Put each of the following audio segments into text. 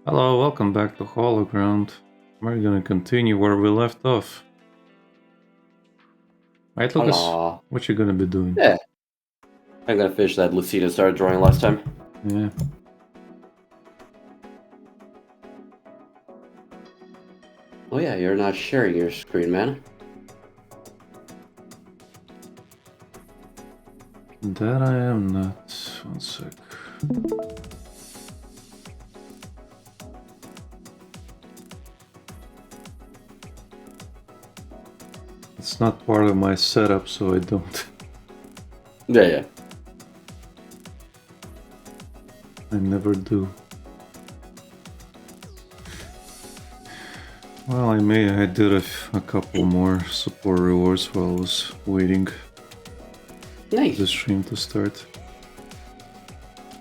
Hello, welcome back to Hologround. We're gonna continue where we left off. Right, Lucas? Hello. What you gonna be doing? Yeah, I'm gonna finish that Lucina started drawing last time. Yeah. Oh yeah, you're not sharing your screen, man. That I am not. One sec. It's not part of my setup, so I don't. Yeah. I never do. Well, I did a couple more support rewards while I was waiting for the Nice. stream to start.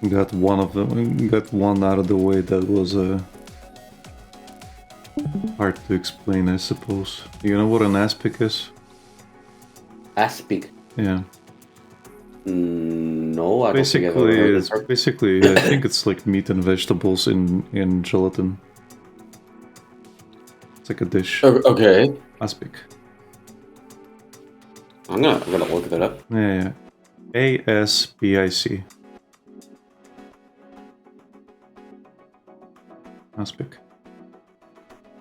Got one out of the way that was hard to explain, I suppose. You know what an aspic is? Aspic. Yeah. No, I don't think I've ever heard of it. Basically, I think it's like meat and vegetables in gelatin. It's like a dish. Okay. Aspic. I'm gonna look that up. Yeah. ASPIC. Aspic.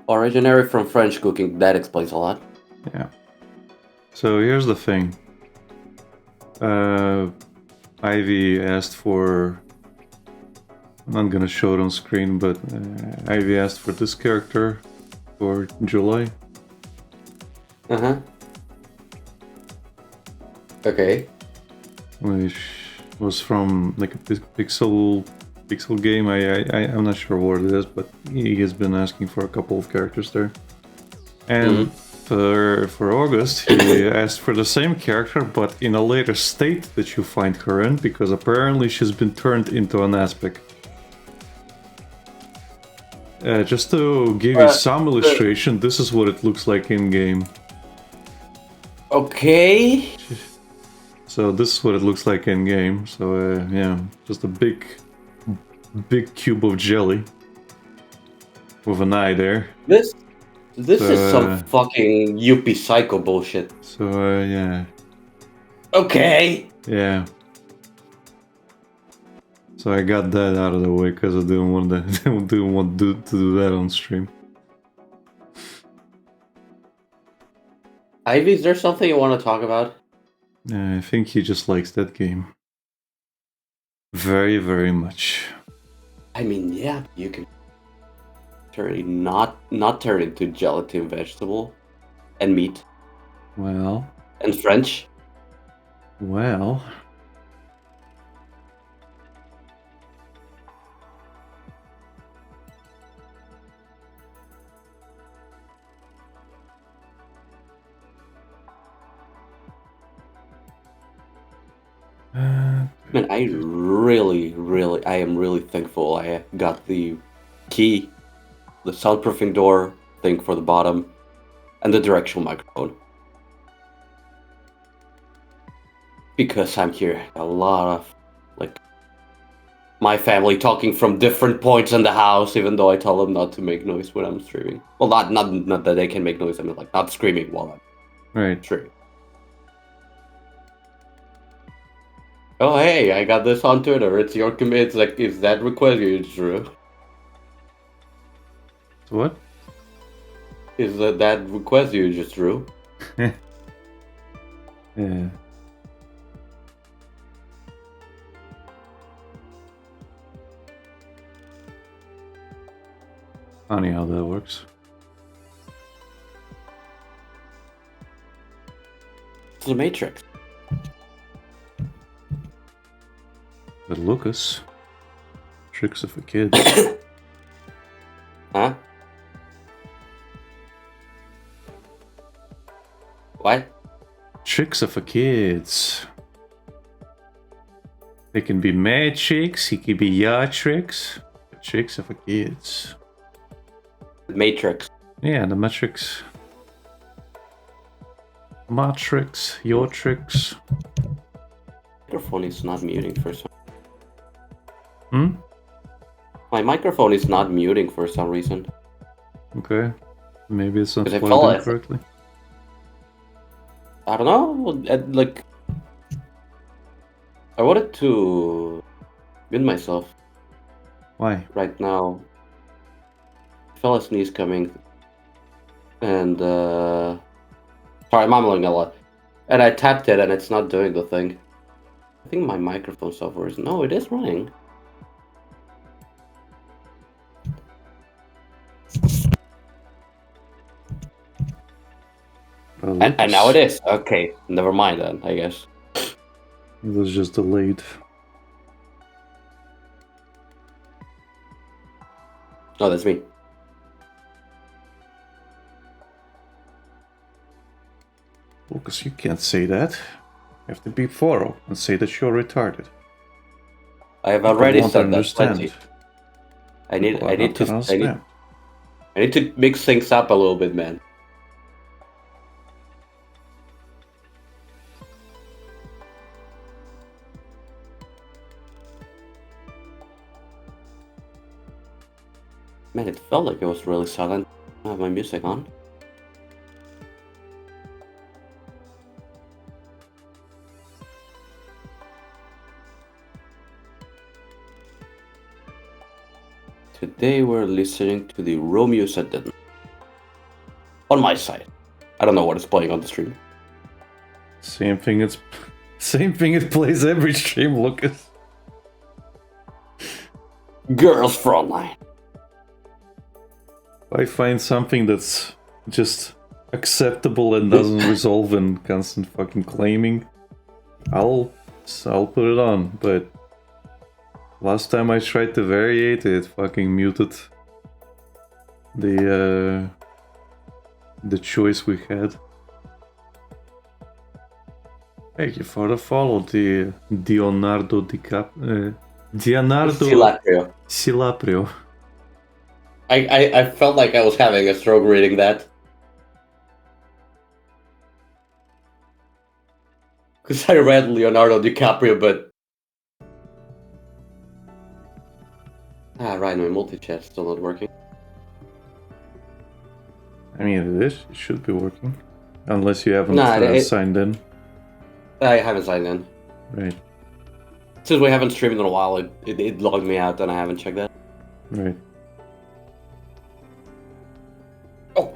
Originary from French cooking. That explains a lot. Yeah. So here's the thing. Ivy asked for. I'm not gonna show it on screen, but Ivy asked for this character for July. Okay. Which was from like a pixel game. I'm not sure what it is, but he has been asking for a couple of characters there. And for August, he asked for the same character, but in a later state that you find her in, because apparently she's been turned into an aspic. Just to give you some illustration, this is what it looks like in game. Okay. So this is what it looks like in game. So yeah, just a big cube of jelly with an eye there. This is some fucking Yuppie psycho bullshit. So yeah. Okay. Yeah. So I got that out of the way because I didn't want to do that on stream. Ivy, is there something you want to talk about? I think he just likes that game. Very, very much. I mean, yeah, you can not turn into gelatin vegetable and meat. Well. And French. Well. Man, I am really thankful I got the key, the soundproofing door thing for the bottom, and the directional microphone. Because I'm here a lot of, like, my family talking from different points in the house, even though I tell them not to make noise when I'm streaming. Well, not that they can make noise, I mean, like, not screaming while I'm streaming. Oh, hey, I got this on Twitter. It's your commit. It's like, is that request you drew? What? Is that request you just drew? Yeah. Funny how that works. It's the Matrix. But Lucas, tricks of a kid. Huh? What? Tricks of a kids. They can be mad tricks, he can be your tricks. The tricks of a kids. Matrix. Yeah, the Matrix. My tricks, your tricks. Microphone is not muting for some. My microphone is not muting for some reason. Okay. Maybe it's not 'Cause I plugged felt in it. correctly. I don't know. Like, I wanted to mute myself Why? right now. I felt a sneeze coming, and sorry, I'm mumbling a lot. And I tapped it, and it's not doing the thing. I think my microphone software is... No, it is running. Well, And now it is. Okay, never mind then, I guess. It was just delayed. Oh, that's me. Lucas, you can't say that. You have to be thorough and say that you're retarded. I have People already won't said that understand. plenty. I People are not gonna understand. I need to mix things up a little bit, man. Man, it felt like it was really silent. I have my music on. Today we're listening to the Romeo Sudden. On my side. I don't know what is playing on the stream. Same thing it plays every stream, Lucas. Girls Frontline. I find something that's just acceptable and doesn't resolve in constant fucking claiming, I'll put it on, but last time I tried to variate it fucking muted the choice we had. Thank you for the follow, the Leonardo Silaprio. I felt like I was having a stroke reading that. Because I read Leonardo DiCaprio, but... Ah, right, my multi-chat's still not working. I mean, it should be working. Unless you haven't signed in. I haven't signed in. Right. Since we haven't streamed in a while, it logged me out and I haven't checked that. Right. Oh.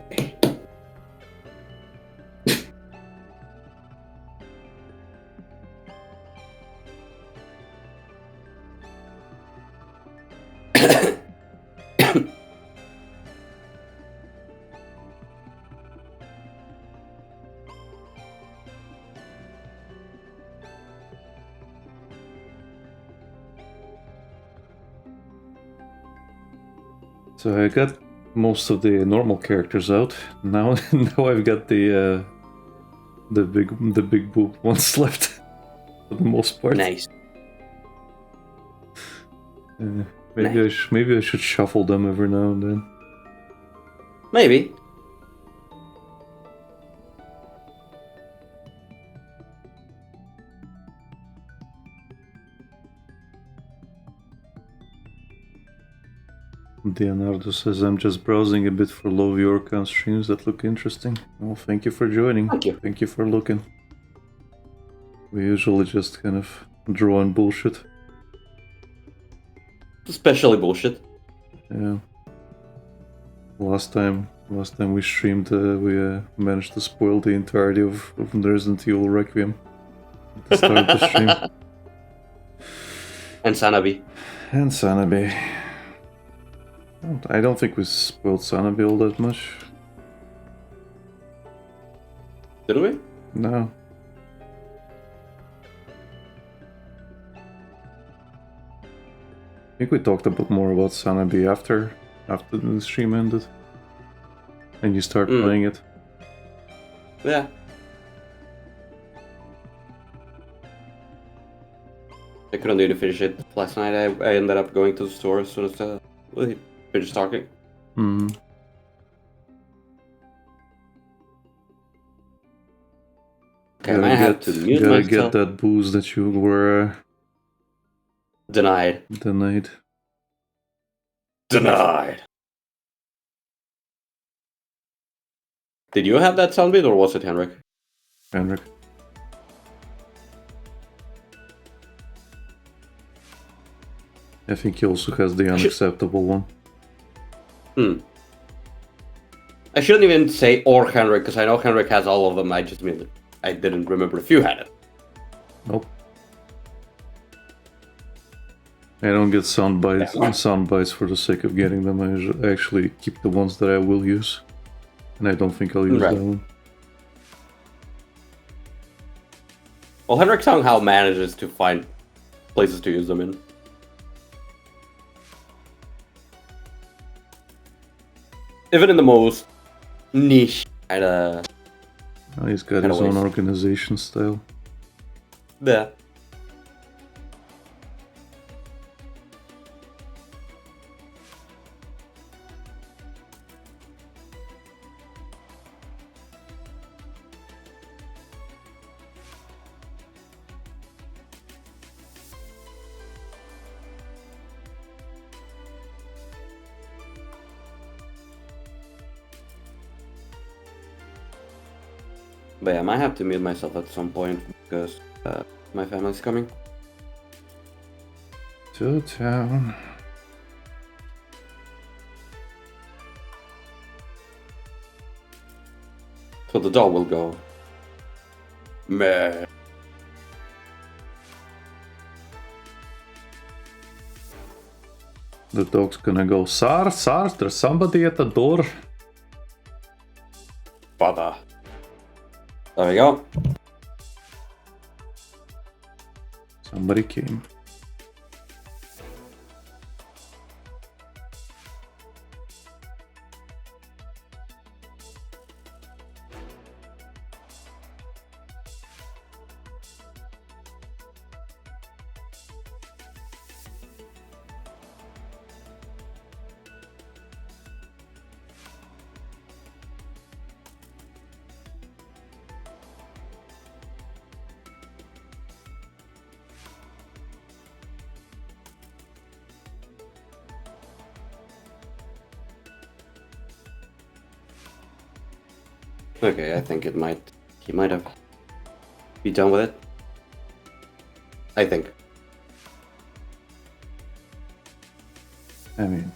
So I got most of the normal characters out. Now I've got the big boob ones left for the most part. Nice. Maybe I should shuffle them every now and then. Maybe. Leonardo says, I'm just browsing a bit for low viewer count streams that look interesting. Well, thank you for joining. Thank you for looking. We usually just kind of draw on bullshit. Especially bullshit. Yeah. Last time we streamed, we managed to spoil the entirety of the Resident Evil Requiem at the start of the stream. And Sanabi. I don't think we spoiled Sanabi all that much. Did we? No. I think we talked a bit more about Sanabi after the stream ended. And you start playing it. Yeah. I couldn't even finish it last night. I ended up going to the store as soon as we finished talking. Mm-hmm. Okay, I might have to mute myself. Get that boost that you were denied. Denied. Did you have that sound bit, or was it Henrik? Henrik. I think he also has the unacceptable one. I shouldn't even say or Henrik, because I know Henrik has all of them. I just mean I didn't remember if you had it. Nope. I don't get sound bites for the sake of getting them. I actually keep the ones that I will use. And I don't think I'll use that one. Well, Henrik somehow manages to find places to use them in. Even in the most niche kind of... He's got his own organization style. Yeah. But yeah, I might have to mute myself at some point because my family's coming. To town. So the dog will go. Meh. The dog's gonna go, SARS, there's somebody at the door. Father. There we go. Somebody came. Okay, I think he might have be done with it. I think. I mean,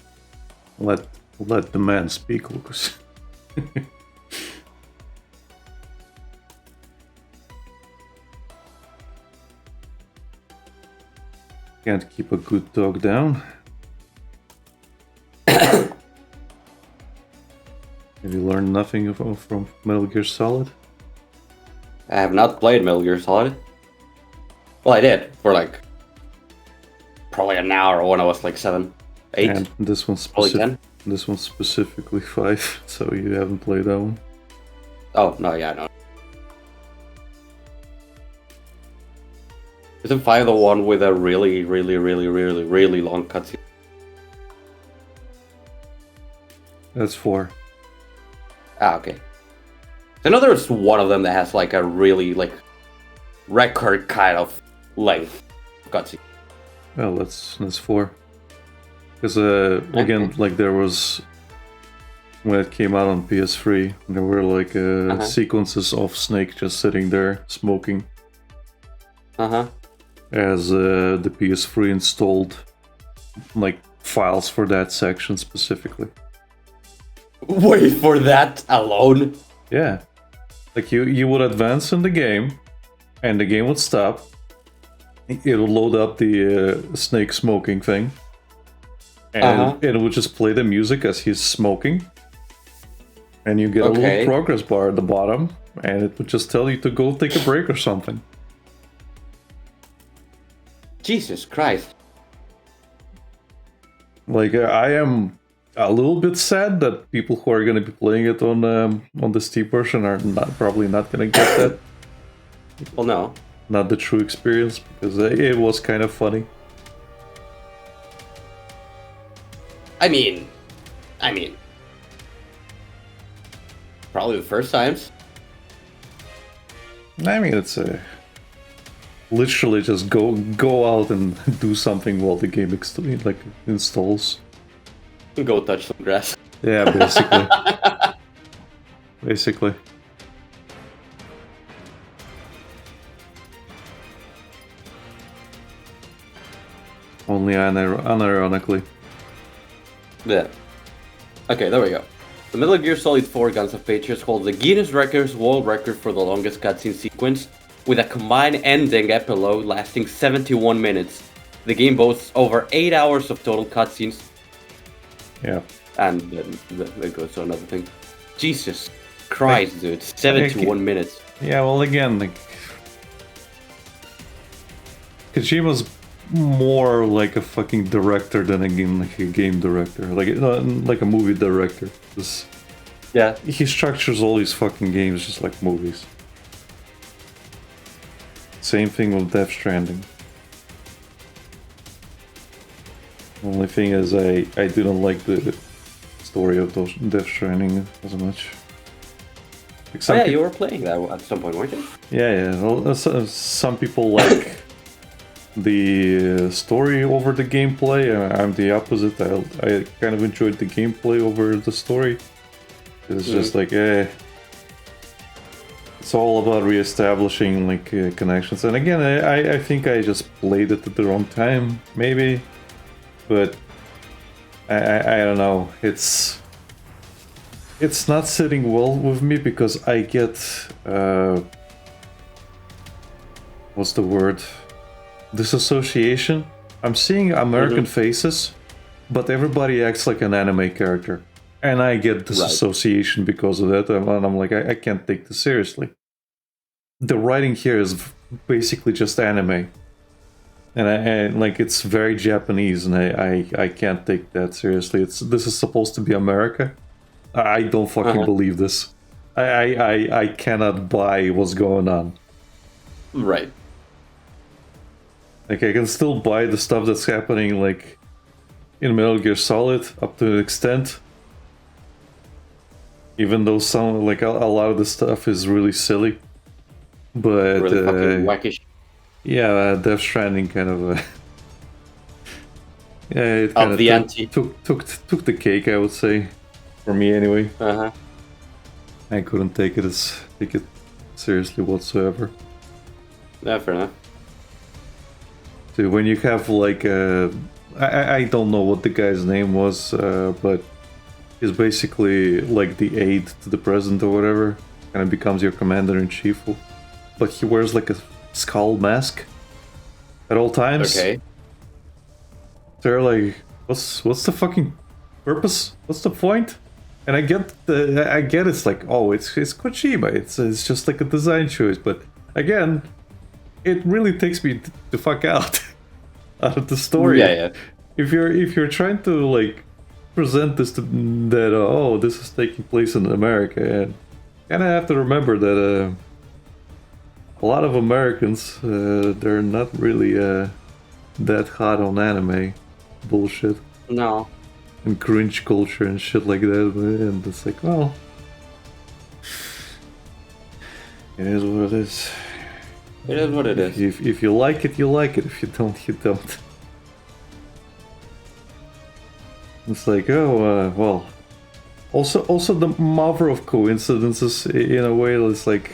let the man speak, Lucas. Can't keep a good dog down. Have you learned nothing from Metal Gear Solid? I have not played Metal Gear Solid. Well, I did for like probably an hour when I was like 7, 8. And this one's probably 10. This one's specifically 5, so you haven't played that one. Oh no, yeah, no. Isn't 5 the one with a really long cutscene? That's 4. Ah, okay. I know there's one of them that has like a really like record kind of length cutscene. Well, that's 4. Because again, like there was when it came out on PS3, there were like sequences of Snake just sitting there smoking. As the PS3 installed like files for that section specifically. Wait, for that alone? Yeah. Like you would advance in the game, and the game would stop. It would load up the Snake smoking thing. And it would just play the music as he's smoking. And you get a little progress bar at the bottom, and it would just tell you to go take a break or something. Jesus Christ. Like, I am a little bit sad that people who are going to be playing it on the Steam version are probably not going to get that. Well, no. Not the true experience, because it was kind of funny. I mean, probably the first times. I mean, it's literally just go out and do something while the game installs. Go touch some grass. Yeah, basically. Basically. Only unironically. Yeah. Okay, there we go. The Metal Gear Solid 4 Gantz of Patriots holds the Guinness Records world record for the longest cutscene sequence, with a combined ending epilogue lasting 71 minutes. The game boasts over 8 hours of total cutscenes. Yeah. And then there goes to another thing. Jesus Christ, dude. 71 minutes. Yeah, well, again, like... Kojima's more like a fucking director than like a game director, like a movie director. Yeah, he structures all these fucking games just like movies. Same thing with Death Stranding. Only thing is, I didn't like the story of those Death Stranding as much. Like you were playing that at some point, weren't you? Yeah. Well, some people like the story over the gameplay. I'm the opposite. I kind of enjoyed the gameplay over the story. It's just like, it's all about reestablishing like connections. And again, I think I just played it at the wrong time, maybe. But I don't know. It's not sitting well with me because I get what's the word? Disassociation. I'm seeing American faces, but everybody acts like an anime character. And I get disassociation because of that, and I'm like, I can't take this seriously. The writing here is basically just anime. And I like, it's very Japanese, and I can't take that seriously. This is supposed to be America. I don't fucking believe this. I cannot buy what's going on. Right. Like, I can still buy the stuff that's happening, like, in Metal Gear Solid, up to an extent. Even though some, like, a lot of the stuff is really silly. But, really fucking wackish. Yeah, Death Stranding kind of... yeah, it kind of took the cake, I would say. For me, anyway. I couldn't take it seriously whatsoever. Yeah, fair enough. So when you have like I don't know what the guy's name was, but he's basically like the aide to the president or whatever, kind of becomes your commander-in-chief. But he wears like a skull mask at all times. Okay. They're like, what's the fucking purpose? What's the point? And I get it's like, oh, it's Kojima. It's just like a design choice, but again, it really takes me the fuck out of the story. Yeah. If you're trying to like present this that this is taking place in America, and kind of have to remember that a lot of Americans they're not really that hot on anime bullshit. No. And cringe culture and shit like that, and it's like, well, it is what it is. It is what it is. If you like it, you like it. If you don't, you don't. It's like, well. Also the mother of coincidences, in a way, it's like,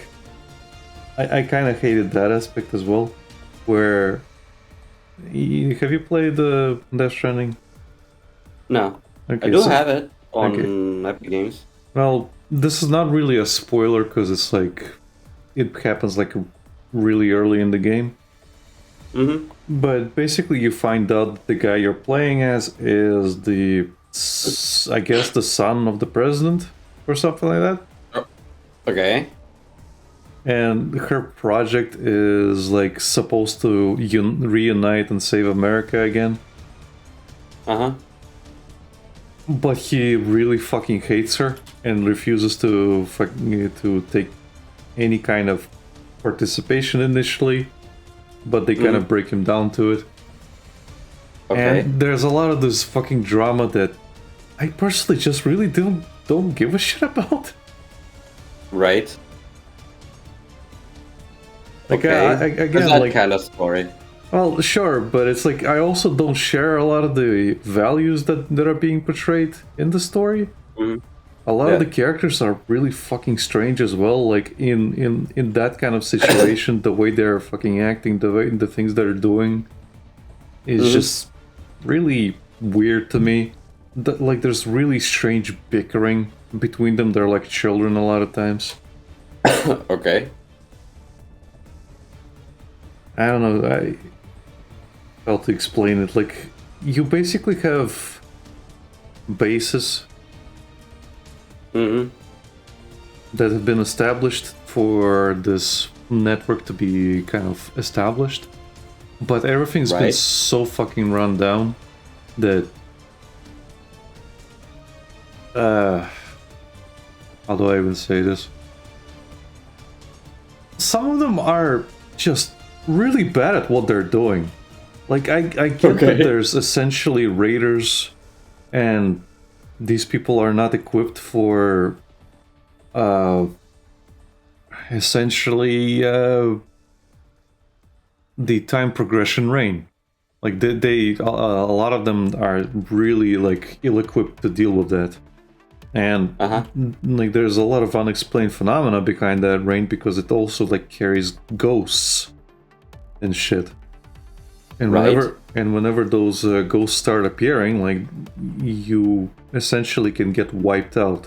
I kind of hated that aspect as well. Where, have you played Death Stranding? No. Okay, I do have it on Epic Games. Well, this is not really a spoiler because it's like, it happens like really early in the game. But basically you find out the guy you're playing as is I guess the son of the president or something like that. Okay. And her project is like supposed to reunite and save America again. But he really fucking hates her and refuses to take any kind of participation initially, but they kind of break him down to it. Okay. And there's a lot of this fucking drama that I personally just really don't give a shit about. Right. Like, okay. Again, that like, kind of story. Well, sure, but it's like I also don't share a lot of the values that are being portrayed in the story. Mhm. A lot of Yeah. the characters are really fucking strange as well. Like in that kind of situation, the way they're fucking acting, the things they're doing, is just really weird to me. Like there's really strange bickering between them. They're like children a lot of times. Okay. I don't know. How to explain it? Like you basically have bases Mm-hmm. that have been established for this network to be kind of established, but everything's been Right. so fucking run down that how do I even say this? Some of them are just really bad at what they're doing. Like I get Okay. that there's essentially raiders and these people are not equipped for essentially the time progression reign. Like a lot of them are really like ill-equipped to deal with that, and Uh-huh. like there's a lot of unexplained phenomena behind that reign because it also like carries ghosts and shit. And Right. whenever those ghosts start appearing, like you essentially can get wiped out.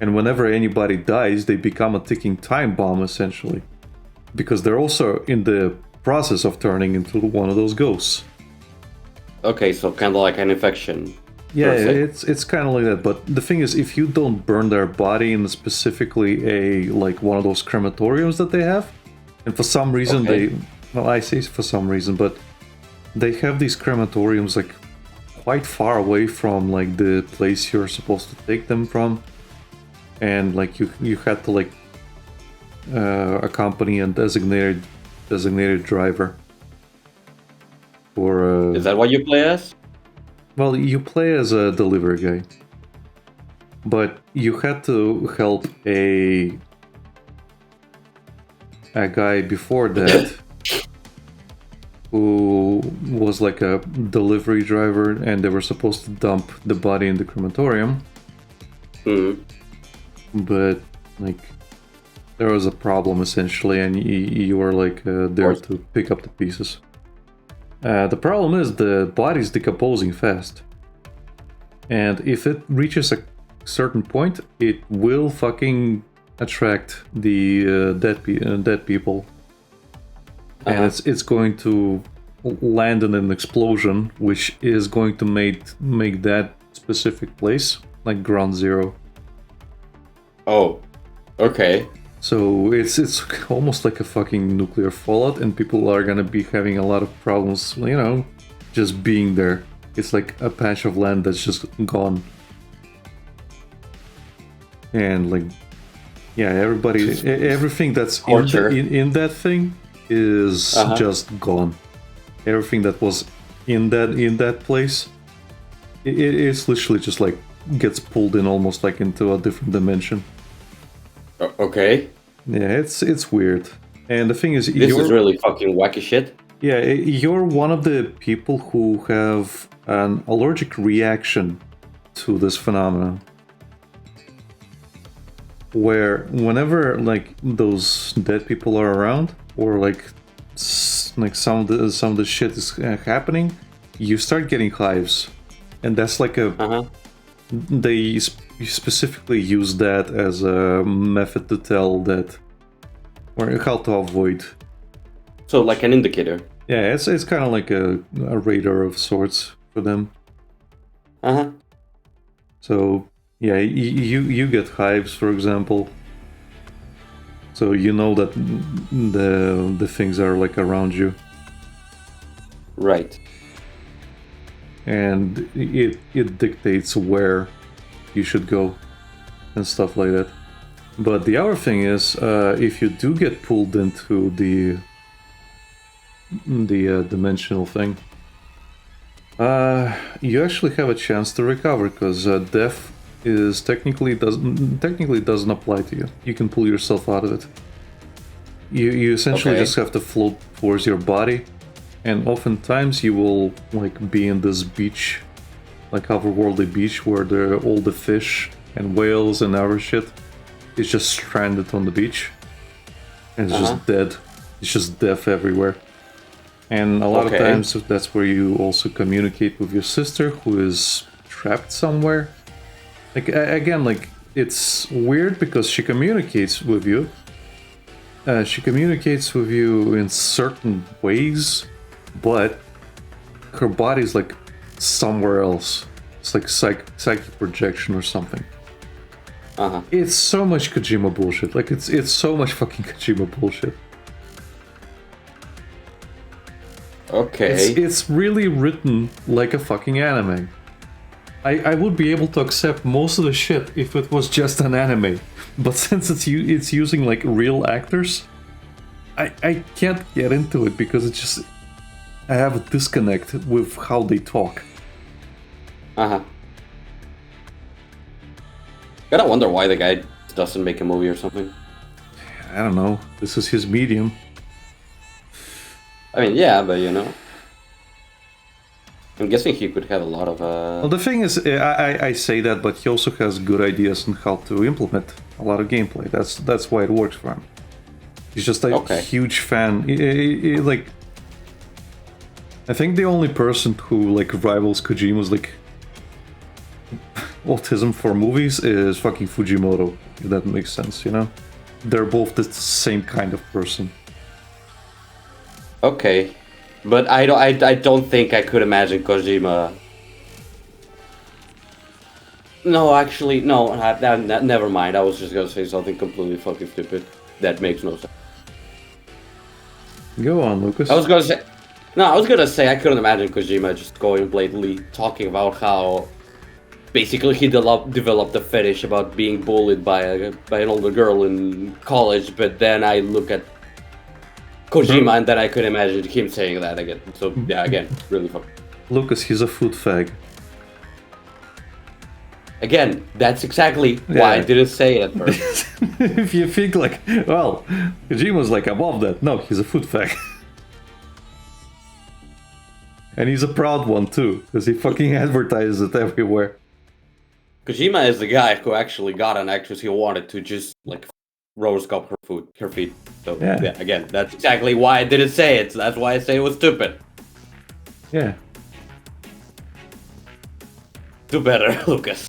And whenever anybody dies, they become a ticking time bomb essentially, because they're also in the process of turning into one of those ghosts. Okay, so kind of like an infection. Yeah, per se. it's kind of like that. But the thing is, if you don't burn their body in specifically a like one of those crematoriums that they have, and for some reason Okay. I say for some reason, but they have these crematoriums like quite far away from like the place you're supposed to take them from, and like you had to like accompany a designated driver. Or Is that what you play as? well, you play as a delivery guy, but you had to help a guy before that who was like a delivery driver, and they were supposed to dump the body in the crematorium, Hmm. but like there was a problem essentially, and you were like there to pick up the pieces. The problem is the body's decomposing fast, and if it reaches a certain point, it will fucking attract the dead people, and Uh-huh. it's going to land in an explosion, which is going to make that specific place like ground zero. Oh. Okay. So it's almost like a fucking nuclear fallout, and people are gonna be having a lot of problems, you know, just being there. It's like a patch of land that's just gone. And like, yeah, everything that's Torture. in that thing is Uh-huh. just gone. Everything that was in that place, it's literally just like gets pulled in almost like into a different dimension. Okay. Yeah, it's weird. And the thing is, This is really fucking wacky shit. yeah, you're one of the people who have an allergic reaction to this phenomenon. Where whenever like those dead people are around, or like like some of the shit is happening, you start getting hives, and that's like a Uh-huh. they specifically use that as a method to tell that or how to avoid. So like an indicator. Yeah, it's kind of like a radar of sorts for them. Uh-huh. So yeah, you get hives, for example. So you know that the things are like around you, Right. and it dictates where you should go and stuff like that. But the other thing is, if you do get pulled into the dimensional thing, you actually have a chance to recover, because death is technically doesn't apply to you. You can pull yourself out of it. You essentially Okay. just have to float towards your body, and oftentimes you will like be in this beach, like otherworldly beach, where all the fish and whales and other shit is just stranded on the beach, and it's just dead. It's just death everywhere. And a lot of times that's where you also communicate with your sister, who is trapped somewhere. Like again, like it's weird because she communicates with you. She communicates with you in certain ways, but her body's like somewhere else. It's like psychic projection or something. It's so much Kojima bullshit. Like it's so much fucking Kojima bullshit. Okay. It's really written like a fucking anime. I would be able to accept most of the shit if it was just an anime, but since it's using like real actors, I can't get into it because it's just I have a disconnect with how they talk. Gotta wonder why the guy doesn't make a movie or something. I don't know. This is his medium. I mean, yeah, but you know, I'm guessing he could have a lot of. Well, the thing is, I say that, but he also has good ideas on how to implement a lot of gameplay. That's why it works for him. He's just a huge fan. Like, I think the only person who like rivals Kojima's like autism for movies is fucking Fujimoto. If that makes sense, you know? They're both the same kind of person. Okay, but I don't think I could imagine Kojima. No, actually, no. Never mind. I was just gonna say something completely fucking stupid. That makes no sense. Go on, Lucas. I was gonna say I couldn't imagine Kojima just going blatantly talking about how basically he developed a fetish about being bullied by an older girl in college. But then I look at Kojima, and then I could imagine him saying that again. So yeah, again, really fucking. Lucas, he's a food fag. Again, that's exactly why I didn't say it at first. If you think like, well, Kojima's like above that. No, he's a food fag. And he's a proud one too, because he fucking advertises it everywhere. Kojima is the guy who actually got an actress he wanted to just like rose cup her feet. So yeah, again, that's exactly why I didn't say it. So that's why I say it was stupid. Yeah. Do better, Lucas.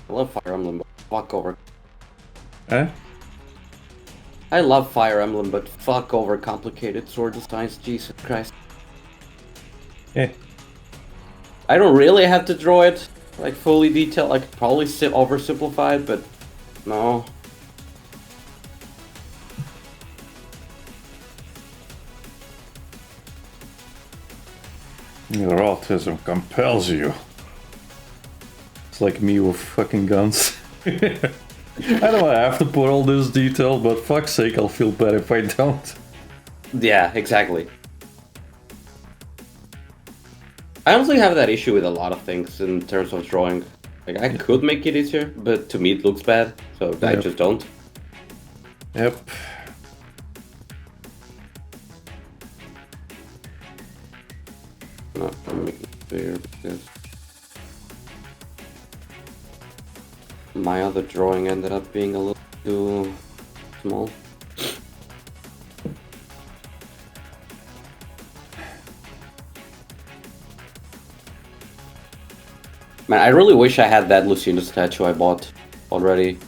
I love Fire Emblem, but fuck over. Eh? I love Fire Emblem, but fuck over complicated sword designs, Jesus Christ. Eh. I don't really have to draw it, like, fully detailed. I could probably oversimplify it, but no. Your autism compels you. It's like me with fucking guns. I don't have to put all this detail, but fuck's sake, I'll feel bad if I don't. Yeah, exactly. I honestly have that issue with a lot of things in terms of drawing. Like, I could make it easier, but to me it looks bad, so I just don't. Yep. No, I'm making it clear because my other drawing ended up being a little too small. Man, I really wish I had that Lucina statue I bought already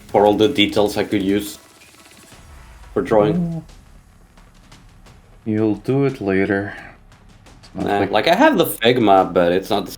for all the details I could use for drawing. You'll do it later. not like I have the Figma, but it's not the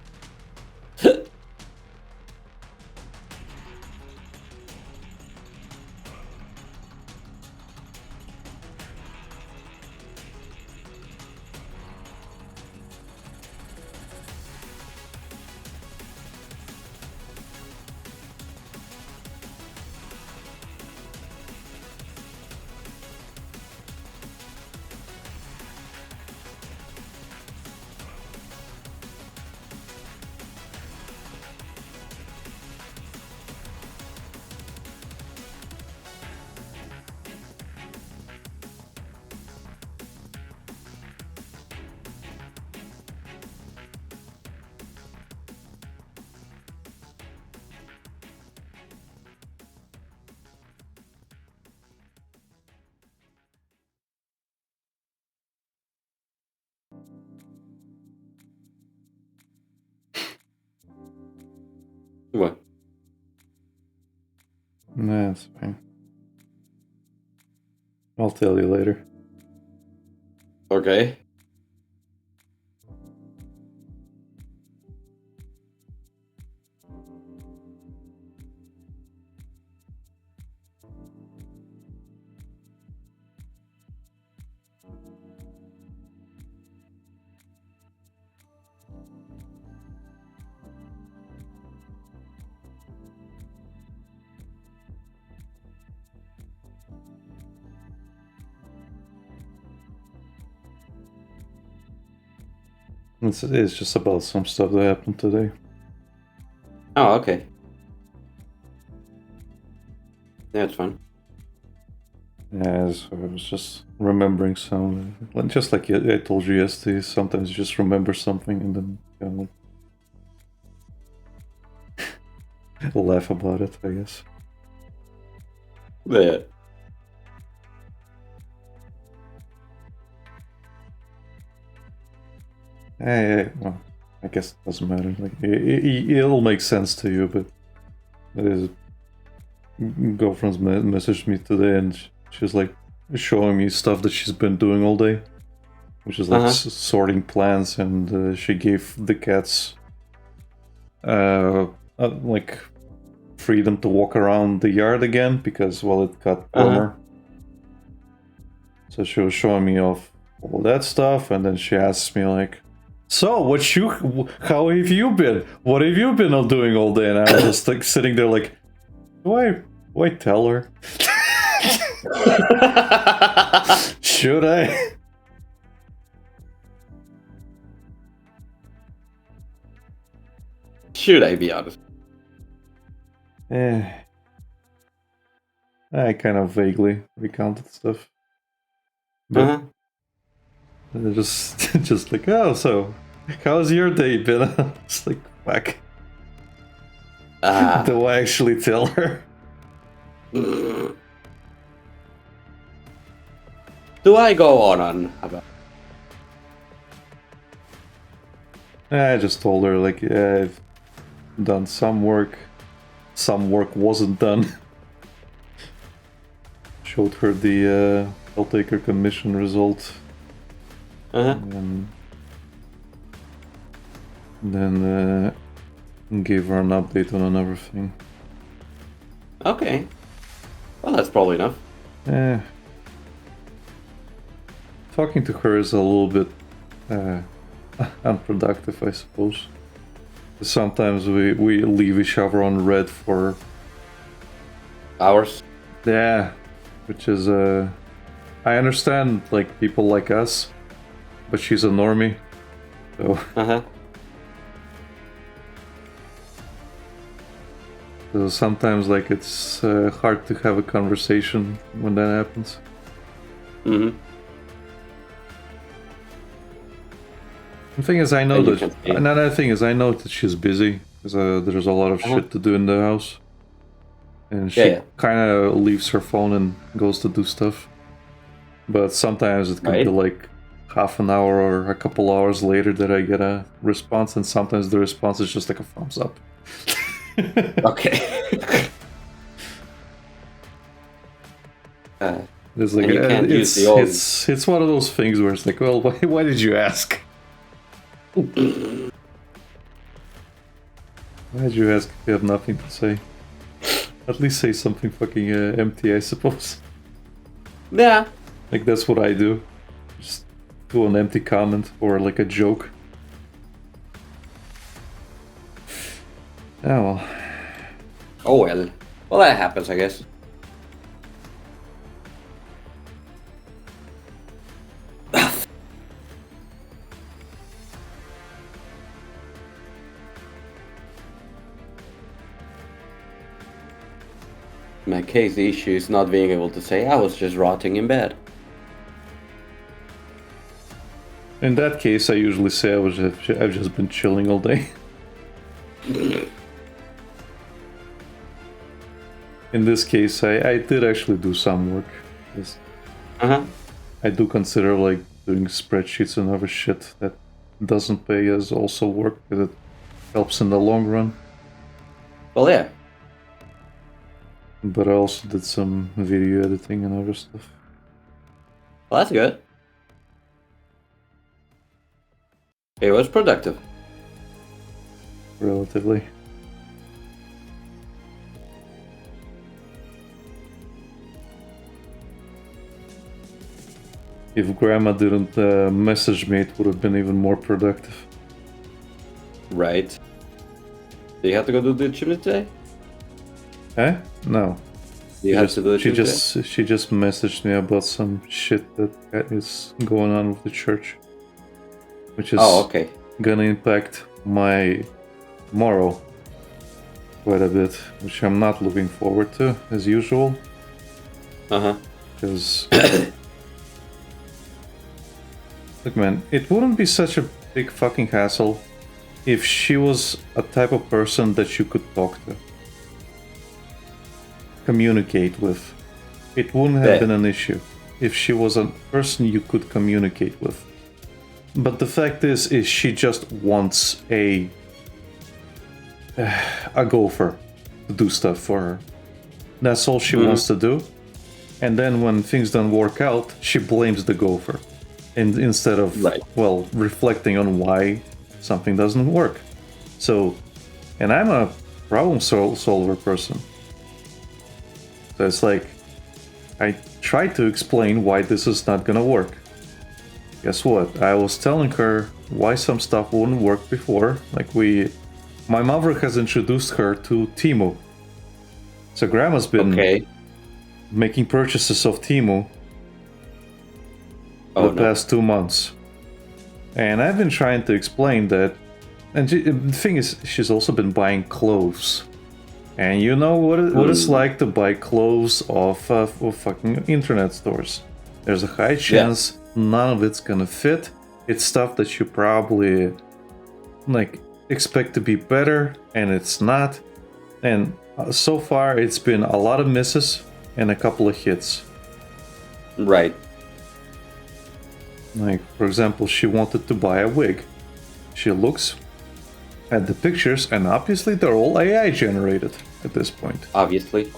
what? Nah, it's fine. I'll tell you later. Okay. It's just about some stuff that happened today. Oh, okay. Yeah, it's fine. Yeah, so I was just remembering some, just like I told you yesterday. Sometimes you just remember something and then kind of laugh about it, I guess. Yeah. Well, I guess it doesn't matter. Like it'll make sense to you, but his girlfriend's messaged me today, and she's like showing me stuff that she's been doing all day, which is like sorting plants, and she gave the cats like freedom to walk around the yard again because it got warmer. So she was showing me off all that stuff, and then she asks me like, "So, how have you been? What have you been doing all day?" And I was just like sitting there like, do I tell her? Should I? Should I be honest? I kind of vaguely recounted stuff. But just like, oh, so how's your day been? It's like, whack. Do I actually tell her? Do I go on about? I just told her like, yeah, I've done some work. Some work wasn't done. Showed her the Helltaker commission result. And then gave her an update on another thing. Okay. Well, that's probably enough. Talking to her is a little bit unproductive, I suppose. Sometimes we leave each other on red for hours. Yeah, which is I understand like people like us, but she's a normie, so. So sometimes like it's hard to have a conversation when that happens. The thing is, I know that. Another thing is, I know that she's busy because there's a lot of shit to do in the house, and she kind of leaves her phone and goes to do stuff. But sometimes it could be like half an hour or a couple hours later that I get a response, and sometimes the response is just like a thumbs up. Okay. It's like it's one of those things where it's like, well, why did you ask? Why'd you ask if you have nothing to say? At least say something fucking empty, I suppose. Yeah. Like, that's what I do. Just do an empty comment or like a joke. Oh well. Oh well. Well, that happens, I guess. In my case, the issue is not being able to say I was just rotting in bed. In that case, I usually say I've just been chilling all day. In this case, I did actually do some work. I do consider like doing spreadsheets and other shit that doesn't pay as also work, because it helps in the long run. Well, yeah. But I also did some video editing and other stuff. Well, that's good. It was productive. Relatively. If Grandma didn't message me, it would have been even more productive. Right. Do you have to go to the gym today? Eh? No. Do you have to do the gym today? She just messaged me about some shit that is going on with the church, which is okay. gonna impact my tomorrow quite a bit, which I'm not looking forward to as usual. Because look, man, it wouldn't be such a big fucking hassle if she was a type of person that you could talk to, communicate with. It wouldn't have been an issue if she was a person you could communicate with. But the fact is she just wants a gopher to do stuff for her. That's all she wants to do. And then when things don't work out, she blames the gopher, and instead of reflecting on why something doesn't work. So, and I'm a problem solver person. So it's like, I tried to explain why this is not gonna work. Guess what? I was telling her why some stuff wouldn't work before. Like my mother has introduced her to Temu. So Grandma's been making purchases of Temu the past 2 months. And I've been trying to explain that. And the thing is, she's also been buying clothes. And you know what it's like to buy clothes off of fucking internet stores. There's a high chance none of it's gonna fit. It's stuff that you probably like expect to be better, and it's not. And so far it's been a lot of misses and a couple of hits. Right. Like, for example, she wanted to buy a wig. She looks at the pictures, and obviously they're all AI generated at this point. Obviously.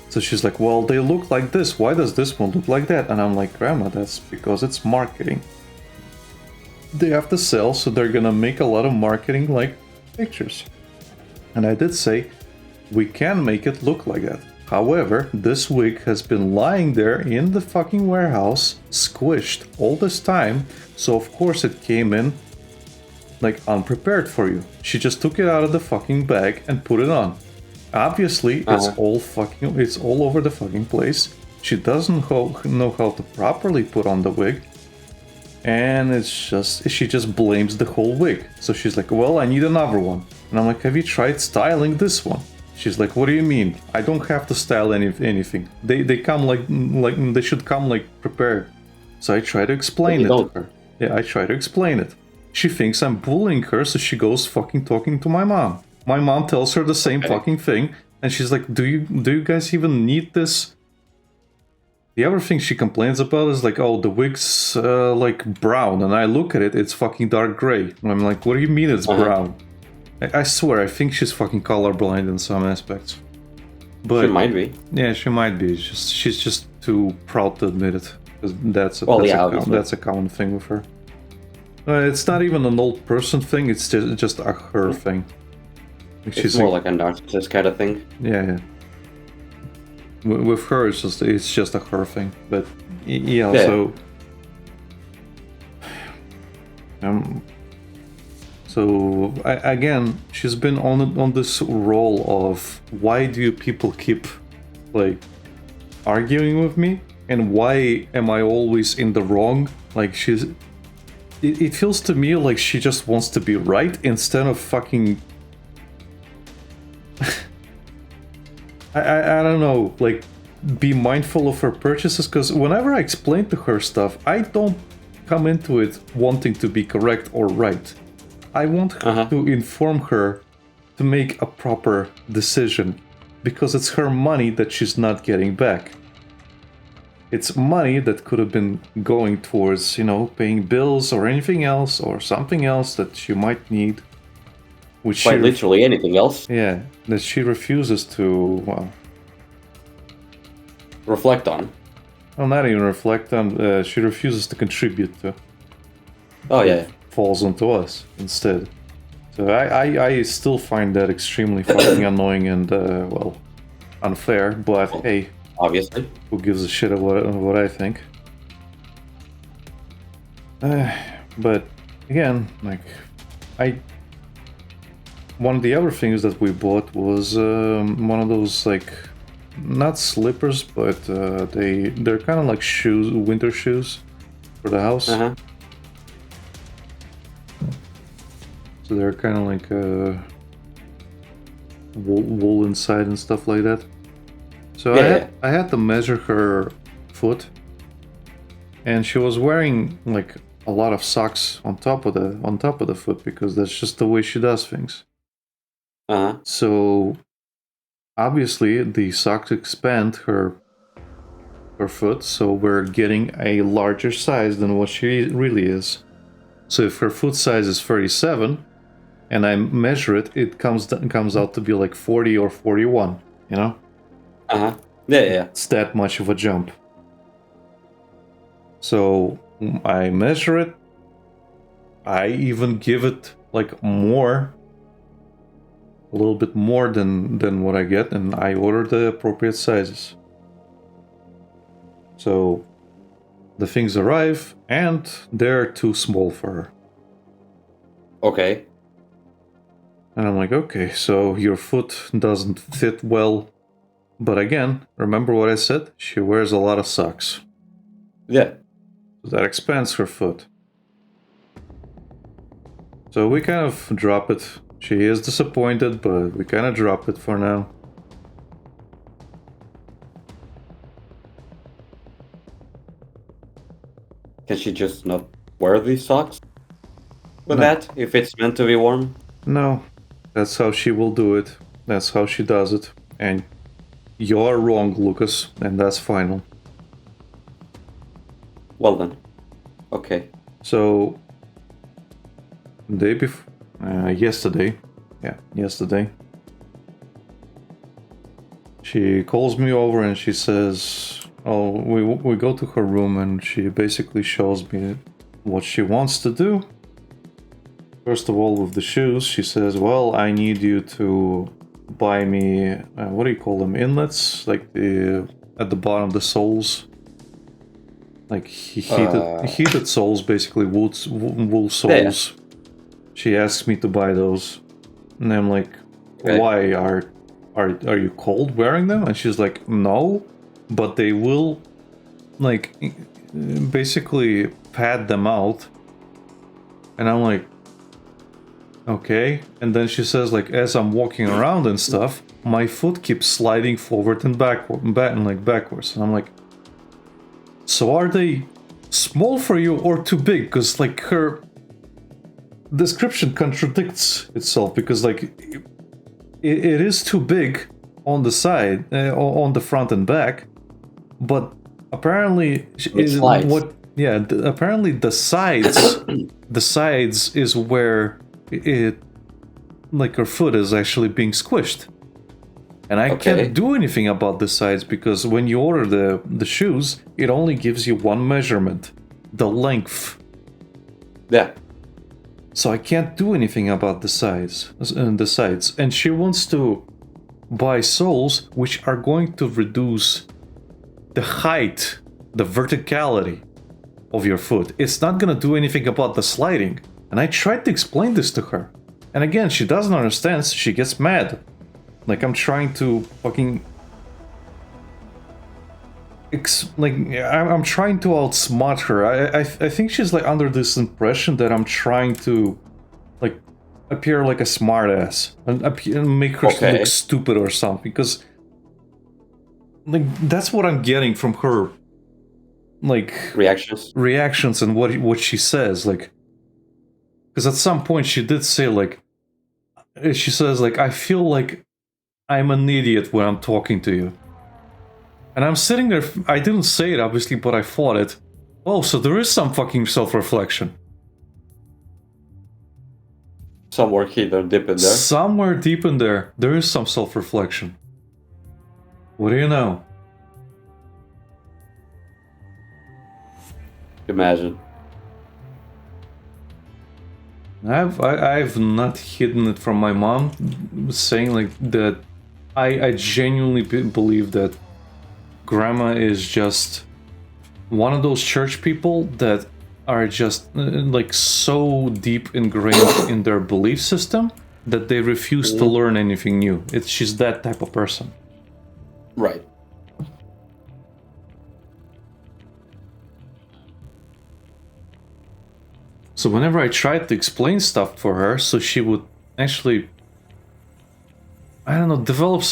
So she's like, well, they look like this. Why does this one look like that? And I'm like, Grandma, that's because it's marketing. They have to sell, so they're gonna make a lot of marketing like pictures. And I did say, we can make it look like that. However, this wig has been lying there in the fucking warehouse, squished all this time, so of course it came in like unprepared for you. She just took it out of the fucking bag and put it on. Obviously, it's all over the fucking place. She doesn't know how to properly put on the wig. And she just blames the whole wig. So she's like, well, I need another one. And I'm like, have you tried styling this one? She's like, what do you mean? I don't have to style anything. They come like they should come like prepared. So I try to explain it to her. Yeah, I try to explain it. She thinks I'm bullying her, so she goes fucking talking to my mom. My mom tells her the same fucking thing, and she's like, do you guys even need this? The other thing she complains about is like, oh, the wig's like brown, and I look at it, it's fucking dark gray. And I'm like, what do you mean it's brown? I swear, I think she's fucking colorblind in some aspects. But she might be. Yeah, she might be. She's just too proud to admit it. Because that's a common thing with her. It's not even an old person thing. It's just a her thing. It's more like a narcissist kind of thing. Yeah. With her, it's just a her thing. But yeah. So. So again, she's been on this role of why do you people keep like arguing with me, and why am I always in the wrong? Like it feels to me like she just wants to be right instead of fucking. I don't know, like be mindful of her purchases, because whenever I explain to her stuff, I don't come into it wanting to be correct or right. I want her to inform her to make a proper decision, because it's her money that she's not getting back. It's money that could have been going towards, paying bills or anything else or something else that she might need. Which quite literally anything else. Yeah, that she refuses to, reflect on. Well, not even reflect on, she refuses to contribute to. Oh, yeah. Falls onto us instead. So I still find that extremely fucking annoying and, unfair, but hey. Obviously. Who gives a shit of what I think? But, again, one of the other things that we bought was one of those, not slippers, but they're kind of like shoes, winter shoes for the house. So they're kind of like wool inside and stuff like that. So I had to measure her foot, and she was wearing like a lot of socks on top of the foot, because that's just the way she does things. So obviously the socks expand her foot, so we're getting a larger size than what she really is. So if her foot size is 37, and I measure it, it comes out to be like 40 or 41, Yeah. It's that much of a jump. So I measure it. I even give it like more, a little bit more than what I get, and I order the appropriate sizes. So the things arrive, and they're too small for her. Okay. And I'm like, okay, so your foot doesn't fit well. But again, remember what I said? She wears a lot of socks. Yeah. That expands her foot. So we kind of drop it. She is disappointed, but we kind of drop it for now. Can she just not wear these socks? With that, if it's meant to be warm? No. That's how she will do it. That's how she does it. And you're wrong, Lucas, and that's final. Well then. Okay. So, yesterday, she calls me over and she says, we go to her room, and she basically shows me what she wants to do. First of all, with the shoes, she says, well, I need you to buy me, what do you call them, inlets? Like at the bottom of the soles. Like heated soles, basically, wool soles. Yeah. She asks me to buy those. And I'm like, why? Are you cold wearing them? And she's like, no, but they will, like, basically pad them out. And I'm like, okay. And then she says, like, as I'm walking around and stuff, my foot keeps sliding forward and backwards. And I'm like, so are they small for you or too big? Because, like, her description contradicts itself, because, like, it is too big on the side, on the front and back, but apparently apparently the sides is where it, like, her foot is actually being squished. And I can't do anything about the sides, because when you order the shoes, it only gives you one measurement, the length. Yeah. So I can't do anything about the sides. And she wants to buy souls which are going to reduce the height, the verticality of your foot. It's not gonna do anything about the sliding. And I tried to explain this to her. And again, she doesn't understand, so she gets mad. Like I'm trying to fucking... I'm trying to outsmart her. I think she's like under this impression that I'm trying to like appear like a smartass and make her look stupid or something. Because like that's what I'm getting from her, like reactions and what she says. Like, because at some point she did say like, she says like, I feel like I'm an idiot when I'm talking to you. And I'm sitting there, I didn't say it obviously, but I thought it. Oh, so there is some fucking self-reflection. Somewhere deep in there. Somewhere deep in there, there is some self-reflection. What do you know? Imagine. I've not hidden it from my mom, saying like that I genuinely believe that Grandma is just one of those church people that are just like so deep ingrained in their belief system that they refuse to learn anything new. She's that type of person. Right. So whenever I tried to explain stuff for her, so she would actually, I don't know, develop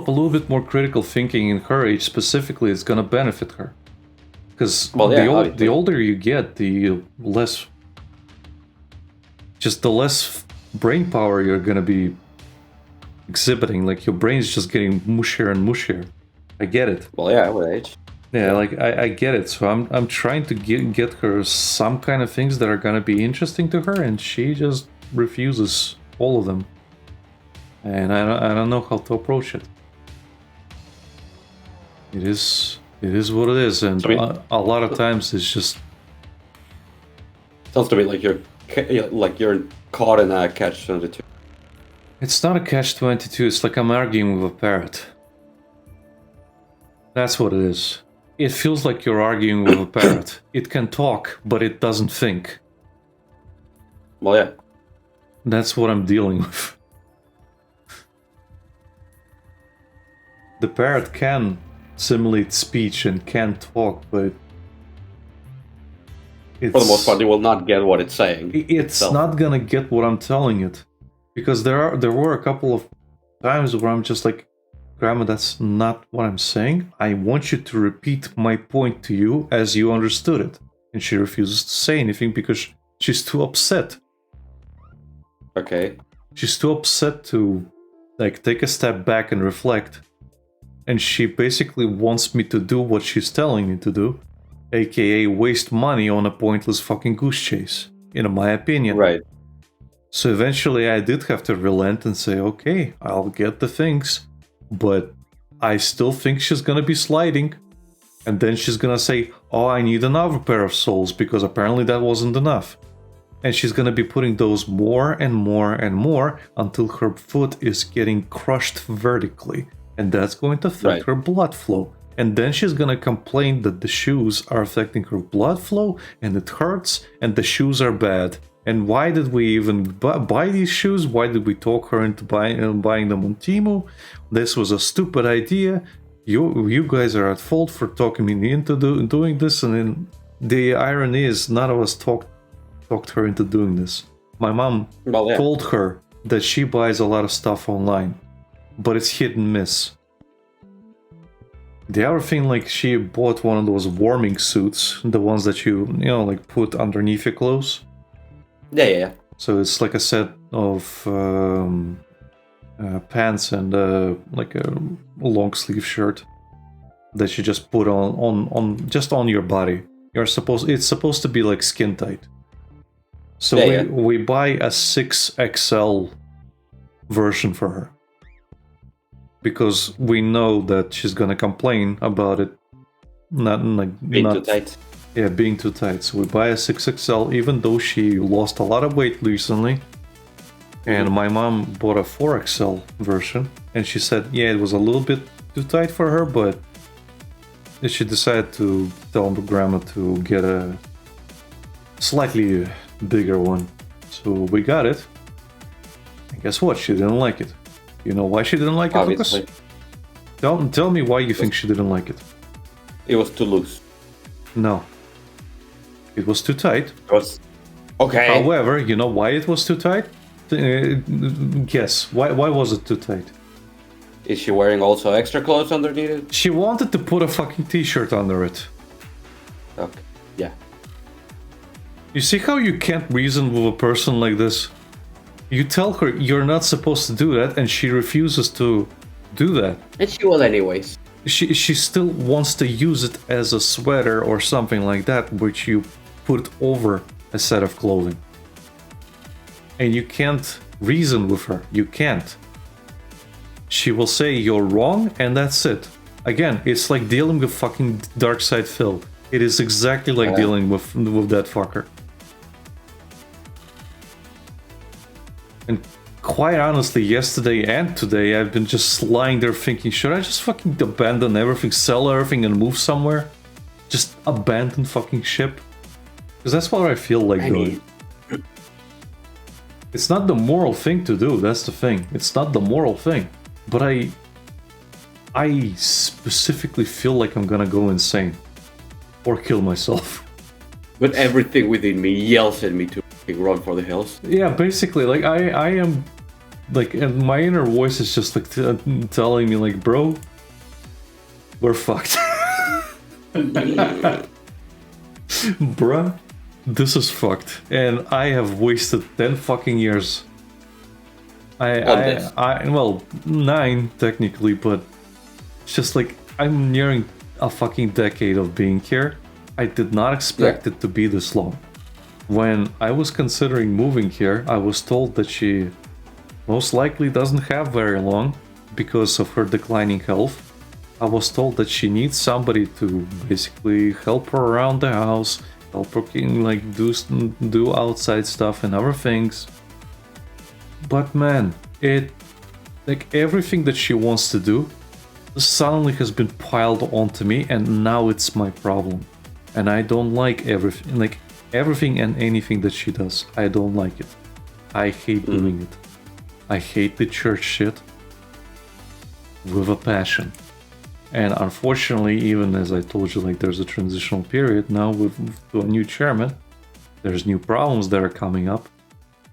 a little bit more critical thinking in her age specifically, it's gonna benefit her. Because the older you get, the less brain power you're gonna be exhibiting. Like your brain's just getting mushier and mushier. I get it. Well, yeah, with age. Yeah, like I get it. So I'm trying to get her some kind of things that are gonna be interesting to her, and she just refuses all of them. And I don't know how to approach it. It is what it is, and a lot of times it's just. Sounds to me like you're caught in a catch-22. It's not a catch-22. It's like I'm arguing with a parrot. That's what it is. It feels like you're arguing with a parrot. It can talk, but it doesn't think. Well, yeah. That's what I'm dealing with. The parrot can simulate speech and can talk, but for the most part, it will not get what it's saying. It's not gonna get what I'm telling it, because there were a couple of times where I'm just like, Grandma, that's not what I'm saying. I want you to repeat my point to you as you understood it. And she refuses to say anything because she's too upset. Okay. She's too upset to like take a step back and reflect. And she basically wants me to do what she's telling me to do, aka waste money on a pointless fucking goose chase, in my opinion. Right. So eventually I did have to relent and say, okay, I'll get the things, but I still think she's gonna be sliding. And then she's gonna say, oh, I need another pair of soles, because apparently that wasn't enough. And she's gonna be putting those more and more and more until her foot is getting crushed vertically. And that's going to affect her blood flow. And then she's gonna complain that the shoes are affecting her blood flow and it hurts and the shoes are bad. And why did we even buy these shoes? Why did we talk her into buying them on Temu? This was a stupid idea. You guys are at fault for talking me into doing this. And then the irony is none of us talked her into doing this. My mom told her that she buys a lot of stuff online, but it's hit and miss. The other thing, like, she bought one of those warming suits, the ones that you like put underneath your clothes. Yeah. So it's like a set of pants and like a long sleeve shirt that you just put on just on your body. It's supposed to be like skin tight. So we buy a 6XL version for her, because we know that she's gonna complain about it not too tight. Yeah, being too tight. So we buy a 6XL, even though she lost a lot of weight recently. And my mom bought a 4XL version, and she said, yeah, it was a little bit too tight for her, but she decided to tell grandma to get a slightly bigger one. So we got it. And guess what? She didn't like it. You know why she didn't like it, Lucas? Tell me why you think she didn't like it. It was too loose. No. It was too tight. It was... Okay. However, you know why it was too tight? Guess. Why was it too tight? Is she wearing also extra clothes underneath it? She wanted to put a fucking t-shirt under it. Okay. Yeah. You see how you can't reason with a person like this? You tell her you're not supposed to do that, and she refuses to do that. And she will anyways. She still wants to use it as a sweater or something like that, which you put over a set of clothing. And you can't reason with her. You can't. She will say you're wrong, and that's it. Again, it's like dealing with fucking Darkside Phil. It is exactly like dealing with that fucker. And quite honestly, yesterday and today, I've been just lying there thinking, should I just fucking abandon everything, sell everything, and move somewhere? Just abandon fucking ship? Because that's what I feel like doing. It's not the moral thing to do, that's the thing. It's not the moral thing. But I specifically feel like I'm gonna go insane. Or kill myself. But everything within me yells at me to run for the hills. Yeah, basically, like, I am... Like, and my inner voice is just, like, telling me, like, bro, we're fucked. Bruh, this is fucked. And I have wasted 10 fucking years. Well, 9 technically, but it's just like I'm nearing a fucking decade of being here. I did not expect it to be this long. When I was considering moving here, I was told that she most likely doesn't have very long because of her declining health. I was told that she needs somebody to basically help her around the house, help her like do outside stuff and other things. But man, like everything that she wants to do suddenly has been piled onto me, and now it's my problem. And I don't like everything and anything that she does. I don't like it. I hate doing it. I hate the church shit with a passion. And unfortunately, even as I told you, like there's a transitional period now with a new chairman. There's new problems that are coming up.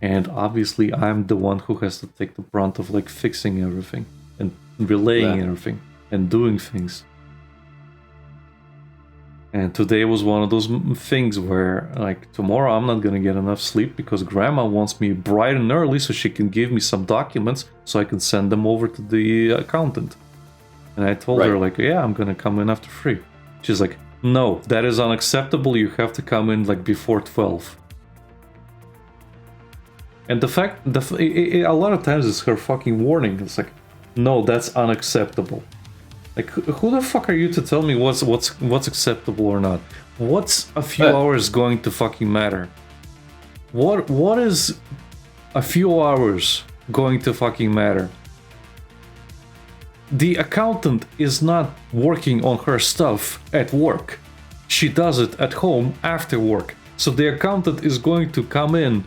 And obviously I'm the one who has to take the brunt of like fixing everything and relaying everything and doing things. And today was one of those things where like tomorrow I'm not gonna get enough sleep because grandma wants me bright and early so she can give me some documents so I can send them over to the accountant. And I told her like, yeah, I'm gonna come in after 3. She's like, no, that is unacceptable. You have to come in like before 12. And the fact, a lot of times it's her fucking warning. It's like, no, that's unacceptable. Like, who the fuck are you to tell me what's acceptable or not? What's a few hours going to fucking matter? What is a few hours going to fucking matter? The accountant is not working on her stuff at work. She does it at home after work. So the accountant is going to come in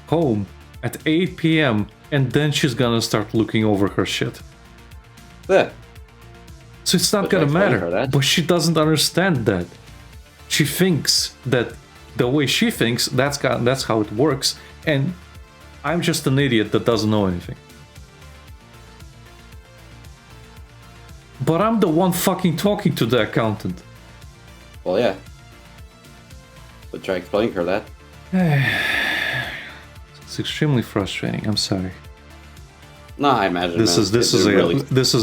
home at 8 p.m. and then she's gonna start looking over her shit. Yeah. So it's not gonna matter. But she doesn't understand that. She thinks that the way she thinks, that's how it works. And I'm just an idiot that doesn't know anything. But I'm the one fucking talking to the accountant. Well, yeah. But try explaining her that. It's extremely frustrating. I'm sorry. No, I imagine. This is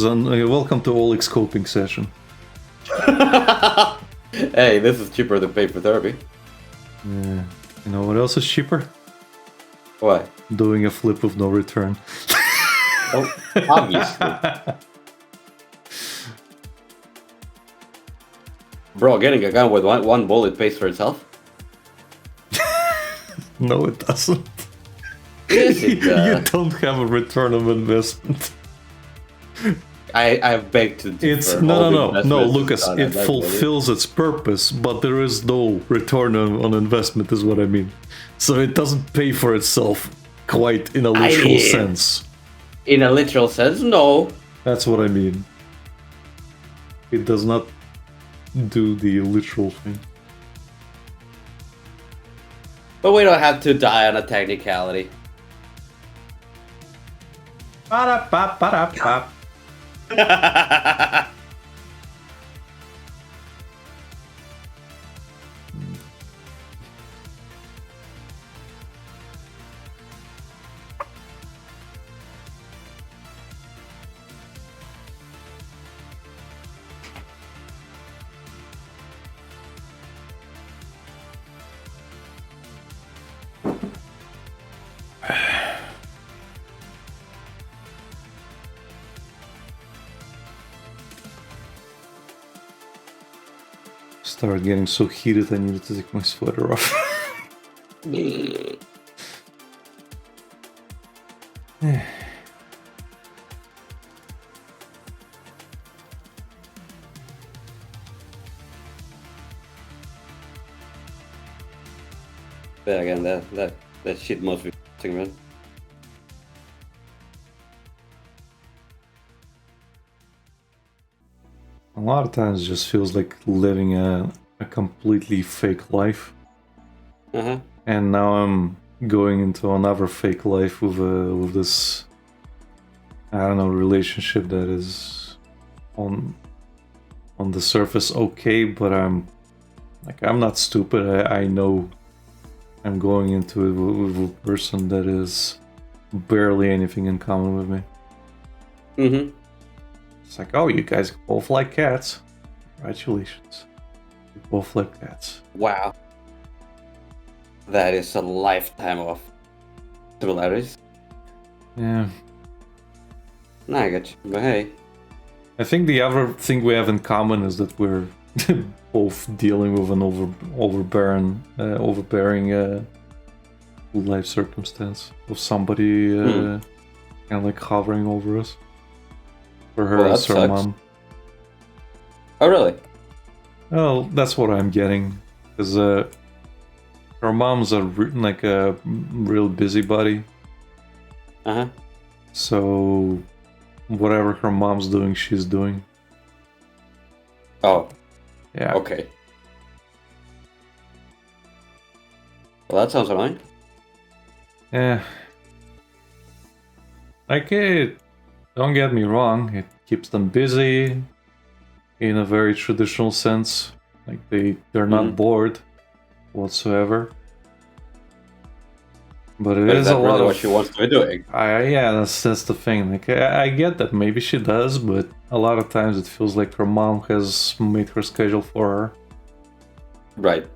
a welcome to Oleg's coping session. Hey, this is cheaper than pay for therapy. Yeah. You know what else is cheaper? What? Doing a flip with no return. Oh, obviously. Bro, getting a gun with one bullet pays for itself. No, it doesn't. Yes, it You does. don't have a return of investment. I beg to differ. It's no, investments Lucas. done It at that fulfills its purpose, but there is no return on investment, is what I mean. So it doesn't pay for itself quite in a literal sense. In a literal sense, no. That's what I mean. It does not do the literal thing. But we don't have to die on a technicality. Ba-da-ba-ba-da-ba. Started getting so heated I needed to take my sweater off. But again, that shit must be man. A lot of times it just feels like living a completely fake life. Uh-huh. And now I'm going into another fake life with this, I don't know, relationship that is on the surface okay, but I'm not stupid. I know I'm going into it with a person that is barely anything in common with me. Mm-hmm. It's like, oh, you guys both like cats. Congratulations. You both like cats. Wow. That is a lifetime of similarities. Yeah. Nah, I get you. But hey. I think the other thing we have in common is that we're both dealing with an overbearing life circumstance of somebody kind of like hovering over us. For her, it's her sucks. mom. Oh, really? Well, that's what I'm getting. Because her mom's a real busybody. Uh-huh. So whatever her mom's doing, she's doing. Oh. Yeah. Okay. Well, that sounds annoying. Yeah. Like it. Don't get me wrong, it keeps them busy in a very traditional sense. Like they're not bored whatsoever. But it is a lot of what she wants to be doing. Yeah, that's the thing. Like I get that maybe she does, but a lot of times it feels like her mom has made her schedule for her. Right.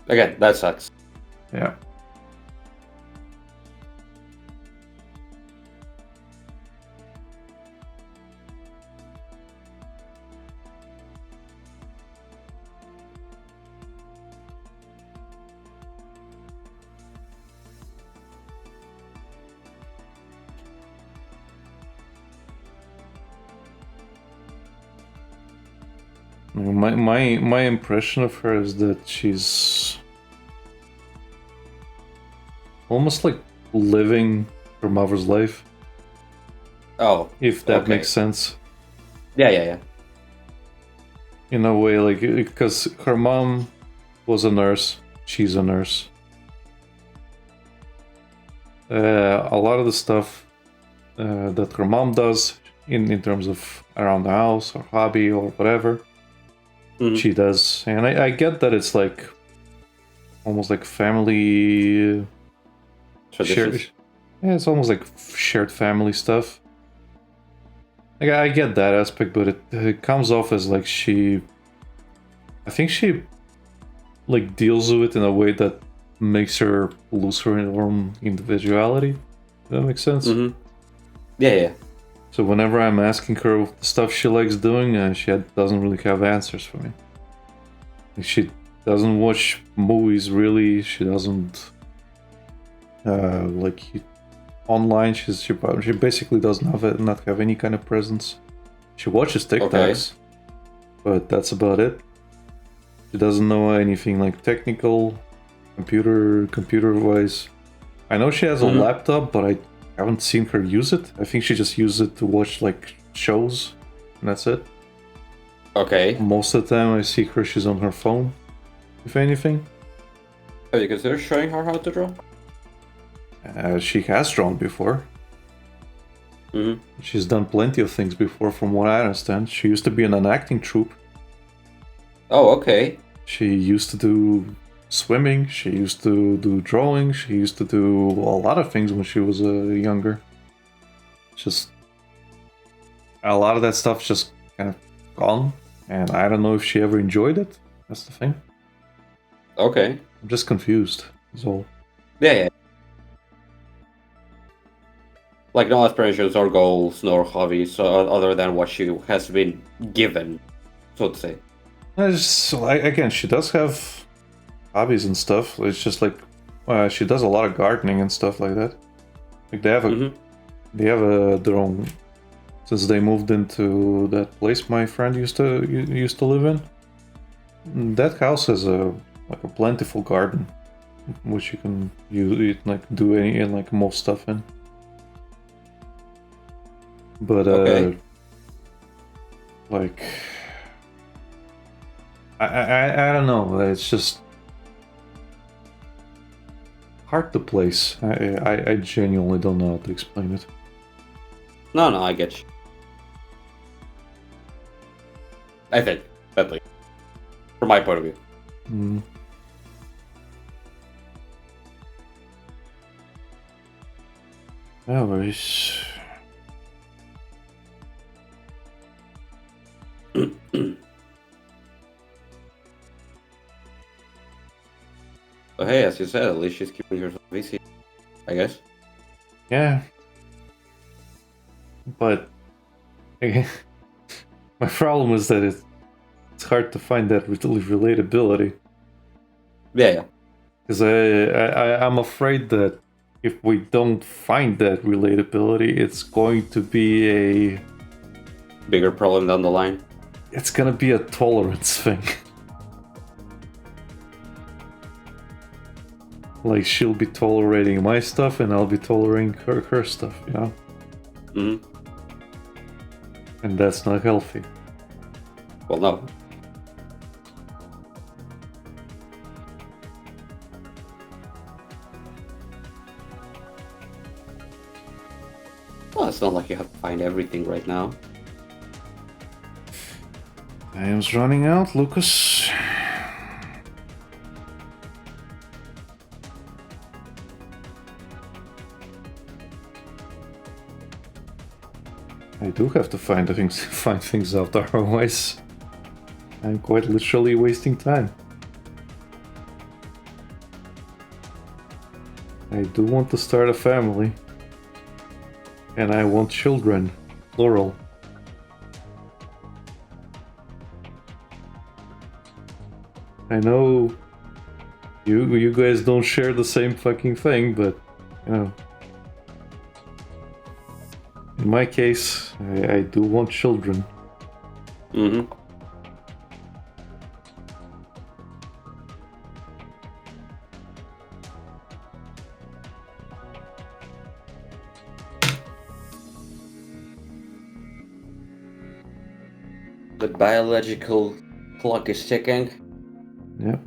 Again, that sucks. Yeah. My impression of her is that she's almost like living her mother's life. Oh, if that makes sense. Yeah. In a way, like, because her mom was a nurse, she's a nurse. A lot of the stuff that her mom does in terms of around the house or hobby or whatever, she does. And I get that it's like almost like family traditions. Yeah, it's almost like shared family stuff. Like, I get that aspect, but it comes off as like I think she like deals with it in a way that makes her lose her own individuality. Does that make sense? Yeah. So whenever I'm asking her the stuff she likes doing, she doesn't really have answers for me. She doesn't watch movies really. She doesn't online. She basically doesn't not have any kind of presence. She watches TikToks, but that's about it. She doesn't know anything like technical, computer wise. I know she has a laptop, but I haven't seen her use it. I think she just uses it to watch like shows, and that's it. Okay. Most of the time I see her, she's on her phone, if anything. Have you considered showing her how to draw? She has drawn before. She's done plenty of things before, from what I understand. She used to be in an acting troupe. Oh, okay. She used to do swimming, she used to do drawing, she used to do a lot of things when she was younger. Just a lot of that stuff's just kind of gone, and I don't know if she ever enjoyed it. That's the thing. Okay. I'm just confused, is all. Yeah. Like, no aspirations or goals nor hobbies other than what she has been given, so to say. Again, she does have hobbies and stuff. It's just like she does a lot of gardening and stuff like that. Like they have their own, since they moved into that place my friend used to live in. That house has a plentiful garden, which you can use do any most stuff in. But I don't know. It's just hard to place. I genuinely don't know how to explain it. No, I get you. I think, at least, from my point of view. Anyways. So hey, as you said, at least she's keeping herself busy, I guess. Yeah. But again, my problem is that it's hard to find that relatability. Yeah. Because I'm afraid that if we don't find that relatability, it's going to be a bigger problem down the line. It's gonna be a tolerance thing. Like, she'll be tolerating my stuff and I'll be tolerating her stuff, you know? And that's not healthy. Well, no. Well, it's not like you have to find everything right now. Time's running out, Lucas. I do have to find things out, otherwise I'm quite literally wasting time. I do want to start a family. And I want children, plural. I know you guys don't share the same fucking thing, but you know, in my case, I do want children. The biological clock is ticking. Yep.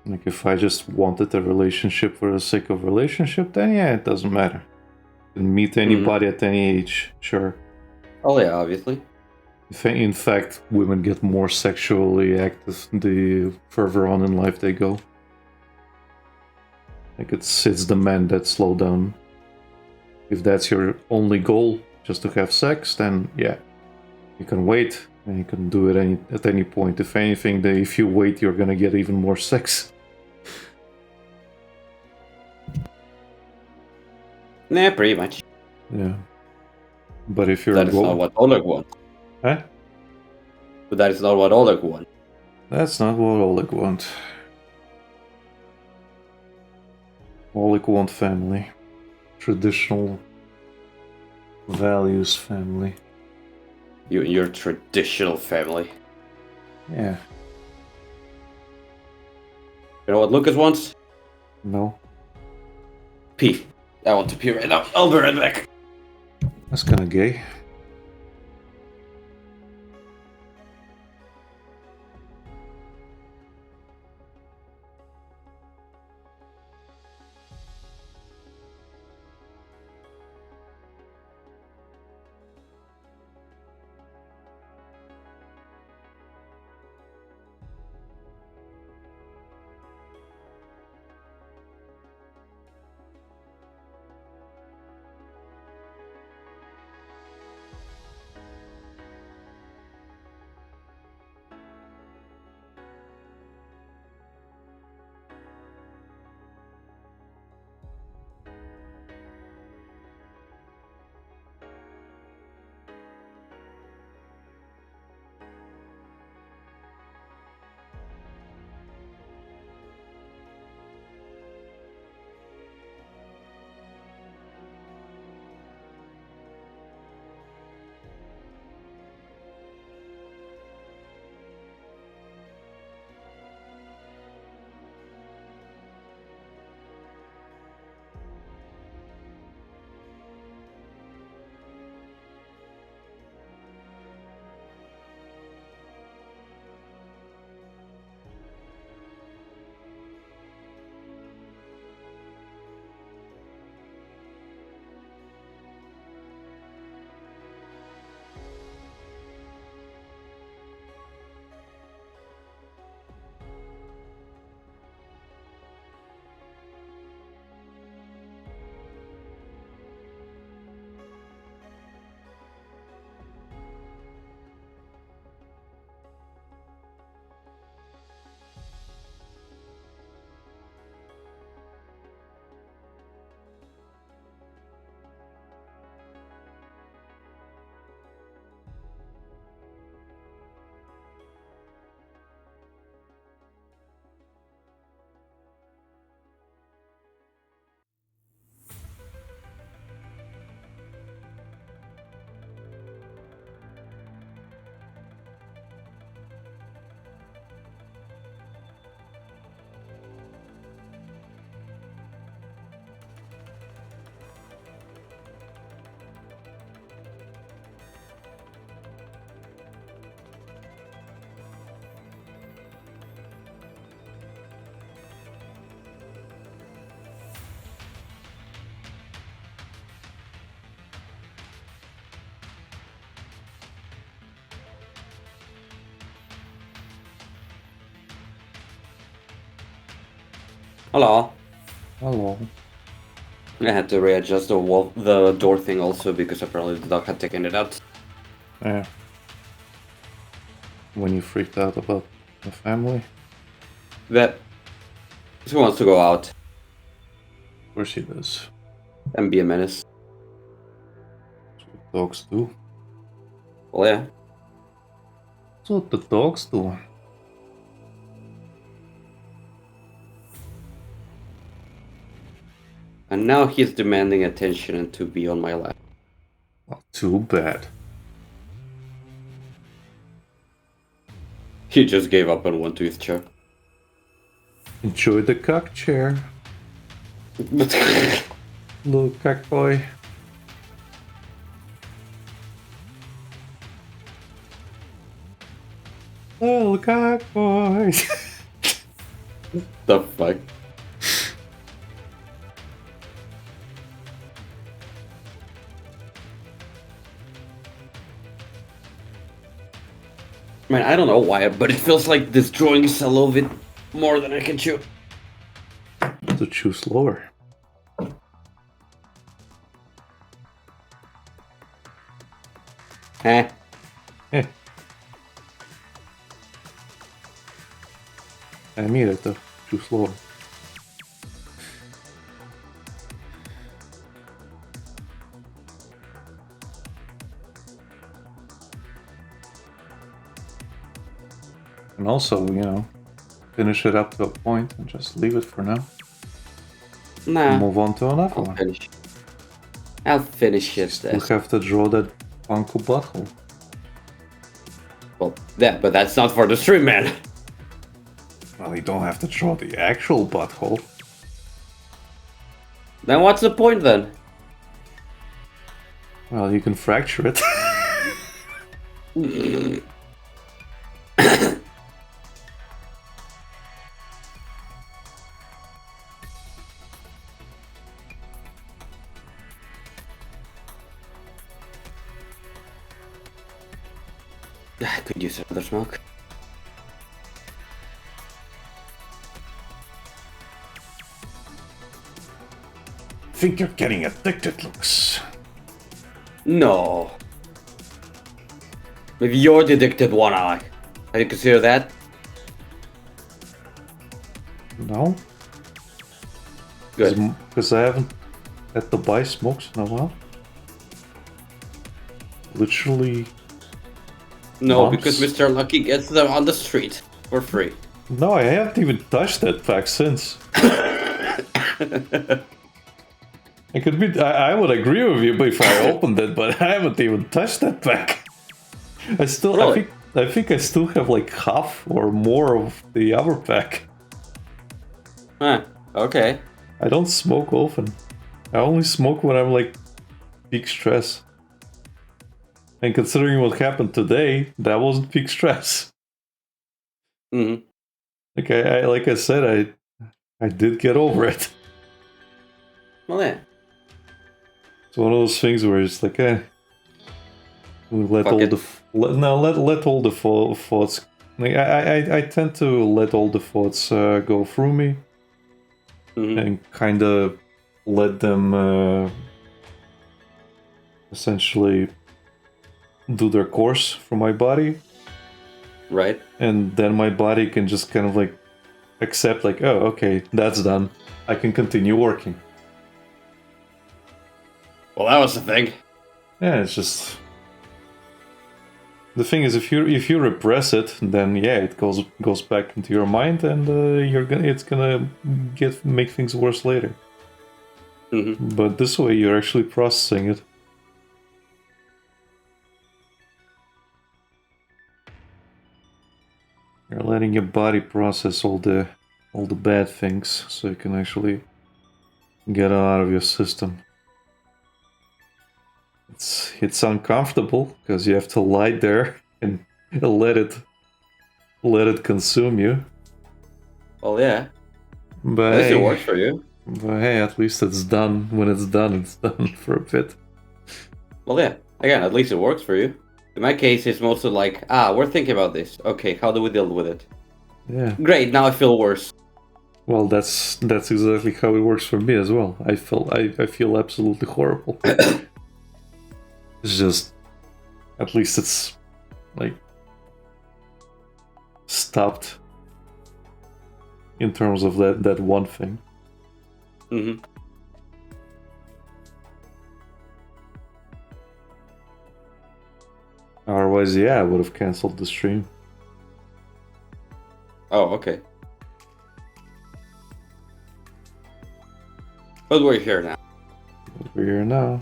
Like if I just wanted a relationship for the sake of relationship, then yeah, it doesn't matter. You can meet anybody at any age, sure. Oh yeah, obviously. In fact, women get more sexually active the further on in life they go. Like it's the men that slow down. If that's your only goal, just to have sex, then yeah, you can wait and you can do it at any point. If anything, if you wait, you're gonna get even more sex. Nah, pretty much. Yeah. But if you're That is not what Oleg wants. Huh? But that is not what Oleg wants. That's not what Oleg wants. Oleg wants family. Traditional values family. You and your traditional family. Yeah. You know what Lucas wants? No. Pee. I want to pee right now. I'll be right back. That's kinda gay. Hello. Hello. I had to readjust the door thing also because apparently the dog had taken it out. Yeah. When you freaked out about the family? That who wants to go out Of course he does. and be a menace. That's what dogs do. Well, yeah. That's what the dogs do. And now he's demanding attention and to be on my lap. Well, too bad. He just gave up on one tooth chair. Enjoy the cock chair. Little cock boy. Little cock boy. The fuck? Man, I don't know why, but it feels like this drawing is a little bit more than I can chew. To chew slower. Huh? Eh. I need it though. Chew slower. And also, finish it up to a point and just leave it for now. Nah. Move on to another I'll one. finish. I'll finish it. Still have to draw that Funko butthole. Well, yeah, but that's not for the stream, man. Well, you don't have to draw the actual butthole. Then what's the point then? Well, you can fracture it. I could use another smoke. Think you're getting addicted, Lux. No. Maybe you're the addicted one, Alec. Have you considered that? No? Good. Because I haven't had to buy smokes in a while. Literally. No, months. because Mr. Lucky gets them on the street for free. No, I haven't even touched that pack since. I would agree with you if I opened it, but I haven't even touched that pack. Really? I think I still have like half or more of the other pack. Huh, okay. I don't smoke often. I only smoke when I'm like peak stress. And considering what happened today, that wasn't peak stress. Mm-hmm. Like I said, I did get over it. Well, yeah. It's one of those things where it's like, let Fuck all it. let all the thoughts. Like I tend to let all the thoughts go through me, and kind of let them essentially do their course for my body, Right. and then my body can just kind of like accept, like, oh, okay, that's done. I can continue working. Well, that was the thing. Yeah, it's just. The thing is, if you repress it, then yeah, it goes back into your mind, and it's gonna make things worse later. But this way, you're actually processing it. You're letting your body process all the bad things, so you can actually get it out of your system. It's uncomfortable because you have to lie there and let it consume you. Well, yeah. But At least it hey, works for you. But hey, at least it's done. When it's done for a bit. Well, yeah. Again, at least it works for you. In my case, it's mostly like, we're thinking about this. Okay, how do we deal with it? Yeah. Great, now I feel worse. Well, that's exactly how it works for me as well. I feel absolutely horrible. It's just, at least it's like stopped in terms of that one thing. Otherwise, yeah, I would have cancelled the stream. Oh, okay. But we're here now. We're here now.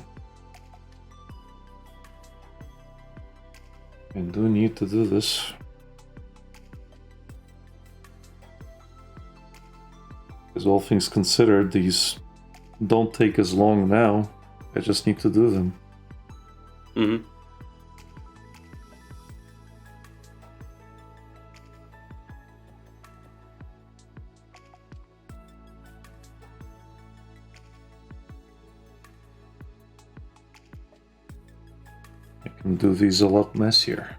I do need to do this. Because all things considered, these don't take as long now. I just need to do them. I can do these a lot messier.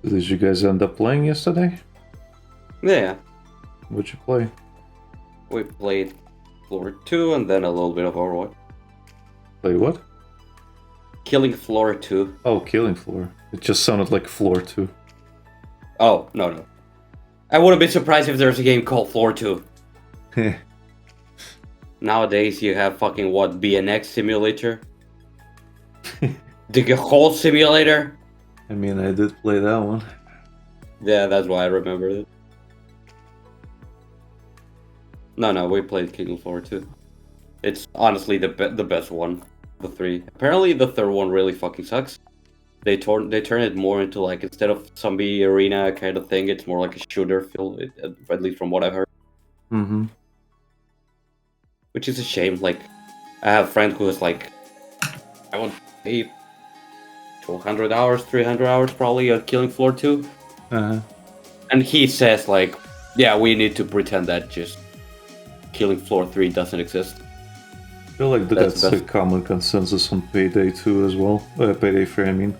Did you guys end up playing yesterday? Yeah, What'd you play? we played Floor 2 and then a little bit of Overwatch. Play what? Killing Floor 2. Oh, Killing Floor. It just sounded like Floor 2. Oh, no. I wouldn't be surprised if there's a game called Floor 2. Nowadays you have fucking what, BNX Simulator? The whole simulator? I mean, I did play that one. Yeah, that's why I remember it. No, we played Killing Floor 2. It's honestly the best one, the three. Apparently the third one really fucking sucks. They turn it more into like, instead of zombie arena kind of thing, it's more like a shooter feel, at least from what I've heard. Mm-hmm. Which is a shame. Like, I have a friend who is like, I want to pay 200 hours, 300 hours probably on Killing Floor 2. Uh-huh. And he says like, yeah, we need to pretend that just Killing Floor 3 doesn't exist. I feel like that's a common consensus on Payday 2 as well. Payday 3, I mean.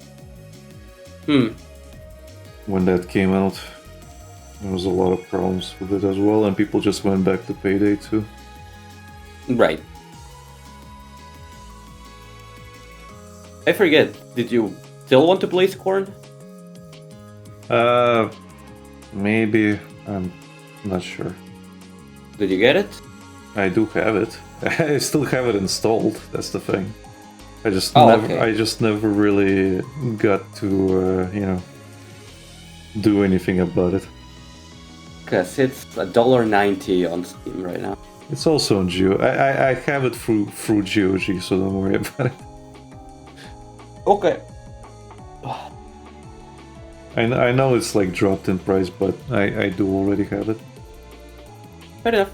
When that came out, there was a lot of problems with it as well, and people just went back to Payday 2. Right. I forget, did you still want to play Scorn? Maybe. I'm not sure. Did you get it? I do have it. I still have it installed, that's the thing. I just never really got to, do anything about it. Because it's $1.90 on Steam right now. It's also on Geo. I have it through GOG, so don't worry about it. Okay. I know it's like dropped in price, but I do already have it. Fair enough.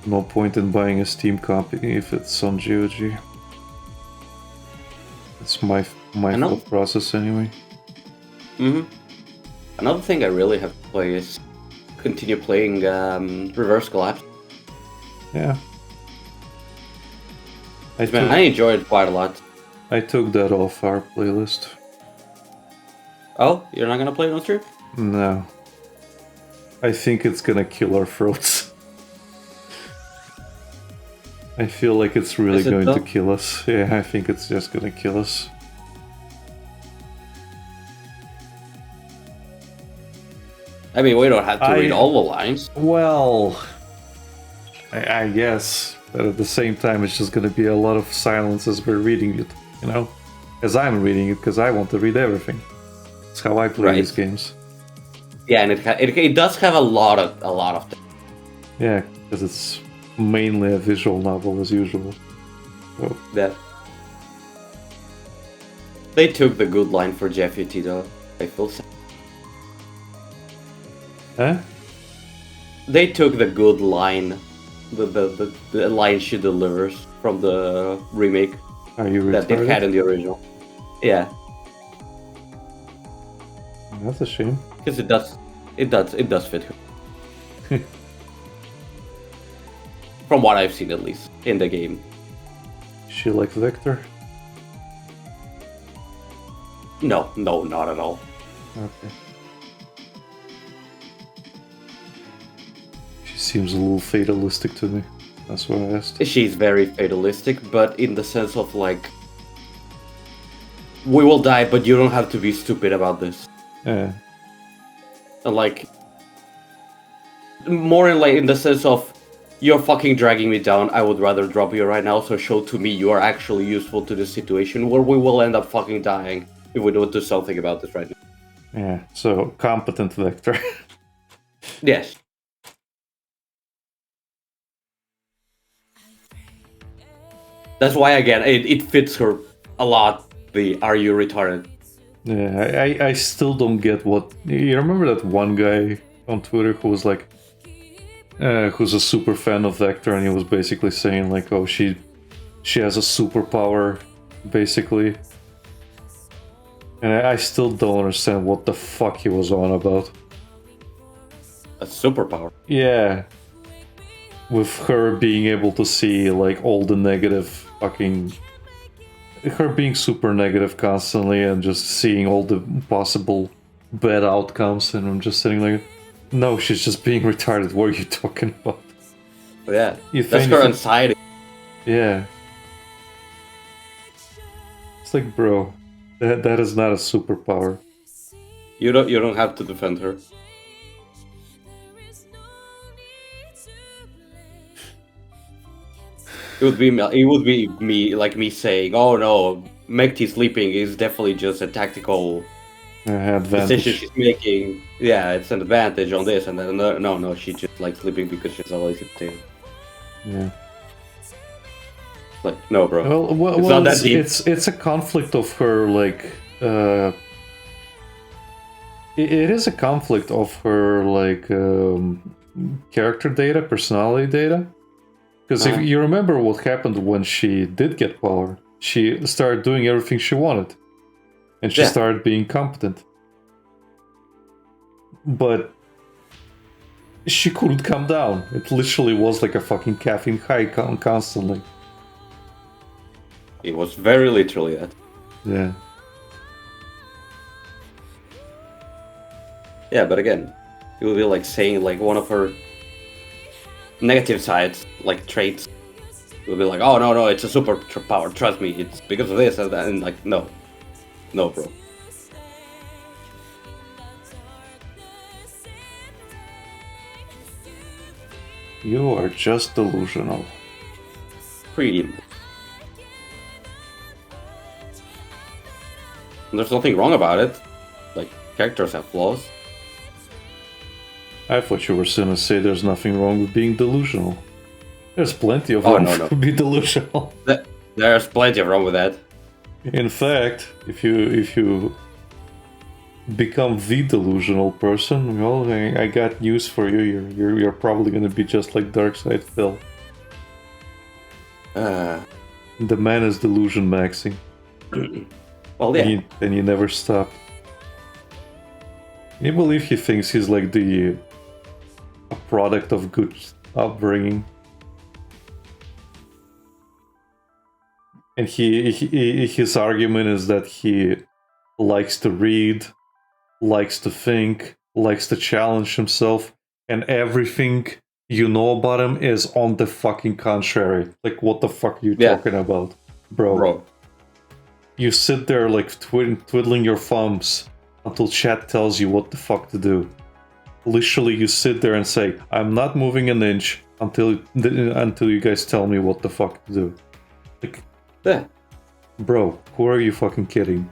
No point in buying a Steam copy if it's on GOG. It's my thought process anyway. Another thing I really have to play is continue playing Reverse Collapse. Yeah. I enjoyed it quite a lot. I took that off our playlist. Oh, you're not gonna play it on stream? No. I think it's gonna kill our throats. I feel like it's really going to kill us. Yeah, I think it's just gonna kill us. I mean, we don't have to read all the lines. Well, I guess. But at the same time, it's just gonna be a lot of silence as we're reading it, you know? As I'm reading it, because I want to read everything. That's how I play these games. Yeah, and it does have a lot of things. Yeah, because it's mainly a visual novel as usual. So. That they took the good line for Jeffy Tito. I feel sad. Huh? They took the good line, the line she delivers from the remake. Are you retarded? That they had in the original. Yeah. That's a shame. Because it does fit her. From what I've seen, at least in the game. She like Victor? No, not at all. Okay. seems a little fatalistic to me. That's what I asked. She's very fatalistic, but in the sense of like, we will die, but you don't have to be stupid about this. Yeah. And like, more in like in the sense of, you're fucking dragging me down. I would rather drop you right now, so show to me you are actually useful to this situation, where we will end up fucking dying if we don't do something about this right now. Yeah. So competent Vector. Yes. That's why again it fits her a lot. The "Are you retarded?" Yeah, I still don't get what. You remember that one guy on Twitter who was like, who's a super fan of Vector, and he was basically saying like, oh, she has a superpower, basically. And I still don't understand what the fuck he was on about. A superpower. Yeah. With her being able to see like all the negative fucking... Her being super negative constantly and just seeing all the possible bad outcomes, and I'm just sitting like, no, she's just being retarded. What are you talking about? Yeah, that's her anxiety. Yeah. It's like, bro, that is not a superpower. You don't have to defend her. It would be me saying, "Oh no, Mekti sleeping is definitely just a tactical decision she's making. Yeah, it's an advantage on this." And then no, she just likes sleeping because she's a lazy potato. Yeah. Like, no, bro. Well, it's not that deep. It's a conflict of her like. It is a conflict of her like character data, personality data. Because if you remember what happened when she did get power, she started doing everything she wanted. And she started being competent. But she couldn't come down. It literally was like a fucking caffeine high constantly. It was very literally that. Yeah. Yeah, but again, it would be like saying like one of her negative sides, like traits, will be like, oh no, it's a super power, trust me, it's because of this and that, and like, no, bro. You are just delusional. Pretty much. There's nothing wrong about it. Like, characters have flaws. I thought you were gonna say there's nothing wrong with being delusional. There's plenty of wrong to be delusional. There's plenty of wrong with that. In fact, if you become the delusional person, well, I got news for you. You're probably gonna be just like Darkseid Phil. The man is delusion maxing. Well, yeah. And you never stop. Can you believe he thinks he's like a product of good upbringing? And his argument is that he likes to read, likes to think, likes to challenge himself, and everything you know about him is on the fucking contrary. Like, what the fuck are you talking about, bro? You sit there like twiddling your thumbs until chat tells you what the fuck to do. Literally, you sit there and say, "I'm not moving an inch until you guys tell me what the fuck to do." Like, bro, who are you fucking kidding?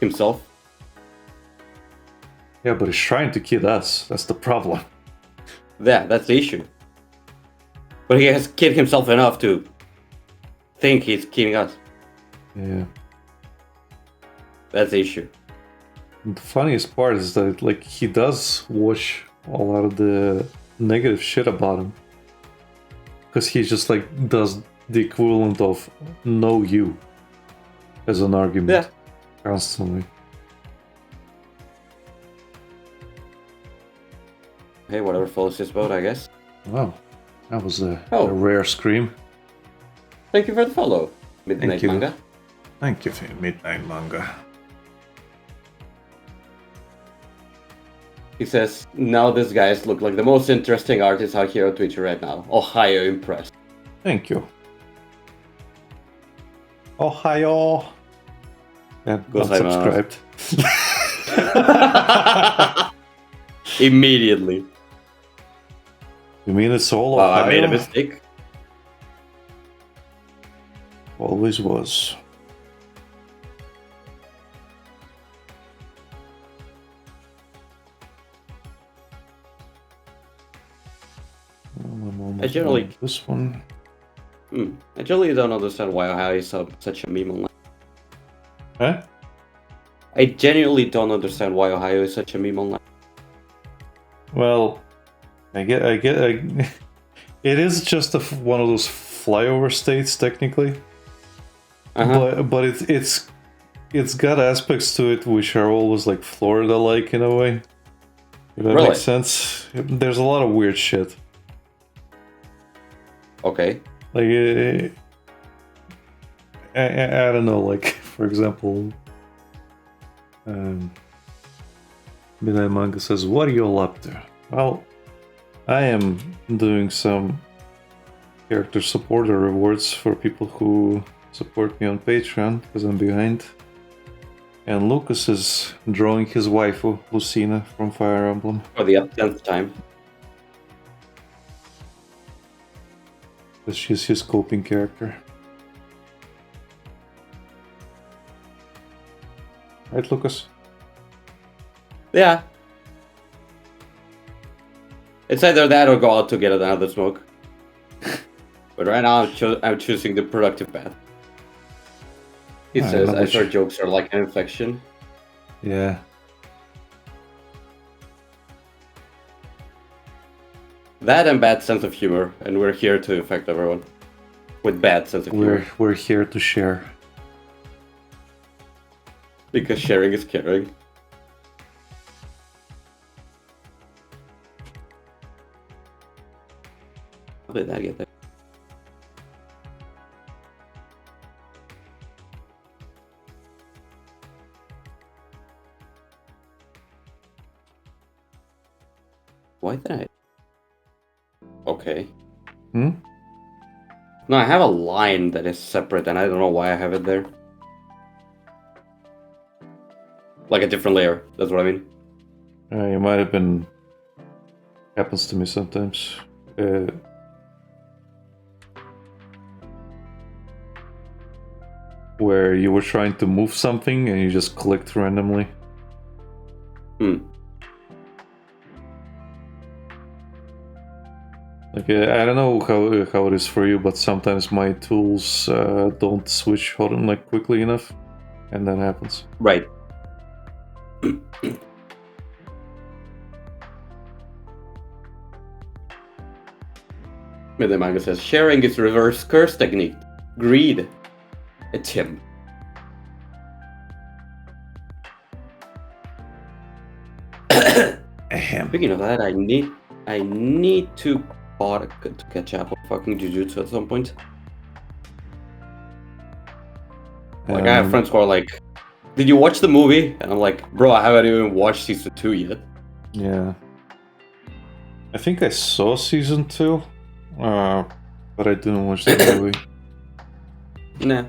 Himself. Yeah, but he's trying to kid us. That's the problem. Yeah, that's the issue. But he has kid himself enough to think he's kidding us. Yeah. That's the issue. And the funniest part is that, like, he does watch a lot of the negative shit about him. Because he just, like, does the equivalent of know you as an argument. Constantly. Hey, whatever floats his boat, I guess. Wow. That was a rare scream. Thank you for the follow, Midnight Manga. Thank you, Midnight Manga. He says, now these guys look like the most interesting artists out here on Twitter right now. Ohio impressed. Thank you. Ohio. And unsubscribed. Immediately. You mean it's all Ohio? I made a mistake. Always was. I generally this one. I generally don't understand why Ohio is such a meme online. Huh? I genuinely don't understand why Ohio is such a meme online. Well, I get. It is just one of those flyover states, technically. But it's got aspects to it which are always like Florida-like in a way. If that makes sense. There's a lot of weird shit. Okay. Like, I don't know, like, for example, Midnight Manga says, what are you all up to? Well, I am doing some character supporter rewards for people who support me on Patreon, because I'm behind. And Lucas is drawing his waifu, Lucina, from Fire Emblem. For the 10th time. She's his coping character. Right, Lucas? Yeah. It's either that or go out to get another smoke. But right now I'm choosing the productive path. He says, I swear jokes are like an infection. Yeah. That and bad sense of humor, and we're here to infect everyone with bad sense of humor. We're here to share. Because sharing is caring. How did I get there? Why did I? Okay. No, I have a line that is separate and I don't know why I have it there. Like a different layer, that's what I mean. You might have been... Happens to me sometimes. Where you were trying to move something and you just clicked randomly. Like, I don't know how it is for you, but sometimes my tools don't switch like quickly enough, and that happens. Right. Midnight Manga says, sharing is reverse curse technique. Greed. It's him. Speaking of that, I need to catch up on fucking Jujutsu at some point. Like, I have friends who are like, did you watch the movie? And I'm like, bro, I haven't even watched season 2 yet. Yeah. I think I saw season 2, but I didn't watch the movie. Nah.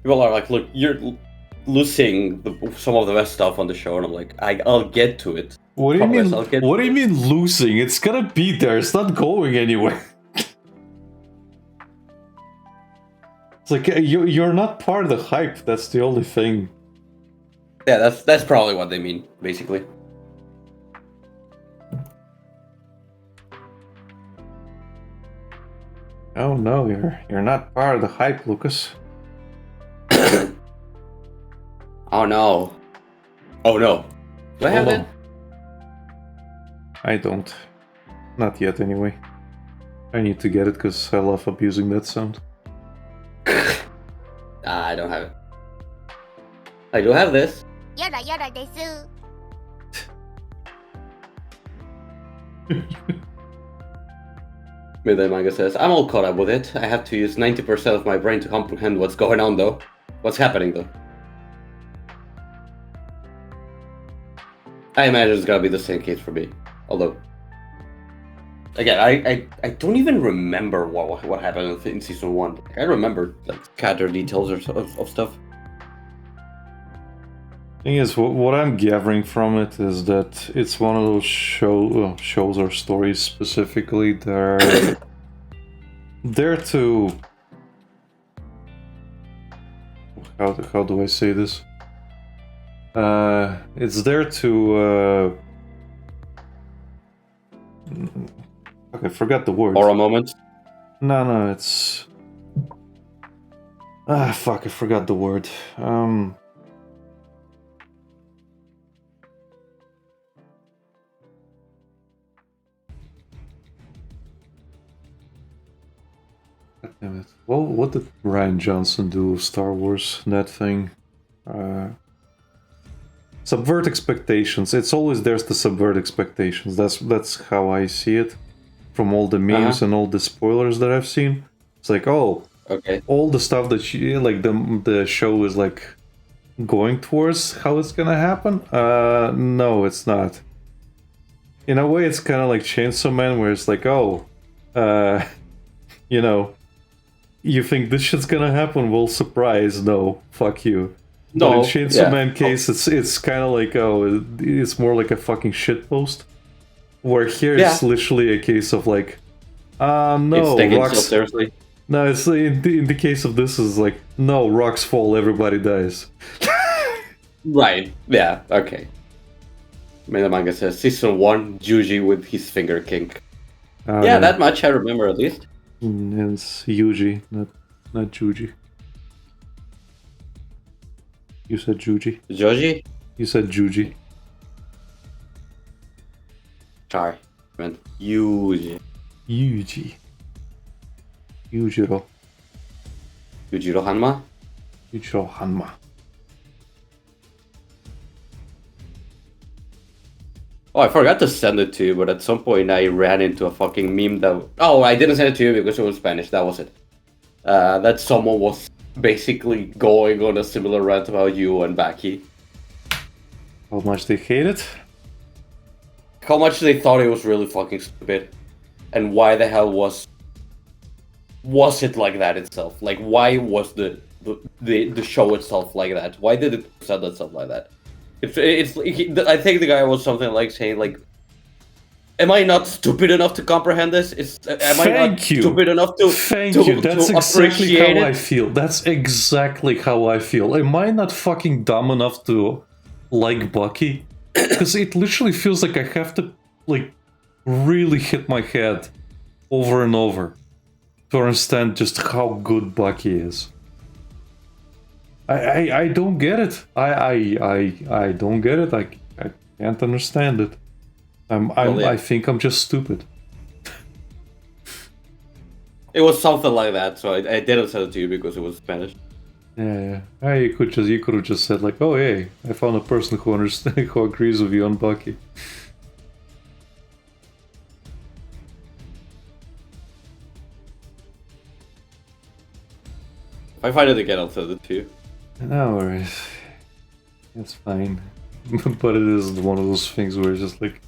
People are like, look, you're losing some of the best stuff on the show, and I'm like, I'll get to it. What do you mean? What do you mean losing? It's gonna be there. It's not going anywhere. It's like you're not part of the hype. That's the only thing. Yeah, that's probably what they mean, basically. Oh no, you're not part of the hype, Lucas. Oh no. Oh no. Do I have it? I don't. Not yet, anyway. I need to get it because I love abusing that sound. I don't have it. I do have this. Yada yada desu. Midnight Manga says, I'm all caught up with it. I have to use 90% of my brain to comprehend what's going on, though. What's happening, though? I imagine it's gonna be the same case for me. Although, again, I don't even remember what happened in season 1. I remember like scattered details of stuff. Thing is, what I'm gathering from it is that it's one of those shows or stories specifically that are there to... How do I say this? It's there to... Okay, forgot the word. Or a moment. No, it's... Fuck, I forgot the word. God damn it. Well, what did Ryan Johnson do with Star Wars? That thing? Subvert expectations. It's always there's to subvert expectations. That's how I see it. From all the memes and all the spoilers that I've seen. It's like, oh, okay, all the stuff that you like the show is like going towards how it's gonna happen. No, it's not. In a way, it's kind of like Chainsaw Man, where it's like, oh, you know, you think this shit's gonna happen? Well, surprise, no, fuck you. no, But in Chainsaw Man case, it's kind of like, oh, it's more like a fucking shitpost. Where here it's literally a case of like, no, it's taking rocks. itself seriously. No, it's in the case of this is like, no, rocks fall, everybody dies. Right. Yeah. Okay. I mean, the manga says season 1, Yuji with his finger kink. Yeah, that much I remember at least. It's Yuji, not Juji. You said Juji. Joji? You said Juji. Sorry, I meant Yuji. Yuji. Yujiro. Yujiro Hanma? Yujiro Hanma. Oh, I forgot to send it to you, but at some point I ran into a fucking meme that... Oh, I didn't send it to you because it was Spanish, that was it. That someone was basically going on a similar rant about you and Baki. How much they hate it? How much they thought it was really fucking stupid. And why the hell was it like that itself? Like, why was the show itself like that? Why did it present itself like that? I think the guy was something like saying like, am I not stupid enough to comprehend this? Am I not stupid enough to Thank you. That's to exactly how appreciate I it? feel. That's exactly how I feel. Am I not fucking dumb enough to like Bucky? Because it literally feels like I have to like really hit my head over and over to understand just how good Bucky is. I don't get it. I don't get it. I can't understand it. I think I'm just stupid. It was something like that, so I didn't send it to you because it was Spanish. Yeah. You could have just said like, oh hey, I found a person who understands, who agrees with you on Bucky. If I find it again, I'll send it to you. No worries. It's fine. But it is one of those things where it's just like,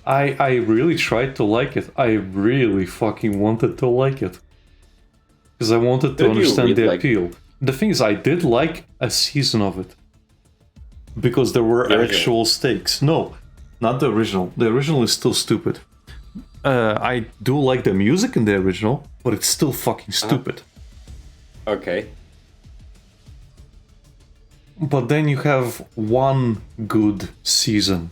I really tried to like it. I really fucking wanted to like it. Because I wanted to understand the appeal. The thing is, I did like a season of it. Because there were actual stakes. No, not the original. The original is still stupid. I do like the music in the original, but it's still fucking stupid. Okay. But then you have one good season.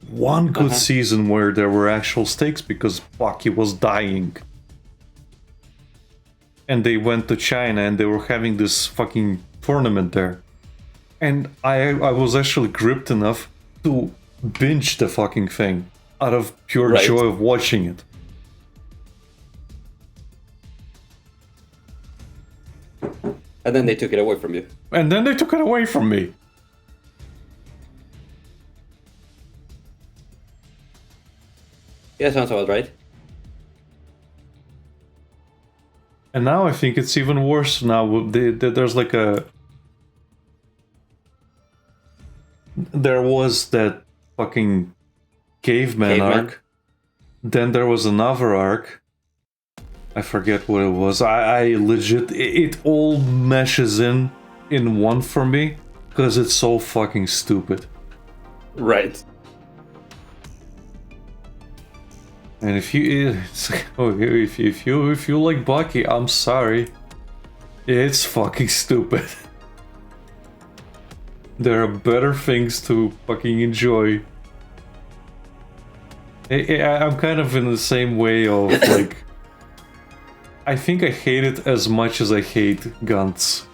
One good season where there were actual stakes because Bucky was dying. And they went to China and they were having this fucking tournament there. And I was actually gripped enough to binge the fucking thing out of pure joy of watching it. And then they took it away from you. And then they took it away from me. Yeah, sounds about right. And now I think it's even worse. Now there's like a... There was that fucking caveman arc. Then there was another arc. I forget what it was. I legit... It all meshes in one for me because it's so fucking stupid. Right. And if you if you like Bucky, I'm sorry. It's fucking stupid. There are better things to fucking enjoy. I'm kind of in the same way of like... I think I hate it as much as I hate Gantz.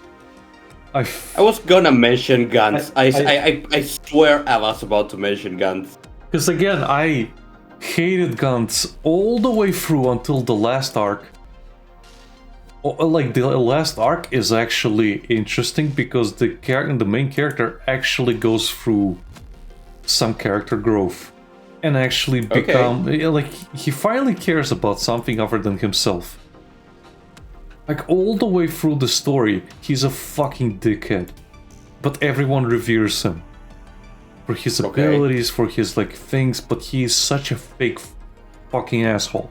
I was gonna mention Gantz. I swear I was about to mention Gantz. Because again, I hated Gantz all the way through until the last arc. Like, the last arc is actually interesting because the main character actually goes through some character growth. And actually become... Like, he finally cares about something other than himself. Like, all the way through the story, he's a fucking dickhead. But everyone reveres him. For his abilities, for his, like, things, but he is such a fake fucking asshole.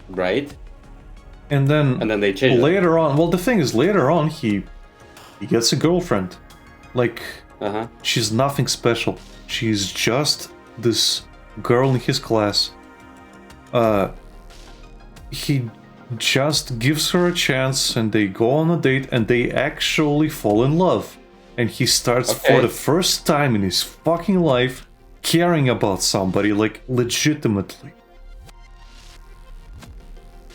Right. And then they change later on... Well, the thing is, later on, he gets a girlfriend. Like, she's nothing special. She's just this girl in his class. He just gives her a chance and they go on a date and they actually fall in love. And he starts for the first time in his fucking life caring about somebody, like, legitimately.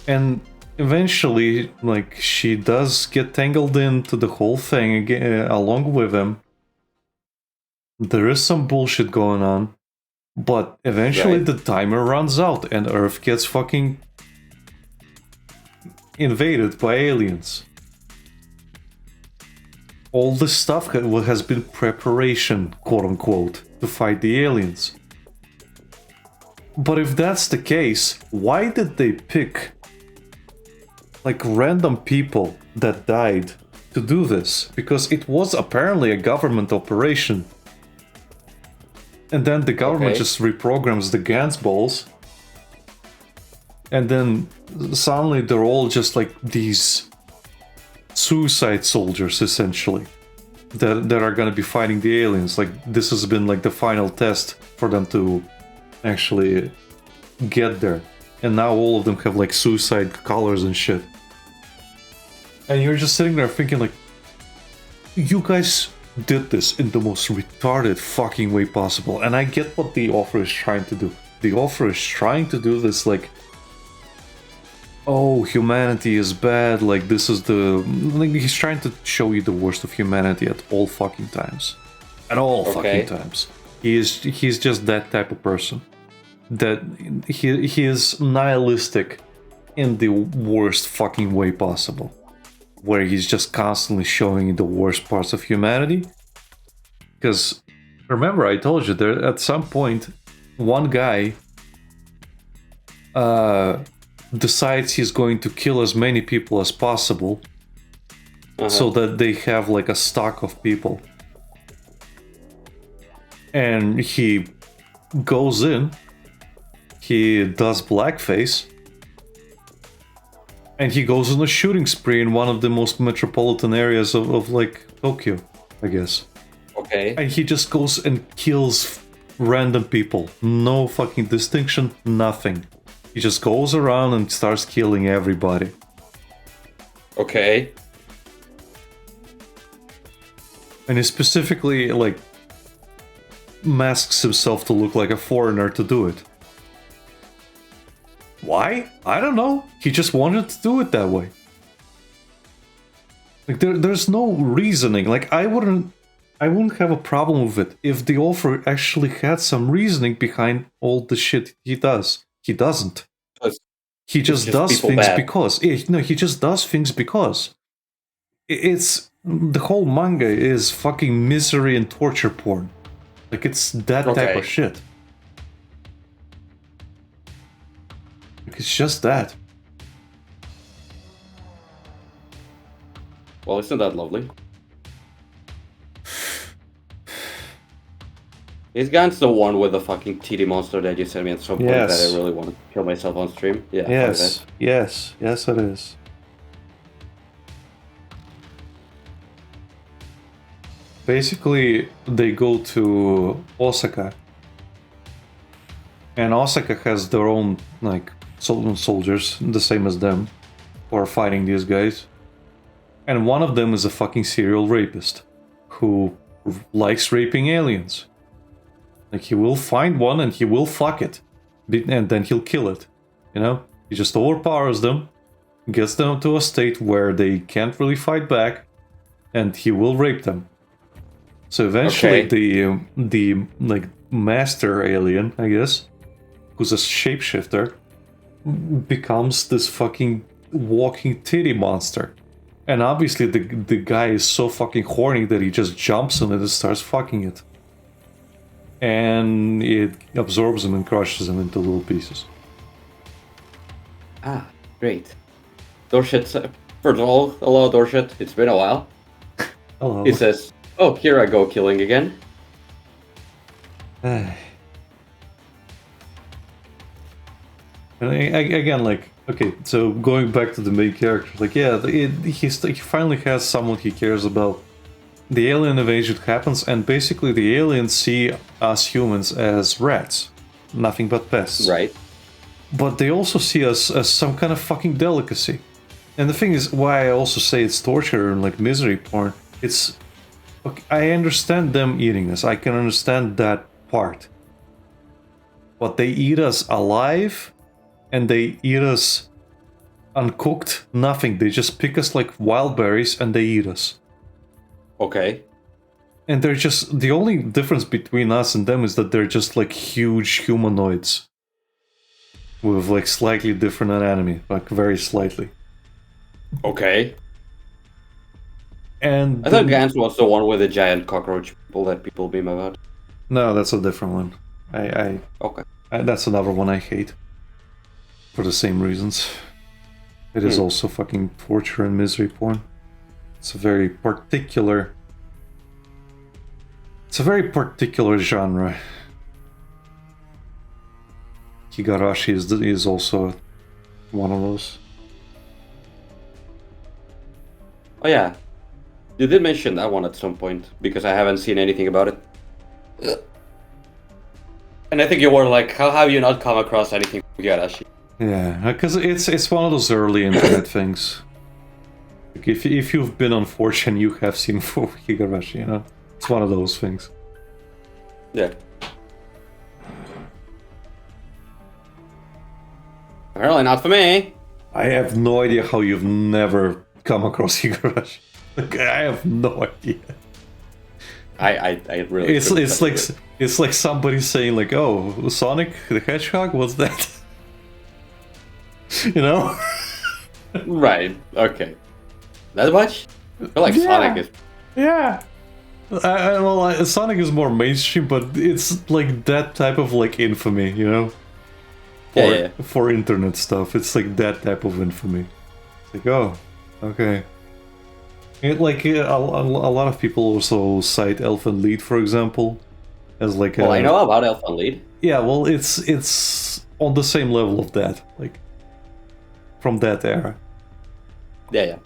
And eventually, like, she does get tangled into the whole thing again, along with him. There is some bullshit going on. But eventually the timer runs out and Earth gets fucking invaded by aliens. All this stuff has been preparation, quote-unquote, to fight the aliens. But if that's the case, why did they pick, like, random people that died to do this? Because it was apparently a government operation. And then the government just reprograms the Gantz balls. And then suddenly they're all just like these suicide soldiers, essentially, that are gonna be fighting the aliens. Like, this has been like the final test for them to actually get there. And now all of them have like suicide colors and shit. And you're just sitting there thinking like, you guys did this in the most retarded fucking way possible. And I get what the author is trying to do. The author is trying to do this like, oh, humanity is bad, like this is the... Like, he's trying to show you the worst of humanity at all fucking times. At all fucking times. He's just that type of person. That he is nihilistic in the worst fucking way possible. Where he's just constantly showing you the worst parts of humanity. Because, remember, I told you, there at some point, one guy decides he's going to kill as many people as possible so that they have like a stock of people. And he goes in, he does blackface, and he goes on a shooting spree in one of the most metropolitan areas of like Tokyo, I guess. And he just goes and kills random people. No fucking distinction, nothing. He just goes around and starts killing everybody. And he specifically, like, masks himself to look like a foreigner to do it. Why? I don't know. He just wanted to do it that way. Like, there's no reasoning. Like, I wouldn't have a problem with it if the author actually had some reasoning behind all the shit he does. He doesn't. He just does things because. He just does things because. It's... The whole manga is fucking misery and torture porn. Like, it's that type of shit. Like, it's just that. Well, isn't that lovely? Is Gantz the one with the fucking TD monster that you sent me at some point that I Yes. really want to kill myself on stream? Yeah, fuck Yes. Yes. Yes, it is. Basically, they go to Osaka, and Osaka has their own like soldiers, the same as them, who are fighting these guys. And one of them is a fucking serial rapist who likes raping aliens. Like, he will find one and he will fuck it, and then he'll kill it. You know, he just overpowers them, gets them to a state where they can't really fight back, and he will rape them. So eventually, the like master alien, I guess, who's a shapeshifter, becomes this fucking walking titty monster. And obviously, the guy is so fucking horny that he just jumps on it and starts fucking it. And it absorbs him and crushes him into little pieces. Ah, great. Dorshit, first of all, hello Dorshit, it's been a while. Hello. He says, oh, here I go killing again. And again, like, okay, so going back to the main character, like, yeah, he finally has someone he cares about. The alien invasion happens, and basically the aliens see us humans as rats, nothing but pests. Right. But they also see us as some kind of fucking delicacy. And the thing is, why I also say it's torture and like misery porn, it's... Okay, I understand them eating us, I can understand that part. But they eat us alive, and they eat us uncooked, nothing. They just pick us like wild berries and they eat us. Okay. And they're just... The only difference between us and them is that they're just like huge humanoids. With like slightly different anatomy, like very slightly. Okay. And I thought Gantz was the one with the giant cockroach people that people beam about. no, that's a different one. Okay. That's another one I hate. For the same reasons. It is also fucking torture and misery porn. It's a very particular... It's a very particular genre. Higurashi is also one of those. Oh yeah. You did mention that one at some point, because I haven't seen anything about it. And I think you were like, how have you not come across anything from Higurashi? Yeah, because it's one of those early internet things. Like if you've been on 4chan, you have seen Higurashi, you know? It's one of those things. Yeah. Apparently not for me. I have no idea how you've never come across Higurashi. Like, I have no idea. I really... It's like somebody saying like, oh, Sonic the Hedgehog, what's that? You know? Right, okay. That much? I feel like Sonic is... Yeah. Sonic is more mainstream, but it's like that type of like infamy, you know? For internet stuff, it's like that type of infamy. It's like, oh, okay. A lot of people also cite Elfen Lied, for example, as like Well, I know about Elfen Lied. Yeah, well, it's on the same level of that, like, from that era. Yeah.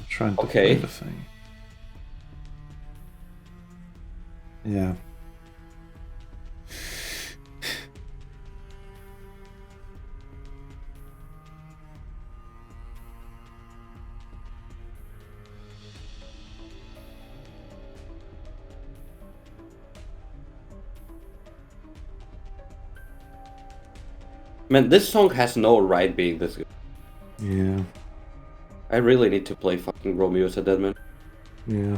Trying to play the thing. Yeah. Man, this song has no right being this good. Yeah. I really need to play fucking Romeo's a Dead Man. Yeah.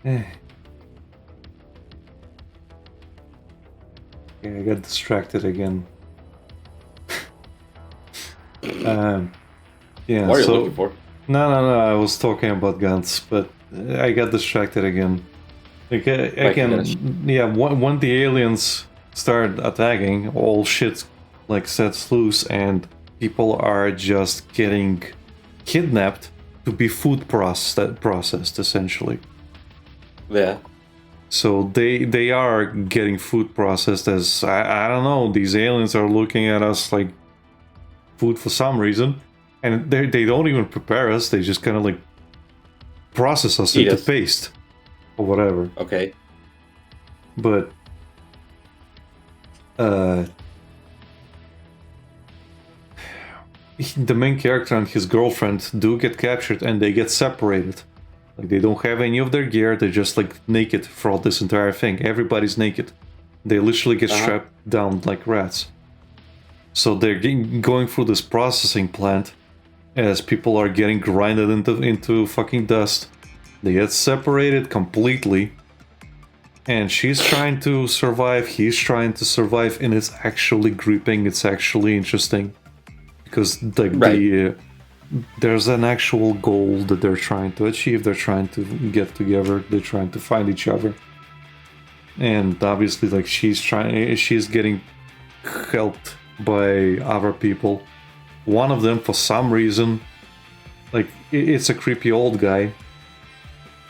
Eh. Yeah, I got distracted again. Yeah, What are you so looking for? no, I was talking about Gantz, but I got distracted again. Like, again, yeah, when the aliens start attacking, all shit like sets loose, and people are just getting kidnapped to be food processed essentially. Yeah. So they are getting food processed as I don't know. These aliens are looking at us like food for some reason, and they don't even prepare us. They just kind of like process us Eat into us. paste or whatever. Okay. But the main character and his girlfriend do get captured, and they get separated. Like, they don't have any of their gear. They're just like naked throughout this entire thing. Everybody's naked. They literally get strapped down like rats. So they're going through this processing plant as people are getting grinded into fucking dust. They get separated completely. And she's trying to survive, he's trying to survive, and it's actually gripping, it's actually interesting. Because there's an actual goal that they're trying to achieve, they're trying to get together, they're trying to find each other. And obviously, like, she's getting helped by other people. One of them, for some reason, like, it's a creepy old guy.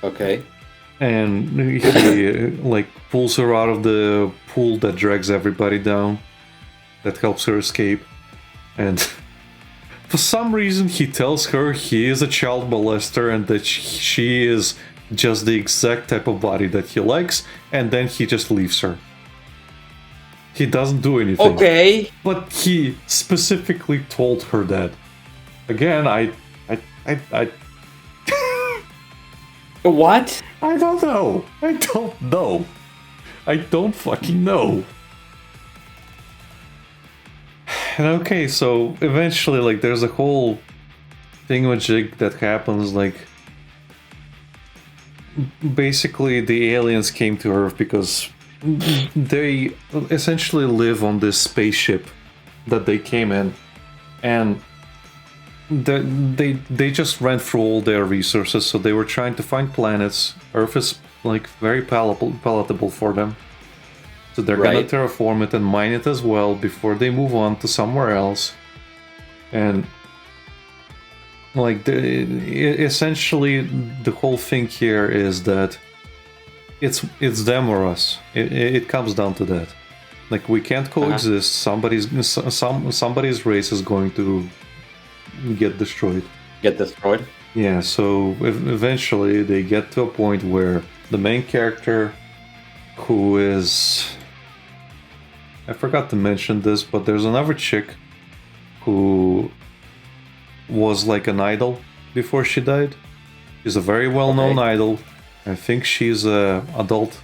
Okay. And he like pulls her out of the pool that drags everybody down, that helps her escape. And for some reason he tells her he is a child molester and that she is just the exact type of body that he likes, and then he just leaves her. He doesn't do anything. Okay. But he specifically told her that. Again, I What? I don't know. I don't fucking know. And okay, so eventually, like, there's a whole thingamajig that happens, like, basically the aliens came to Earth because they essentially live on this spaceship that they came in, and they just ran through all their resources, so they were trying to find planets. Earth is like very palatable for them, so they're gonna terraform it and mine it as well before they move on to somewhere else. And like essentially the whole thing here is that it's them or us. It comes down to that. Like, we can't coexist. Somebody's race is going to get destroyed. Yeah, so eventually they get to a point where the main character, who is... I forgot to mention this, but there's another chick who was like an idol before she died. She's a very well-known idol. I think she's a adult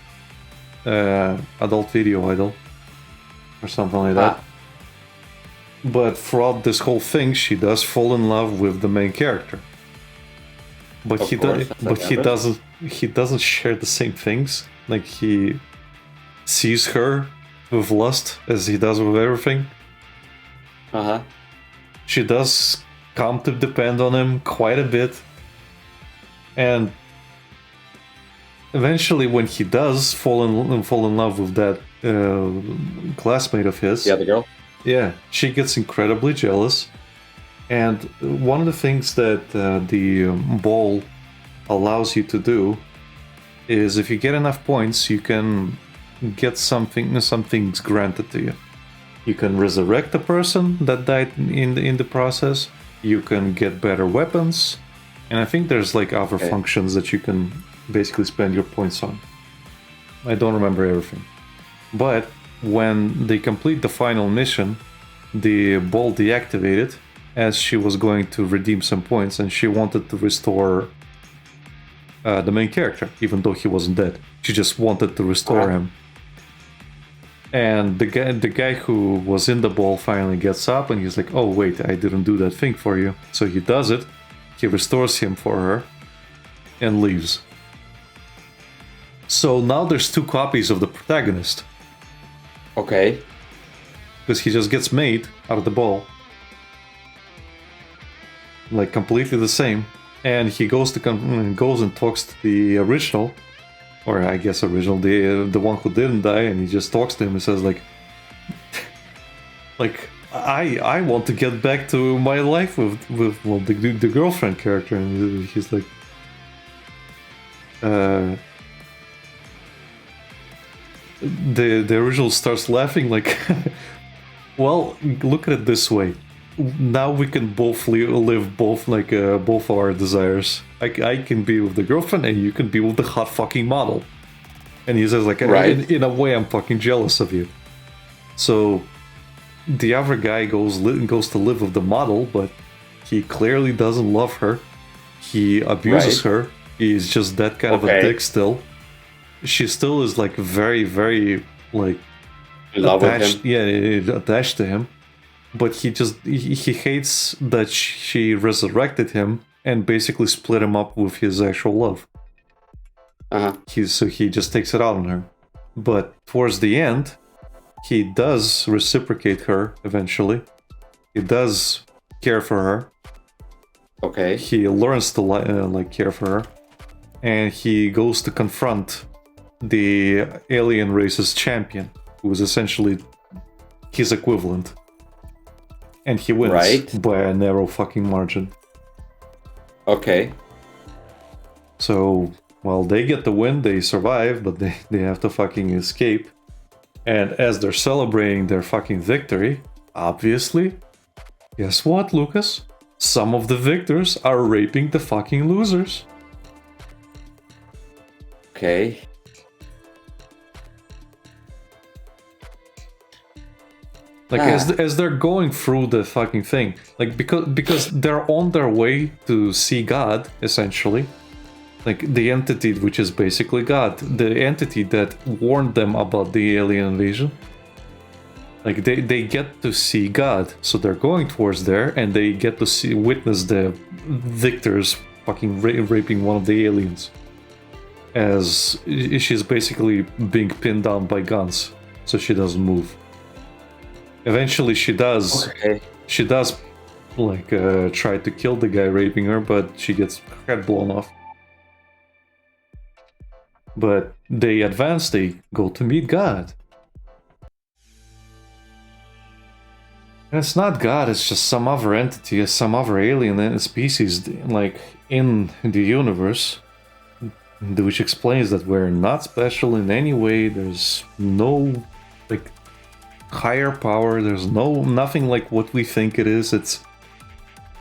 video idol or something like that. But throughout this whole thing, she does fall in love with the main character. But he doesn't share the same things. Like, he sees her with lust as he does with everything. She does come to depend on him quite a bit. And eventually, when he does fall in love with that classmate of his, the other girl, yeah, she gets incredibly jealous. And one of the things that the ball allows you to do is, if you get enough points, you can get some things granted to you. You can resurrect the person that died in the process. You can get better weapons, and I think there's like other functions that you can basically spend your points on. I don't remember everything, but when they complete the final mission, the ball deactivated as she was going to redeem some points, and she wanted to restore the main character, even though he wasn't dead. She just wanted to restore him. And the guy who was in the ball finally gets up and he's like, oh wait, I didn't do that thing for you. So he does it, he restores him for her, and leaves. So now there's 2 copies of the protagonist. Okay. Because he just gets made out of the ball. Like completely the same. And he goes and talks to the original, or I guess original, the one who didn't die, and he just talks to him and says like, I want to get back to my life with the girlfriend character, and he's like, the original starts laughing like, well, look at it this way. Now we can both live both both our desires. I can be with the girlfriend and you can be with the hot fucking model. And he says like, right. in a way, I'm fucking jealous of you. So the other guy goes to live with the model, but he clearly doesn't love her. He abuses her. He's just that kind of a dick still. She still is like very, very like attached. Yeah, attached to him. But he hates that she resurrected him and basically split him up with his actual love. So he just takes it out on her. But towards the end, he does reciprocate her eventually. He does care for her. Okay. He learns to care for her. And he goes to confront the alien race's champion, who is essentially his equivalent. And he wins by a narrow fucking margin. Okay. So, well, they get the win, they survive, but they have to fucking escape. And as they're celebrating their fucking victory, obviously, guess what, Lucas? Some of the victors are raping the fucking losers. Okay. Like as they're going through the fucking thing, like because they're on their way to see God, essentially, like the entity which is basically God, the entity that warned them about the alien invasion. Like they get to see God, so they're going towards there, and they get to witness the victors fucking raping one of the aliens, as she's basically being pinned down by Gantz, so she doesn't move. Eventually she does. Okay. She does try to kill the guy raping her, but she gets her head blown off. But they advance, they go to meet God. And it's not God, it's just some other entity, some other alien species like in the universe, which explains that we're not special in any way. There's no higher power, there's nothing like what we think it is. It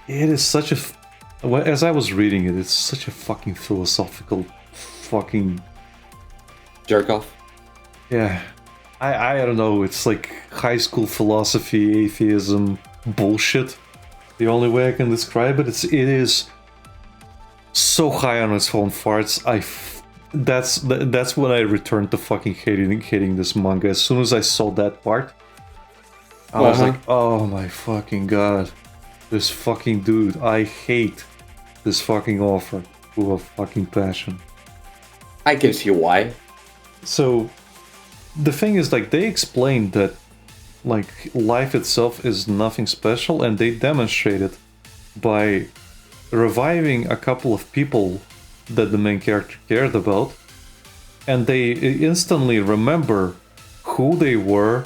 is such a, as I was reading it, it's such a fucking philosophical fucking jerk off. Yeah, I don't know, it's like high school philosophy, atheism bullshit. The only way I can describe it, it is so high on its own farts. That's when I returned to fucking hating this manga. As soon as I saw that part, I was like, oh my fucking god, this fucking dude, I hate this fucking author with a fucking passion. I can see why. So the thing is, like, they explained that like life itself is nothing special, and they demonstrate it by reviving a couple of people that the main character cared about, and they instantly remember who they were,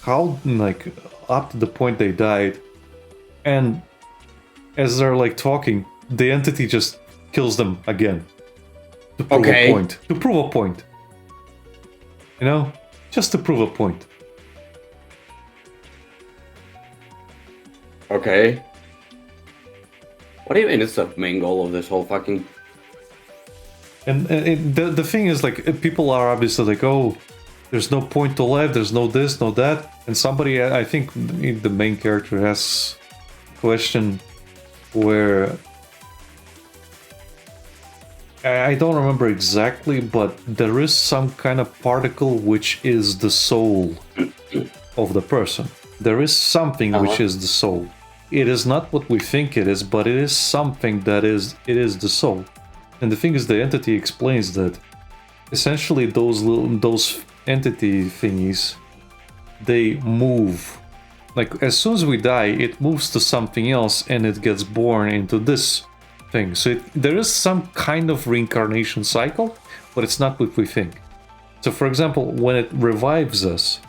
how, like, up to the point they died, and as they're like talking, the entity just kills them again to prove a point. To prove a point, you know, just to prove a point. Okay. What do you mean it's the main goal of this whole fucking... And the thing is, like, people are obviously like, oh, there's no point to life, there's no this, no that. And somebody, I think the main character has a question where... I don't remember exactly, but there is some kind of particle which is the soul of the person. There is something which is the soul. It is not what we think it is, but it is something that is the soul. And the thing is, the entity explains that essentially those entity thingies, they move. Like as soon as we die, it moves to something else and it gets born into this thing. So there is some kind of reincarnation cycle, but it's not what we think. So for example, when it revives us,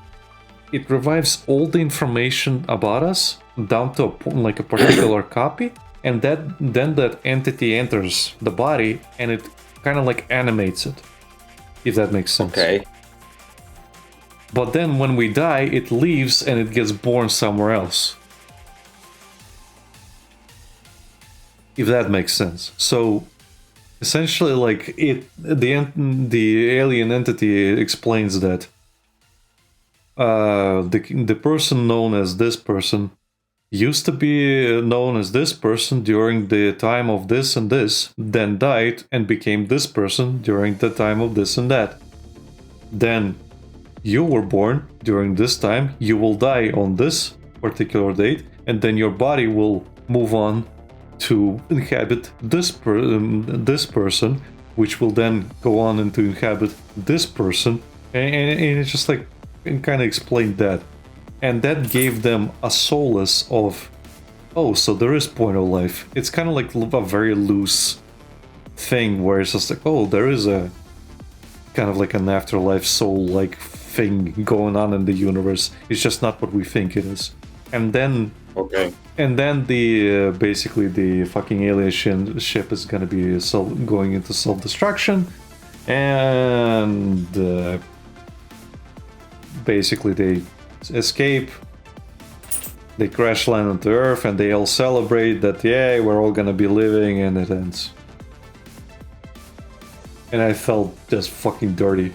it revives all the information about us down to a particular copy, and then that entity enters the body and it kind of like animates it, if that makes sense. Okay. But then when we die, it leaves and it gets born somewhere else. If that makes sense. So essentially, like the alien entity explains that the person known as this person used to be known as this person during the time of this and this, then died and became this person during the time of this and that. Then you were born during this time, you will die on this particular date, and then your body will move on to inhabit this person, which will then go on and to inhabit this person, and it's just like, and kind of explained that. And that gave them a solace of, oh, so there is point of life. It's kind of like a very loose thing where it's just like, oh, there is a kind of like an afterlife soul-like thing going on in the universe. It's just not what we think it is. And then, and then the basically the fucking alien ship is gonna be going into self-destruction, and basically they escape. They crash land onto Earth, and they all celebrate that, yeah, we're all gonna be living, and it ends. And I felt just fucking dirty.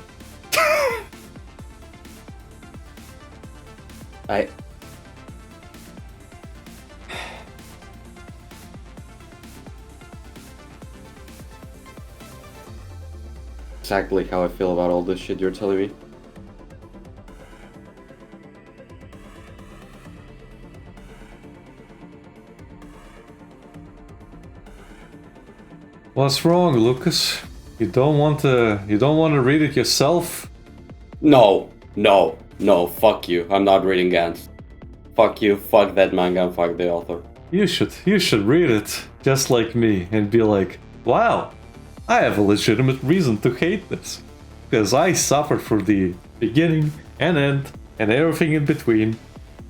Exactly how I feel about all this shit you're telling me. What's wrong, Lucas? You don't want to read it yourself? No, fuck you. I'm not reading Gantz. Fuck you, fuck that manga, and fuck the author. You should read it, just like me, and be like, wow, I have a legitimate reason to hate this. Because I suffered for the beginning and end and everything in between,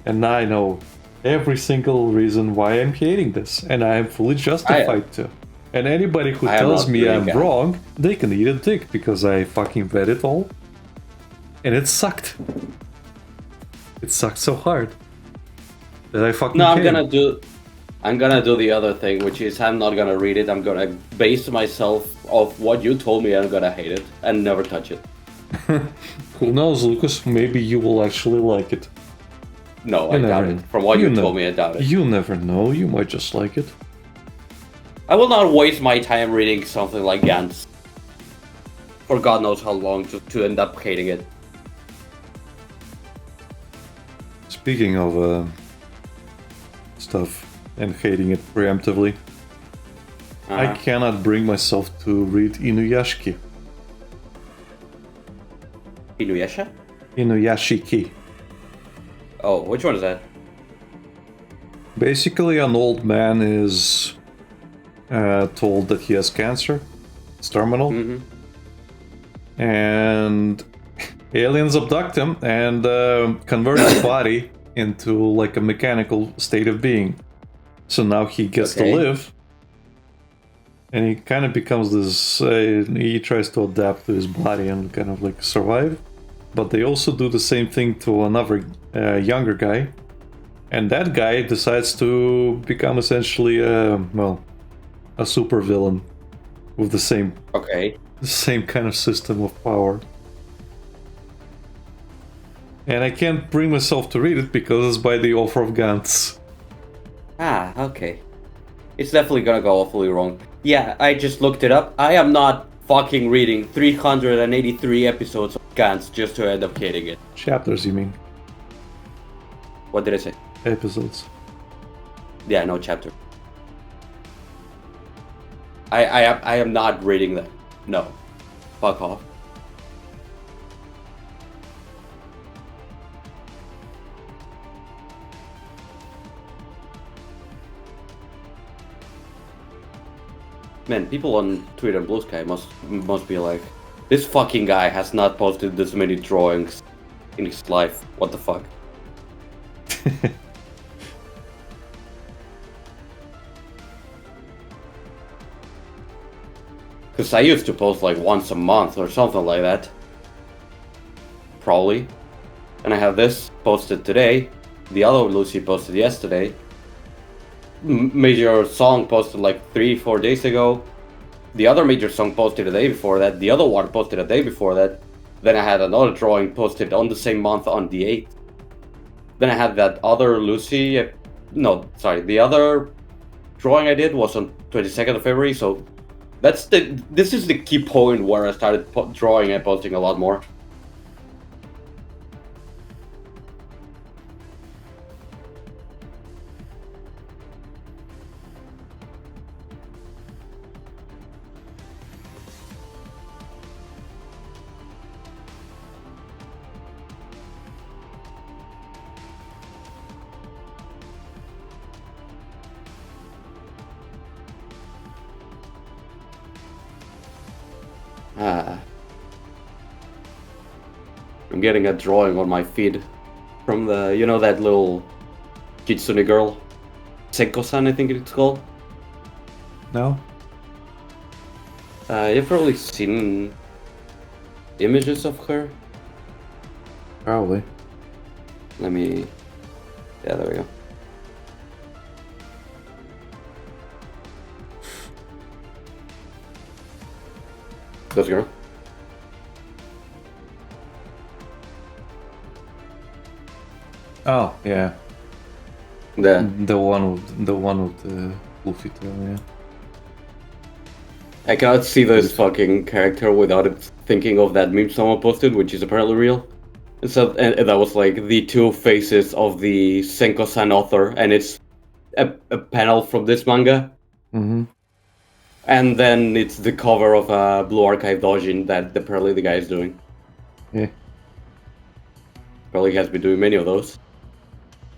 and I know every single reason why I'm hating this, and I am fully justified to. And anybody who tells me I'm wrong, they can eat a dick, because I fucking read it all. And it sucked. It sucked so hard that I fucking I'm gonna do the other thing, which is I'm not gonna read it. I'm gonna base myself off what you told me, and I'm gonna hate it and never touch it. Who knows, Lucas? Maybe you will actually like it. No, I doubt it. From what you told me, I doubt it. You never know. You might just like it. I will not waste my time reading something like Gantz for God knows how long to end up hating it. Speaking of stuff and hating it preemptively, I cannot bring myself to read Inuyashiki. Inuyasha? Inuyashiki. Oh, which one is that? Basically, an old man is told that he has cancer. It's terminal. Mm-hmm. And aliens abduct him and convert his body into like a mechanical state of being. So now he gets to live. And he kind of becomes this... he tries to adapt to his body and kind of like survive. But they also do the same thing to another younger guy. And that guy decides to become essentially a super villain with the same kind of system of power. And I can't bring myself to read it because it's by the author of Gantz. Ah, okay. It's definitely gonna go awfully wrong. Yeah, I just looked it up. I am not fucking reading 383 episodes of Gantz just to end up hating it. Chapters, you mean? What did I say? Episodes. Yeah, no chapter. I am not reading that. No. Fuck off. Man, people on Twitter and Blue Sky must be like, this fucking guy has not posted this many drawings in his life. What the fuck? Because I used to post like once a month or something like that. Probably. And I have this posted today. The other Lucy posted yesterday. Major song posted like 3-4 days ago. The other major song posted a day before that. The other one posted a day before that. Then I had another drawing posted on the same month on the 8th. Then I had that other Lucy. No, sorry. The other drawing I did was on 22nd of February. So this is the key point where I started drawing and posting a lot more. I'm getting a drawing on my feed from the, that little Kitsune girl, Senko-san, I think it's called. No? You've probably seen images of her. Probably. Let me. Yeah, there we go. This girl. Oh, yeah. The one with the Luffy tail, yeah. I cannot see this fucking character without it thinking of that meme someone posted, which is apparently real. And so, and that was like the two faces of the Senko-san author, and it's a panel from this manga. Mm-hmm. And then it's the cover of a Blue Archive Dojin that apparently the guy is doing. Yeah. Probably has been doing many of those.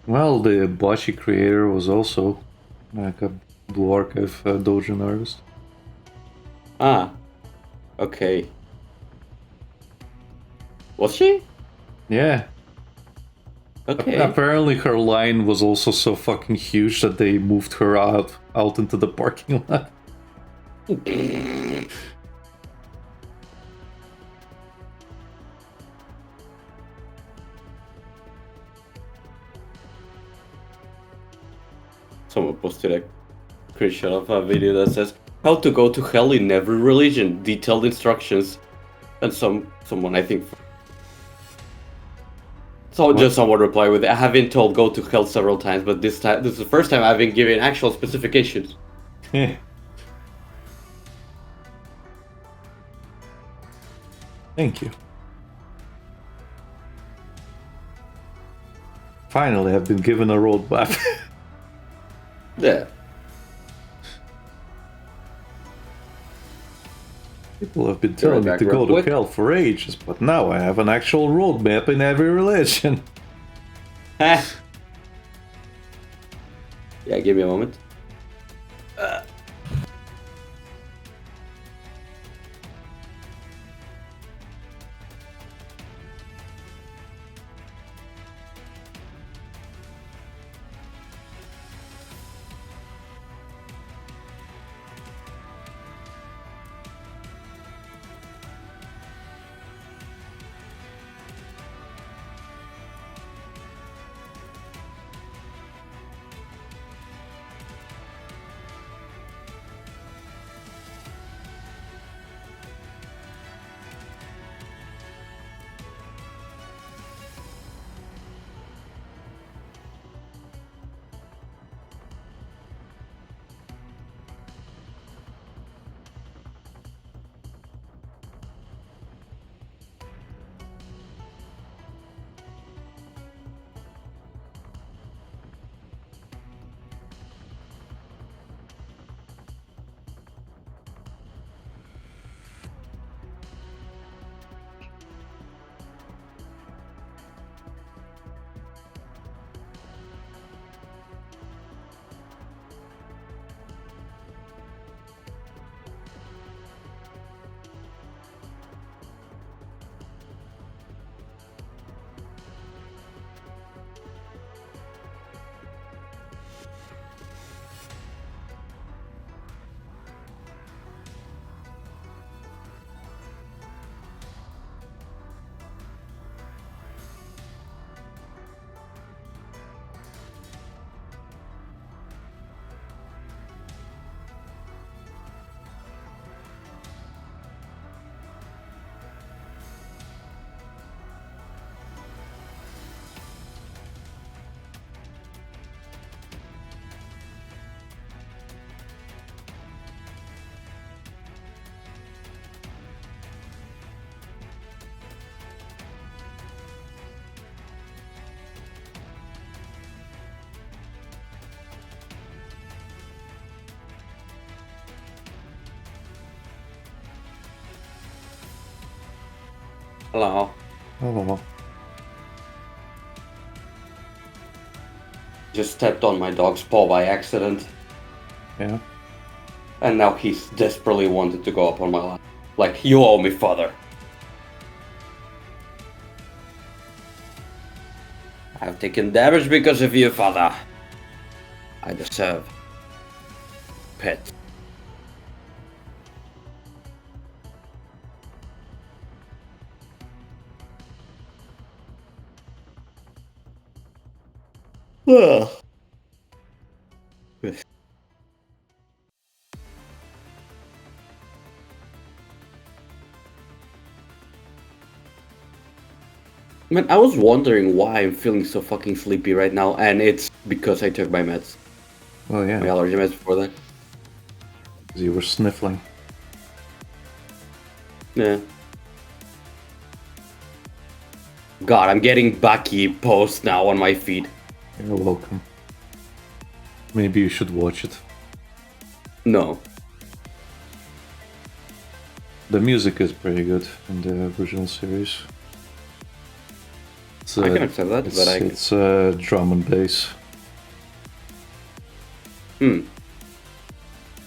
Well, the Bashi creator was also like a Blue Archive Dojin artist. Ah. Okay. Was she? Yeah. Okay. Apparently her line was also so fucking huge that they moved her out into the parking lot. Someone posted a screenshot of a video that says how to go to hell in every religion, detailed instructions, and someone I think. So just someone replied with, I have been told go to hell several times, but this is the first time I've been given actual specifications. Yeah. Thank you. Finally, I've been given a roadmap. Yeah. People have been telling me to go to hell for ages, but now I have an actual roadmap in every religion. Yeah, give me a moment. Hello. Oh, Just stepped on my dog's paw by accident, yeah. and now he's desperately wanted to go up on my lap. Like, you owe me, father. I've taken damage because of you, father. I deserve pet. Ugh. Man, I was wondering why I'm feeling so fucking sleepy right now, and it's because I took my meds. Well, yeah. My allergy meds before that. 'Cause you were sniffling. Yeah. God, I'm getting Bucky posts now on my feed. You're welcome. Maybe you should watch it. No. The music is pretty good in the original series. I can accept that, but I... It's drum and bass.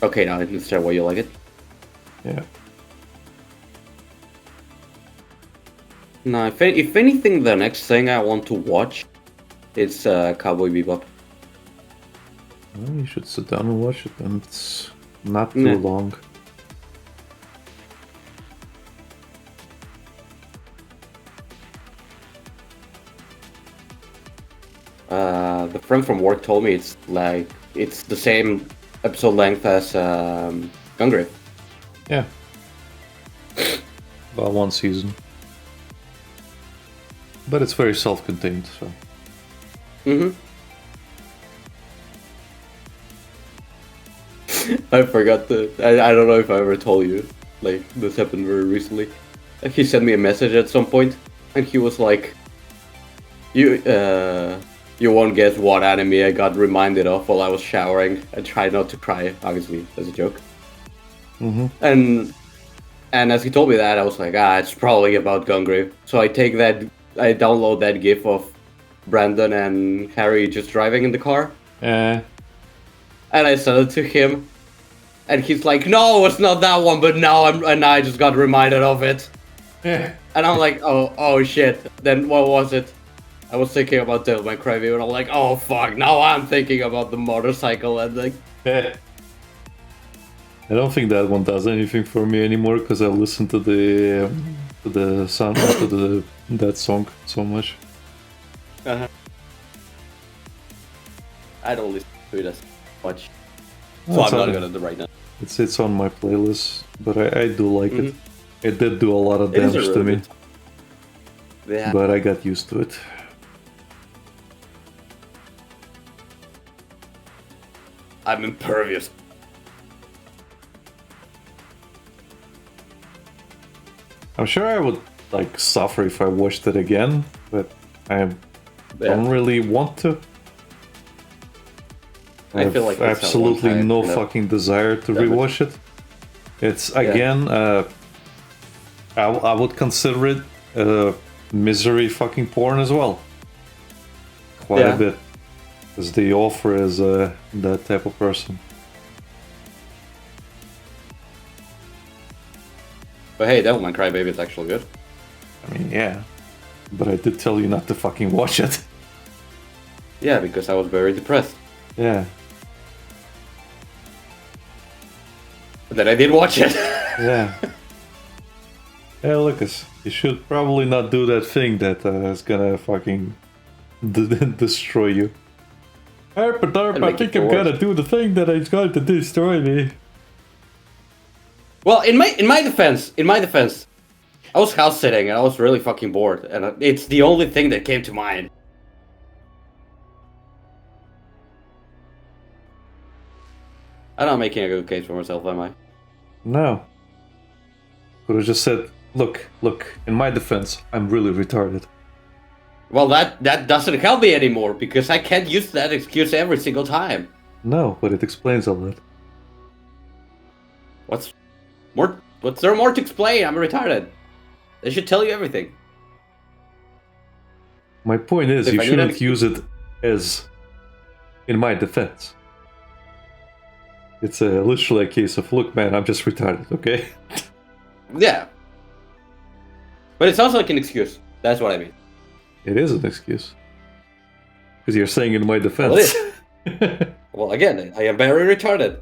Okay, now I understand why you like it. Yeah. No, if anything, the next thing I want to watch, it's Cowboy Bebop. Well, you should sit down and watch it, and it's not too Yeah. long. The friend from work told me it's the same episode length as Gungrave. Yeah. About one season. But it's very self-contained, so... I forgot I don't know if I ever told you. Like, this happened very recently. He sent me a message at some point, and he was like, You won't guess what anime I got reminded of while I was showering. I tried not to cry, obviously, as a joke. And as he told me that, I was like, it's probably about Gungrave. So I download that gif of Brandon and Harry just driving in the car. And I sent it to him. And he's like, no, it's not that one, but now I just got reminded of it. Yeah. And I'm like, oh shit. Then what was it? I was thinking about Devil May Cry and I'm like, oh fuck, now I'm thinking about the motorcycle and like... Yeah. I don't think that one does anything for me anymore because I listen to the sound to that song so much. I don't listen to it as much. So I'm not gonna do right now. It's on my playlist, but I do like it. It did do a lot of damage to me. Yeah. But I got used to it. I'm impervious. I'm sure I would like suffer if I watched it again, but I don't really want to. I feel like that's absolutely one-time, no fucking desire to rewatch it. It's again, I would consider it misery fucking porn as well. Quite a bit, because the author is that type of person. But hey, Devil May Cry Baby is actually good. I mean, yeah, but I did tell you not to fucking watch it. Yeah, because I was very depressed. Yeah. But then I did watch it. Yeah. Yeah, Lucas, you should probably not do that thing that is gonna fucking destroy you. Hey, but I think I'm gonna do the thing that is going to destroy me. Well, in my defense, I was house sitting and I was really fucking bored, and it's the only thing that came to mind. I'm not making a good case for myself, am I? No. Could have just said, look, in my defense, I'm really retarded. Well, that doesn't help me anymore, because I can't use that excuse every single time. No, but it explains a lot. What's there more to explain? I'm retarded. They should tell you everything. My point is, If you I need shouldn't anything- use it as, in my defense. It's literally a case of, look, man, I'm just retarded, okay? Yeah. But it sounds like an excuse. That's what I mean. It is an excuse. Because you're saying in my Well, defense. Well, again, I am very retarded.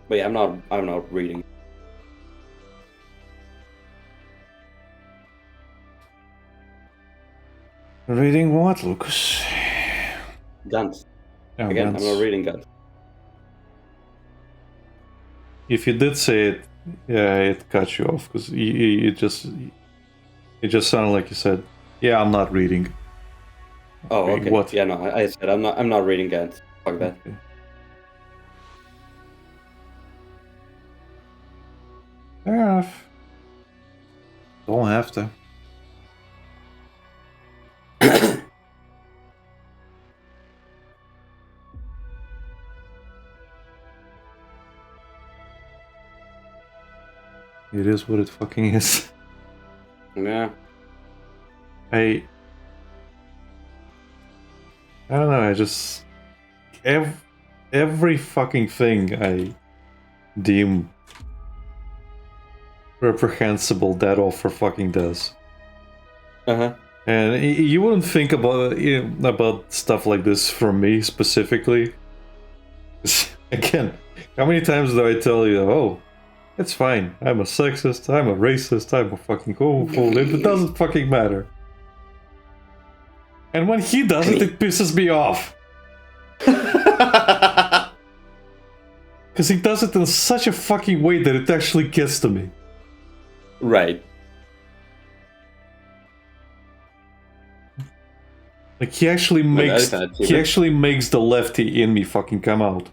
But yeah, I'm not reading. Reading what, Lucas? Gantz. Oh, Again, Gantz. I'm not reading Gantz. If you did say it, yeah, it cut you off because it just sounded like you said, "Yeah, I'm not reading." Oh, okay. What? Yeah, no, I said I'm not reading Gantz. Fuck that. Okay. Fair enough. Don't have to. It is what it fucking is. Yeah. I don't know. I just every fucking thing I deem reprehensible that offer fucking does. Uh-huh. And you wouldn't think about stuff like this from me specifically. Again, how many times do I tell you, oh, it's fine, I'm a sexist, I'm a racist, I'm a fucking homophobe, it doesn't fucking matter. And when he does it, it pisses me off. Because he does it in such a fucking way that it actually gets to me. Right. Like he actually makes the lefty in me fucking come out.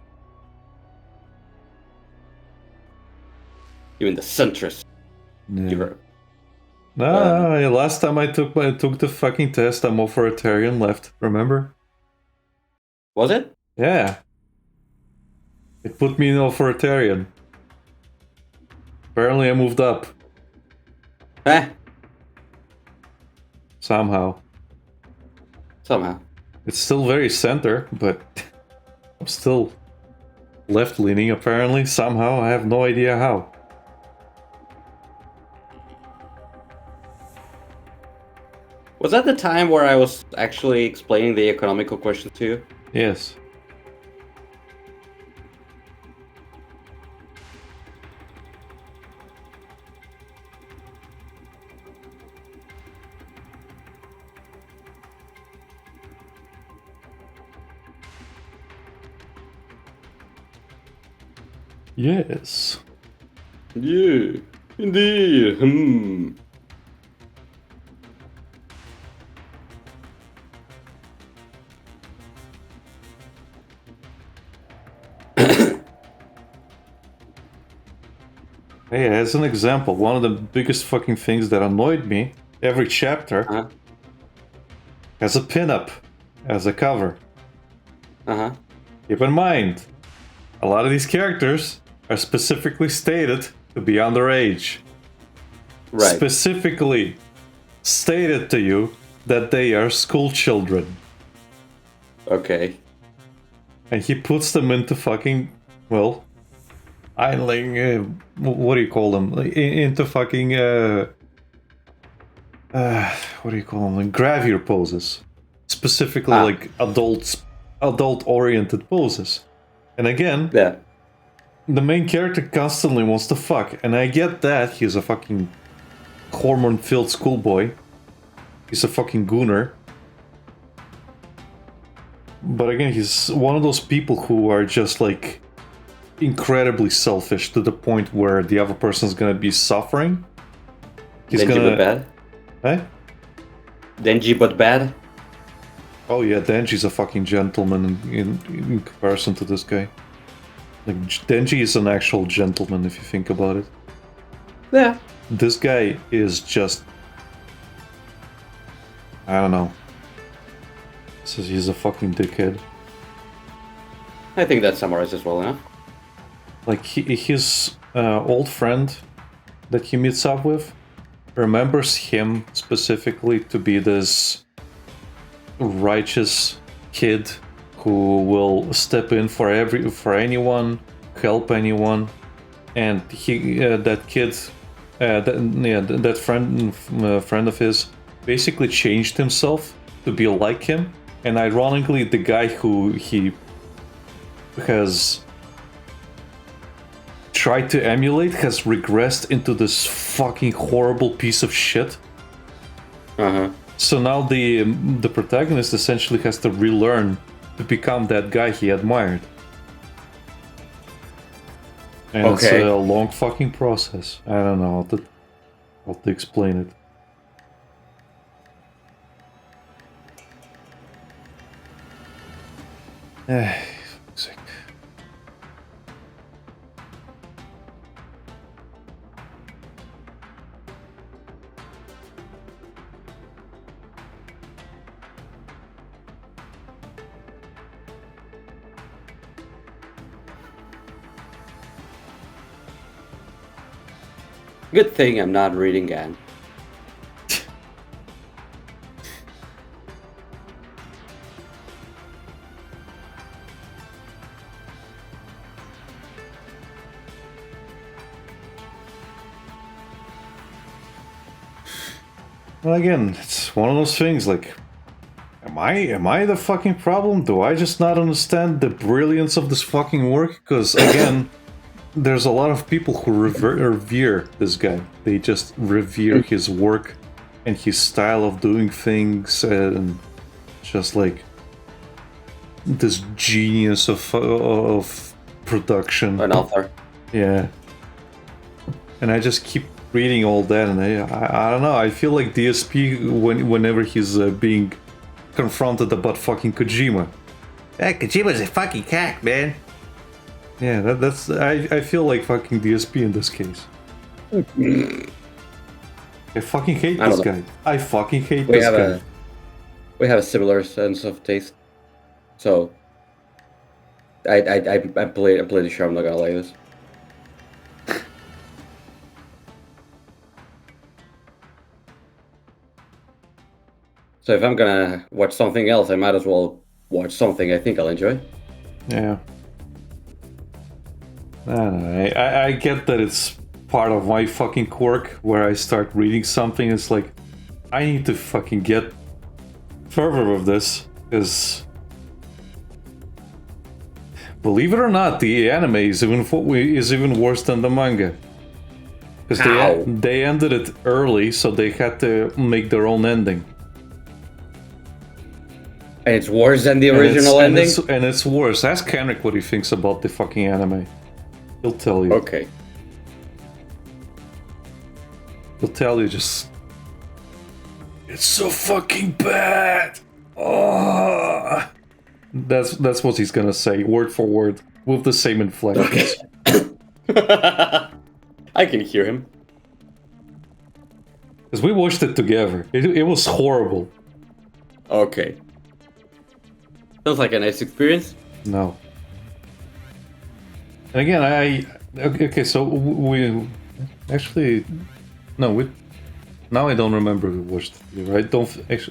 Even the centrist. Yeah. No, last time I took the fucking test, I'm authoritarian left. Remember? Was it? Yeah. It put me in authoritarian. Apparently, I moved up somehow. It's still very center, but I'm still left-leaning. Apparently, somehow. I have no idea how. Was that the time where I was actually explaining the economical question to you? Yes. Yes. Yeah, indeed. Hey, as an example, one of the biggest fucking things that annoyed me, every chapter has a pinup as a cover. Keep in mind, a lot of these characters are specifically stated to be underage. Right. Specifically stated to you that they are school children. Okay. And he puts them into fucking, well, idling, what do you call them? Into fucking, what do you call them? Like gravure poses. Specifically like adult-oriented poses. And again, the main character constantly wants to fuck. And I get that, he's a fucking hormone-filled schoolboy. He's a fucking gooner. But again, he's one of those people who are just like incredibly selfish to the point where the other person's gonna be suffering. He's Benjamin gonna... Bad? Huh? Denji but bad. Oh yeah, Denji's a fucking gentleman in comparison to this guy. Like, Denji is an actual gentleman if you think about it. Yeah. This guy is just... I don't know. Says he's a fucking dickhead. I think that summarizes well enough. Like, his old friend that he meets up with remembers him specifically to be this righteous kid who will step in for anyone, help anyone, and that kid, that friend of his, basically changed himself to be like him. And ironically, the guy who he has tried to emulate has regressed into this fucking horrible piece of shit. So now the protagonist essentially has to relearn to become that guy he admired. And it's a long fucking process. I don't know how to explain it. Sick. Good thing I'm not reading Gantz. Well, again, it's one of those things, like, am I the fucking problem? Do I just not understand the brilliance of this fucking work? Because, again, there's a lot of people who revere this guy. They just revere his work and his style of doing things, and just like this genius of production. An author. Yeah. And I just keep reading all that, and I don't know. I feel like DSP whenever he's being confronted about fucking Kojima. That Kojima's a fucking cack, man. Yeah, that's I feel like fucking DSP in this case. I fucking hate this guy. I fucking hate this guy. We have a similar sense of taste, so I'm pretty sure I'm not gonna like this. So if I'm gonna watch something else, I might as well watch something I think I'll enjoy. Yeah. I don't know. I get that it's part of my fucking quirk where I start reading something. It's like, I need to fucking get further with this, because believe it or not, the anime is even worse than the manga. Because they ended it early, so they had to make their own ending. And it's worse than the original ending? And it's worse. Ask Henrik what he thinks about the fucking anime. He'll tell you. Okay. He'll tell you just... It's so fucking bad! Oh! That's what he's gonna say, word for word, with the same inflections. Okay. I can hear him. Because we watched it together. It was horrible. Okay. Sounds like a nice experience. No. And again, okay, so we... Actually... No, now I don't remember we watched it, right?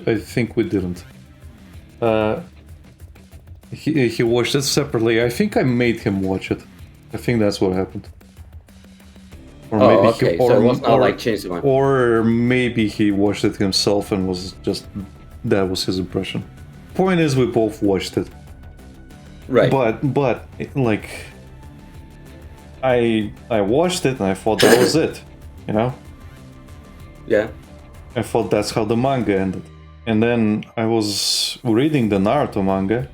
I think we didn't. He watched it separately. I think I made him watch it. I think that's what happened. Or maybe okay. So it was not like changing my... Or maybe he watched it himself and was just... That was his impression. Point is, we both watched it. Right. But like... I watched it and I thought that was it. You know? Yeah. I thought that's how the manga ended. And then I was reading the Naruto manga.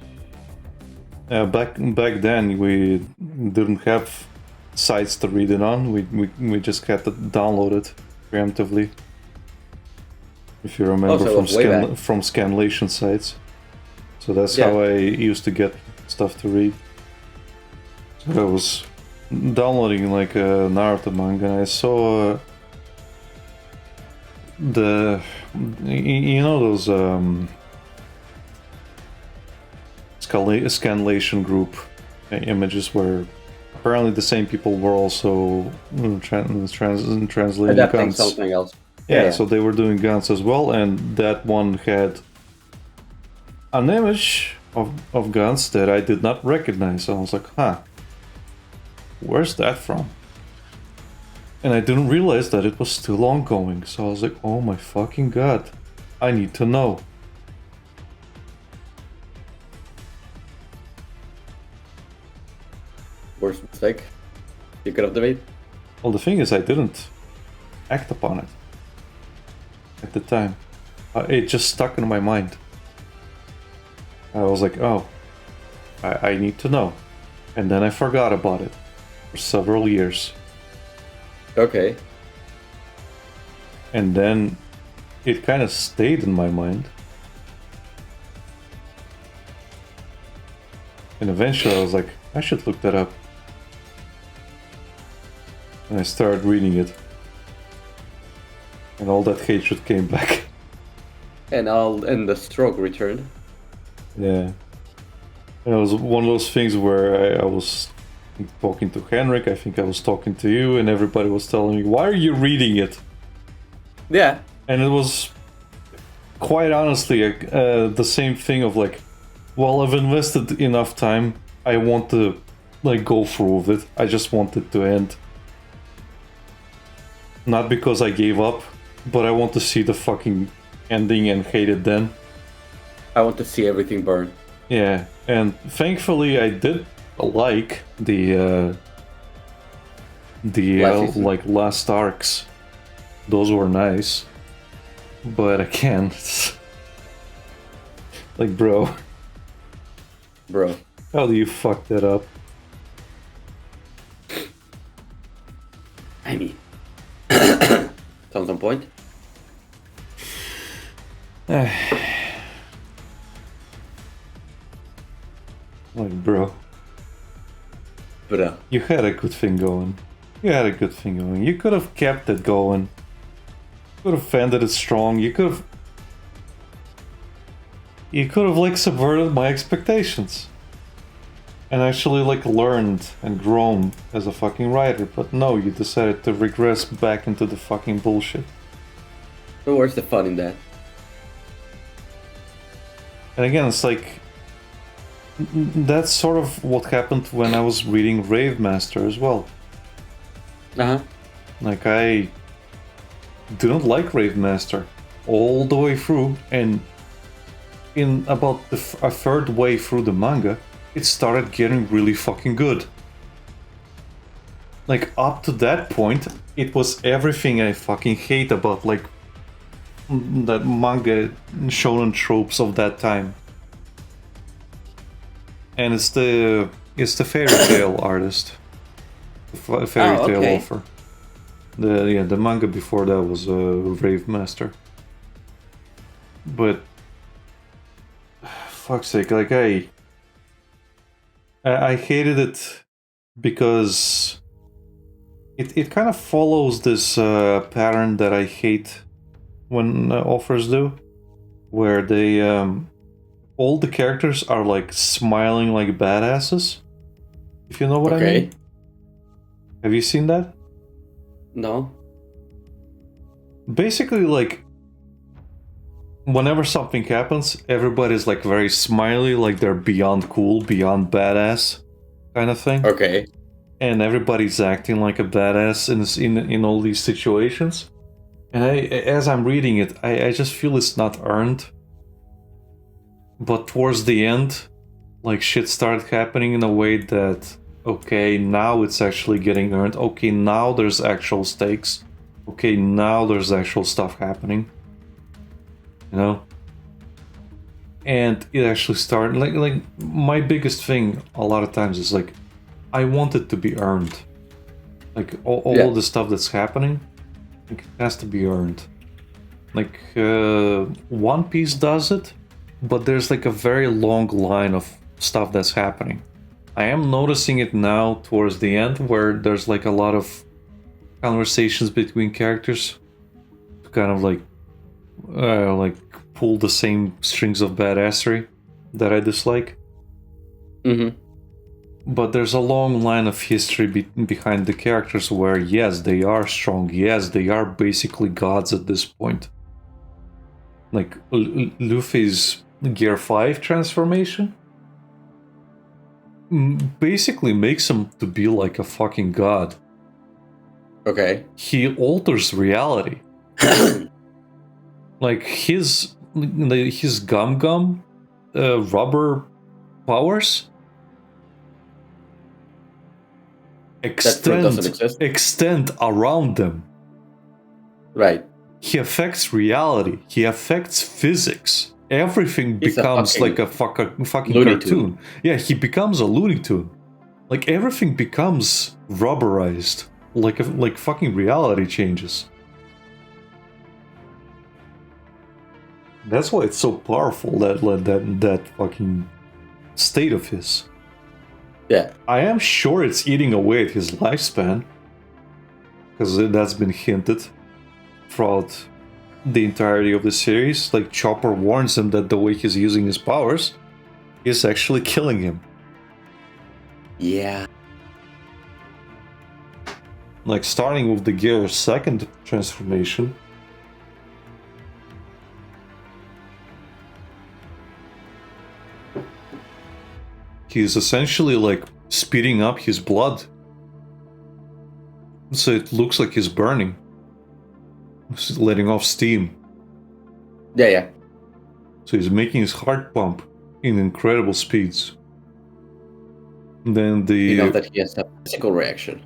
Back then we didn't have sites to read it on. We just had to download it preemptively. if you remember so from way back. from scanlation sites. So that's Yeah. how I used to get stuff to read. So I was downloading like a Naruto manga, and I saw you know those scanlation group images where apparently the same people were also translating Adapting Gantz. something else. Yeah, so they were doing Gantz as well, and that one had an image of Gantz that I did not recognize. I was like, huh, where's that from? And I didn't realize that it was still ongoing, so I was like, oh my fucking god, I need to know. Worst mistake you could have made. Well, the thing is, I didn't act upon it at the time. It just stuck in my mind. I was like, oh, I need to know. And then I forgot about it for several years. Okay. And then it kind of stayed in my mind. And eventually I was like, I should look that up. And I started reading it. And all that hatred came back. And the stroke returned. Yeah. And it was one of those things where I was talking to Henrik, I think I was talking to you, and everybody was telling me, why are you reading it? Yeah. And it was quite honestly the same thing of like, well, I've invested enough time, I want to like go through with it, I just want it to end. Not because I gave up, but I want to see the fucking ending and hate it then. I want to see everything burn. Yeah, and thankfully I did like the season. like last arcs. Those were nice, but again, like, bro, how do you fuck that up? I mean, sounds on point. Like, bro, you had a good thing going. You had a good thing going. You could have kept it going. Could have ended it strong. You could have like subverted my expectations. And actually like learned and grown as a fucking writer. But no, you decided to regress back into the fucking bullshit. So where's the fun in that? And again, it's like that's sort of what happened when I was reading Rave Master as well. Uh-huh. Like, I didn't like Rave Master all the way through, and in about a third way through the manga, it started getting really fucking good. Like, up to that point, it was everything I fucking hate about, like, that manga shonen tropes of that time. And it's the fairy tale artist, the fairy tale okay. author. The manga before that was Rave Master. But fuck's sake, like I hated it because it kind of follows this pattern that I hate when authors do, where they all the characters are like smiling like badasses. If you know what I mean. Have you seen that? No. Basically, like, whenever something happens, everybody's like very smiley, like they're beyond cool, beyond badass, kind of thing. Okay. And everybody's acting like a badass in all these situations. And as I'm reading it, I just feel it's not earned. But towards the end, like, shit started happening in a way that, okay, now it's actually getting earned. Okay, now there's actual stakes. Okay, now there's actual stuff happening. You know? And it actually started, like my biggest thing a lot of times is like, I want it to be earned. Like, all of the stuff that's happening, like, it has to be earned. Like One Piece does it, but there's like a very long line of stuff that's happening. I am noticing it now towards the end where there's like a lot of conversations between characters to kind of like pull the same strings of badassery that I dislike. Mm-hmm. But there's a long line of history behind the characters where, yes, they are strong. Yes, they are basically gods at this point. Like Luffy's Gear 5 transformation basically makes him to be like a fucking god. Okay. He alters reality. Like his gum rubber powers extend around them. Right. He affects reality. He affects physics. Everything becomes like a fucking cartoon. Tune. Yeah, he becomes a Looney Tune. Like everything becomes rubberized. Like fucking reality changes. That's why it's so powerful, that fucking state of his. Yeah. I am sure it's eating away at his lifespan. Because that's been hinted throughout the entirety of the series. Like Chopper warns him that the way he's using his powers is actually killing him. Yeah. Like starting with the Gear 2nd transformation. He's essentially like speeding up his blood. So it looks like he's burning. He's letting off steam. Yeah. So he's making his heart pump in incredible speeds. And then that he has a physical reaction.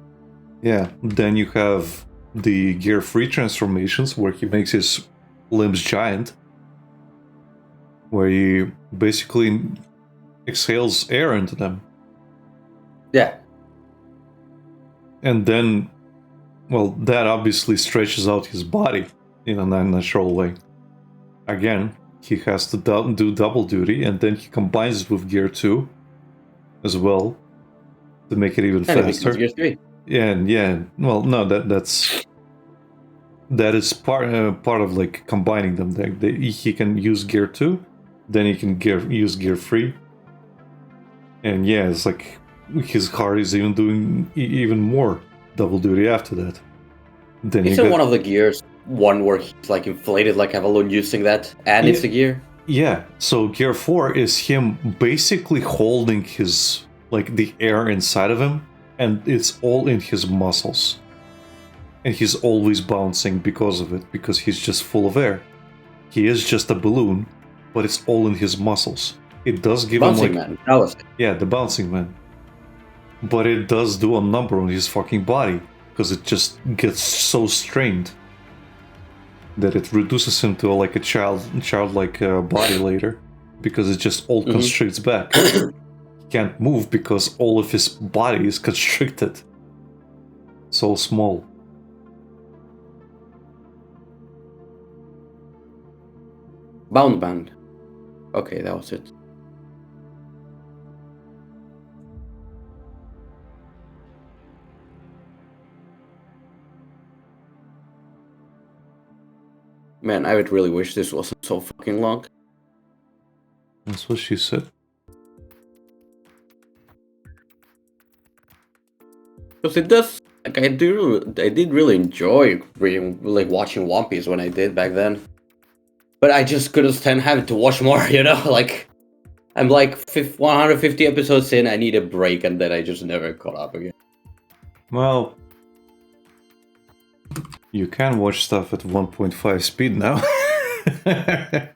Yeah, then you have the Gear 3 transformations where he makes his limbs giant. Where he basically exhales air into them. Yeah. And then, well, that obviously stretches out his body in an unnatural way. Again, he has to do double duty, and then he combines it with Gear 2 as well to make it even faster. Gear 3. Yeah. Well, no, that is part of like combining them. He can use Gear 2, then he can use Gear 3. And yeah, it's like his heart is even doing even more double duty after that. Then Isn't one of the gears one where he's like inflated like a balloon using that, and it's a gear? Yeah, so Gear 4 is him basically holding his, like, the air inside of him, and it's all in his muscles. And he's always bouncing because of it, because he's just full of air. He is just a balloon, but it's all in his muscles. It does give bouncing him like... man. That was it. Yeah, the bouncing man. But it does do a number on his fucking body, because it just gets so strained that it reduces him to like a childlike body later, because it just all constricts back. He can't move because all of his body is constricted. So small. Bound. Okay, that was it. Man, I would really wish this wasn't so fucking long. That's what she said. Because it does, like, I did really enjoy reading, like, watching One Piece when I did back then. But I just couldn't stand having to watch more, you know? Like, I'm like 150 episodes in, I need a break, and then I just never caught up again. Well, you can watch stuff at 1.5 speed now.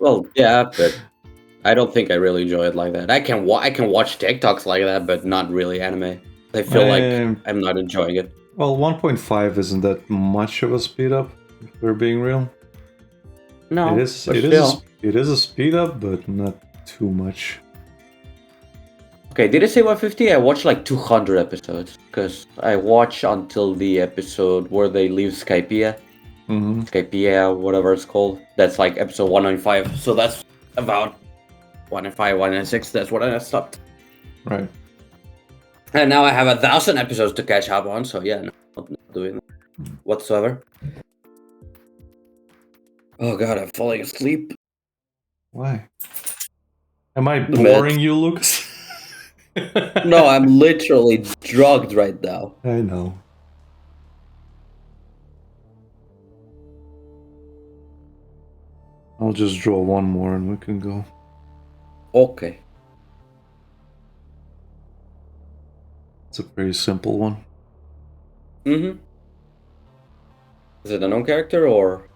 Well, yeah, but I don't think I really enjoy it like that. I can watch TikToks like that, but not really anime. I feel like I'm not enjoying it. Well, 1.5 isn't that much of a speed up, if we're being real. No, it is a speed up, but not too much. Okay, did I say 150? I watched like 200 episodes, because I watched until the episode where they leave Skypiea, KPA, whatever it's called. That's like episode 195. So that's about 195, 196. That's what I stopped. Right. And now I have 1,000 episodes to catch up on. So yeah, not doing that whatsoever. Oh god, I'm falling asleep. Why? Am I The boring you, Lucas? No, I'm literally drugged right now. I know. I'll just draw one more and we can go. Okay. It's a pretty simple one. Mm-hmm. Is it a known character or?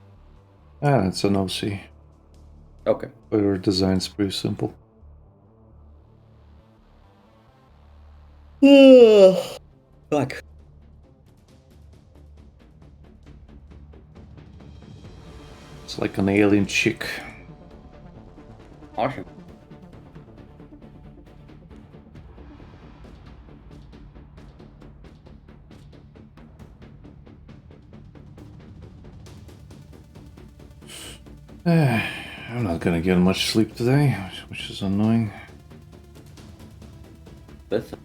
Ah, it's an OC. Okay. But our design's pretty simple. Fuck. It's like an alien chick. Awesome. I'm not gonna get much sleep today, which is annoying. Listen.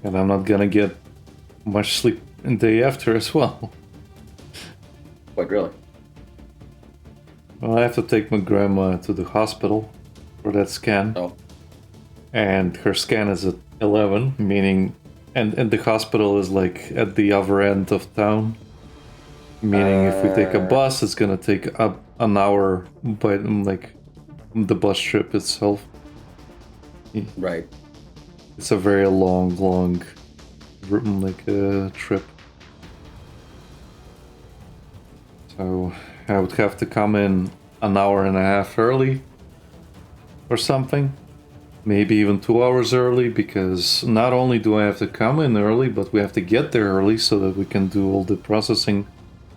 And I'm not gonna get much sleep the day after as well. Wait, really? Well, I have to take my grandma to the hospital for that scan. Oh. And her scan is at 11, meaning... And the hospital is like at the other end of town. Meaning if we take a bus, it's gonna take up an hour by like the bus trip itself. Right. It's a very long trip. So I would have to come in an hour and a half early or something. Maybe even 2 hours early, because not only do I have to come in early, but we have to get there early so that we can do all the processing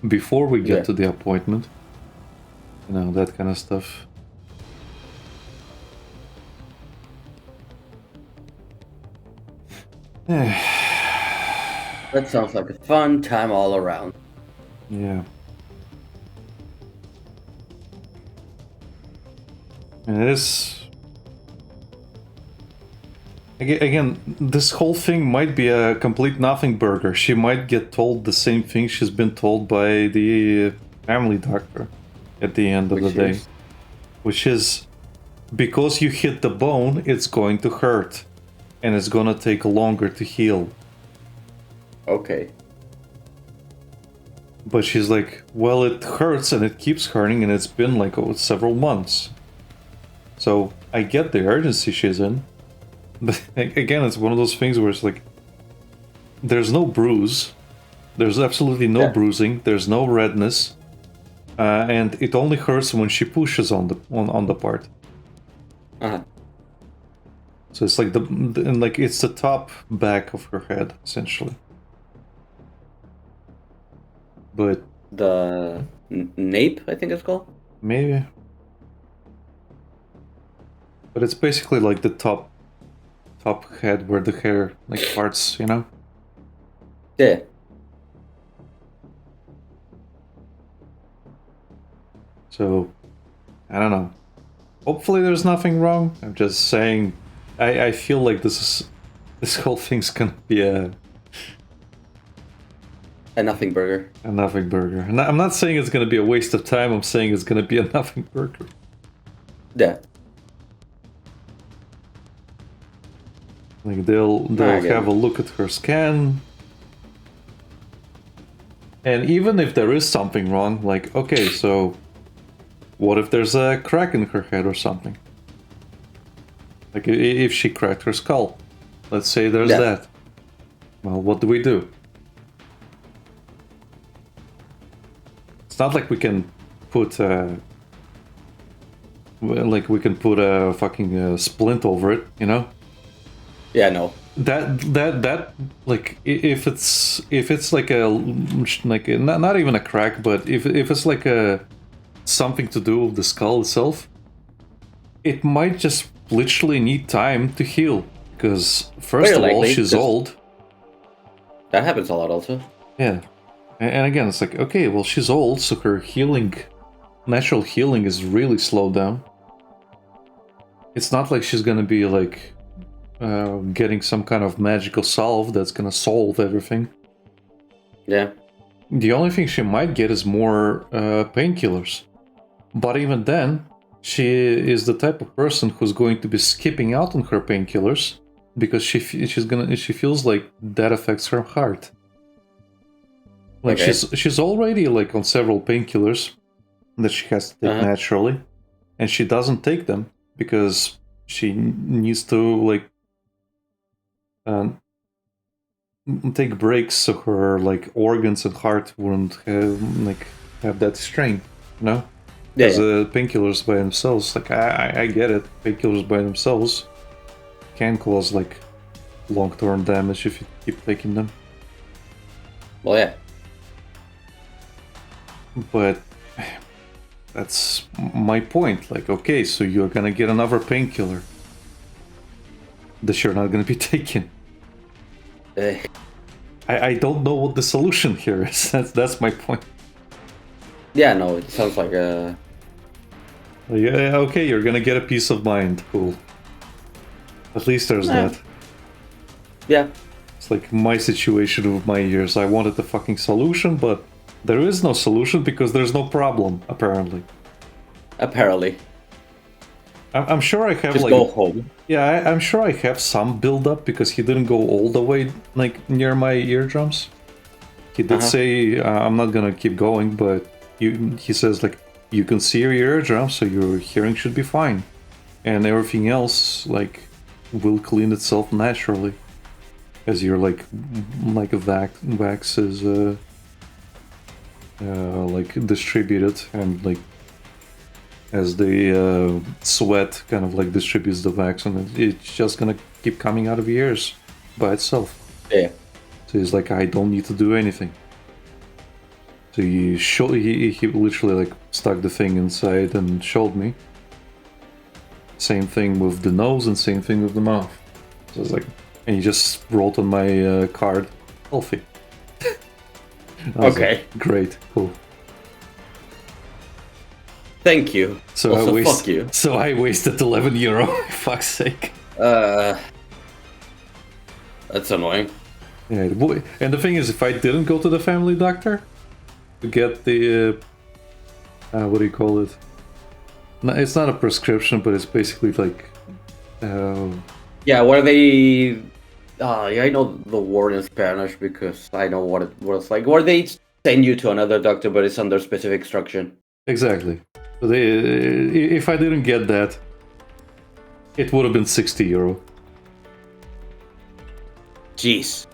before we get to the appointment. You know, that kind of stuff. That sounds like a fun time all around. Yeah. And it is... Again, this whole thing might be a complete nothing burger. She might get told the same thing she's been told by the family doctor at the end of the day. Which is, because you hit the bone, it's going to hurt. And it's gonna take longer to heal. Okay. But she's like, well, it hurts and it keeps hurting and it's been like several months. So I get the urgency she's in. But again, it's one of those things where it's like, there's no bruise, there's absolutely no bruising, there's no redness, and it only hurts when she pushes on the part. So it's like it's the top back of her head essentially. But the nape, I think it's called. Maybe. But it's basically like the top head where the hair like parts, you know? Yeah. So, I don't know. Hopefully there's nothing wrong. I'm just saying, I feel like this whole thing's gonna be a nothing burger. A nothing burger. And I'm not saying it's gonna be a waste of time, I'm saying it's gonna be a nothing burger. Yeah. Like they'll have a look at her scan. And even if there is something wrong, like, okay, so what if there's a crack in her head or something? Like if she cracked her skull. Let's say there's that. Well, what do we do? It's not like we can put a fucking splint over it, you know? Yeah, no. That like if it's like not even a crack, but if it's like a something to do with the skull itself, it might just literally need time to heal, because first of all she's old. That happens a lot also. Yeah, And again, it's like, okay, well, she's old, so her healing, natural healing is really slowed down. It's not like she's gonna be like getting some kind of magical salve that's gonna solve everything. Yeah. The only thing she might get is more painkillers. But even then, she is the type of person who's going to be skipping out on her painkillers because she feels like that affects her heart. Like Okay. she's already like on several painkillers that she has to take naturally, and she doesn't take them because she needs to like take breaks so her like organs and heart wouldn't have that strain, you know? Yeah. Because painkillers by themselves, like I get it, painkillers by themselves can cause like long-term damage if you keep taking them. Well, yeah. But that's my point. Like, okay, so you're gonna get another painkiller that you're not gonna be taking. I don't know what the solution here is. That's my point. Yeah, no, it sounds like Yeah, okay, you're gonna get a peace of mind. Cool. At least there's that. Yeah. It's like my situation with my years. I wanted the fucking solution, but there is no solution because there's no problem, apparently. Apparently. I'm sure I have Just like... go home. Yeah, I'm sure I have some build-up because he didn't go all the way like near my eardrums. He did say, I'm not gonna keep going, but he says like, you can see your eardrums, so your hearing should be fine. And everything else like will clean itself naturally. As your like a wax is like distributed, and like as the sweat kind of like distributes the wax, and it's just gonna keep coming out of your ears by itself. Yeah. So he's like, I don't need to do anything. So he literally like stuck the thing inside and showed me. Same thing with the nose and same thing with the mouth. So it's like, and he just wrote on my card, healthy. Okay. Like, great, cool. Thank you. So also, fuck you. So I wasted €11. Fuck's sake. That's annoying. Yeah, and the thing is, if I didn't go to the family doctor to get the what do you call it? No, it's not a prescription, but it's basically like. Yeah, where they. Yeah, I know the word in Spanish because I know what it's like. Where they send you to another doctor, but it's under specific instruction. Exactly. So if I didn't get that, it would have been €60. Jeez.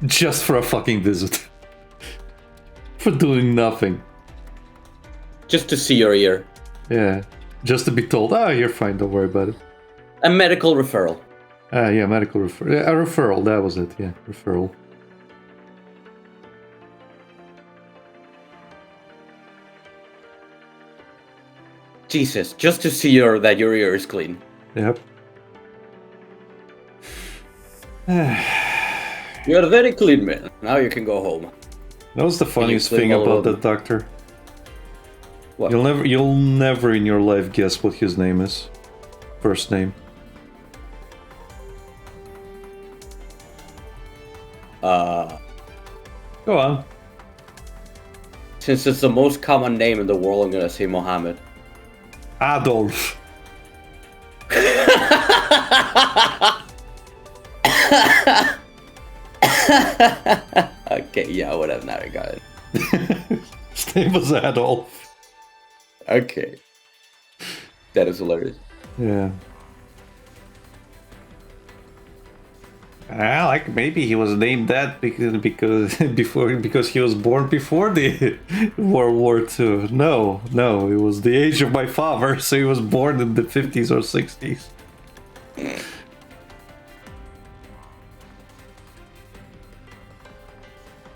Just for a fucking visit. For doing nothing. Just to see your ear. Yeah. Just to be told, you're fine, don't worry about it. A medical referral. Yeah, medical referral. A referral, that was it, yeah, referral. Jesus, just to see that your ear is clean. Yep. You're a very clean man. Now you can go home. That was the funniest thing about that doctor. What? You'll never in your life guess what his name is. First name. Go on. Since it's the most common name in the world, I'm gonna say Mohammed. Adolf. Okay, yeah, whatever, now I got it. His name was Adolf. Okay. That is hilarious. Yeah. Like maybe he was named that because he was born before the World War II. No, it was the age of my father, so he was born in the 50s or 60s.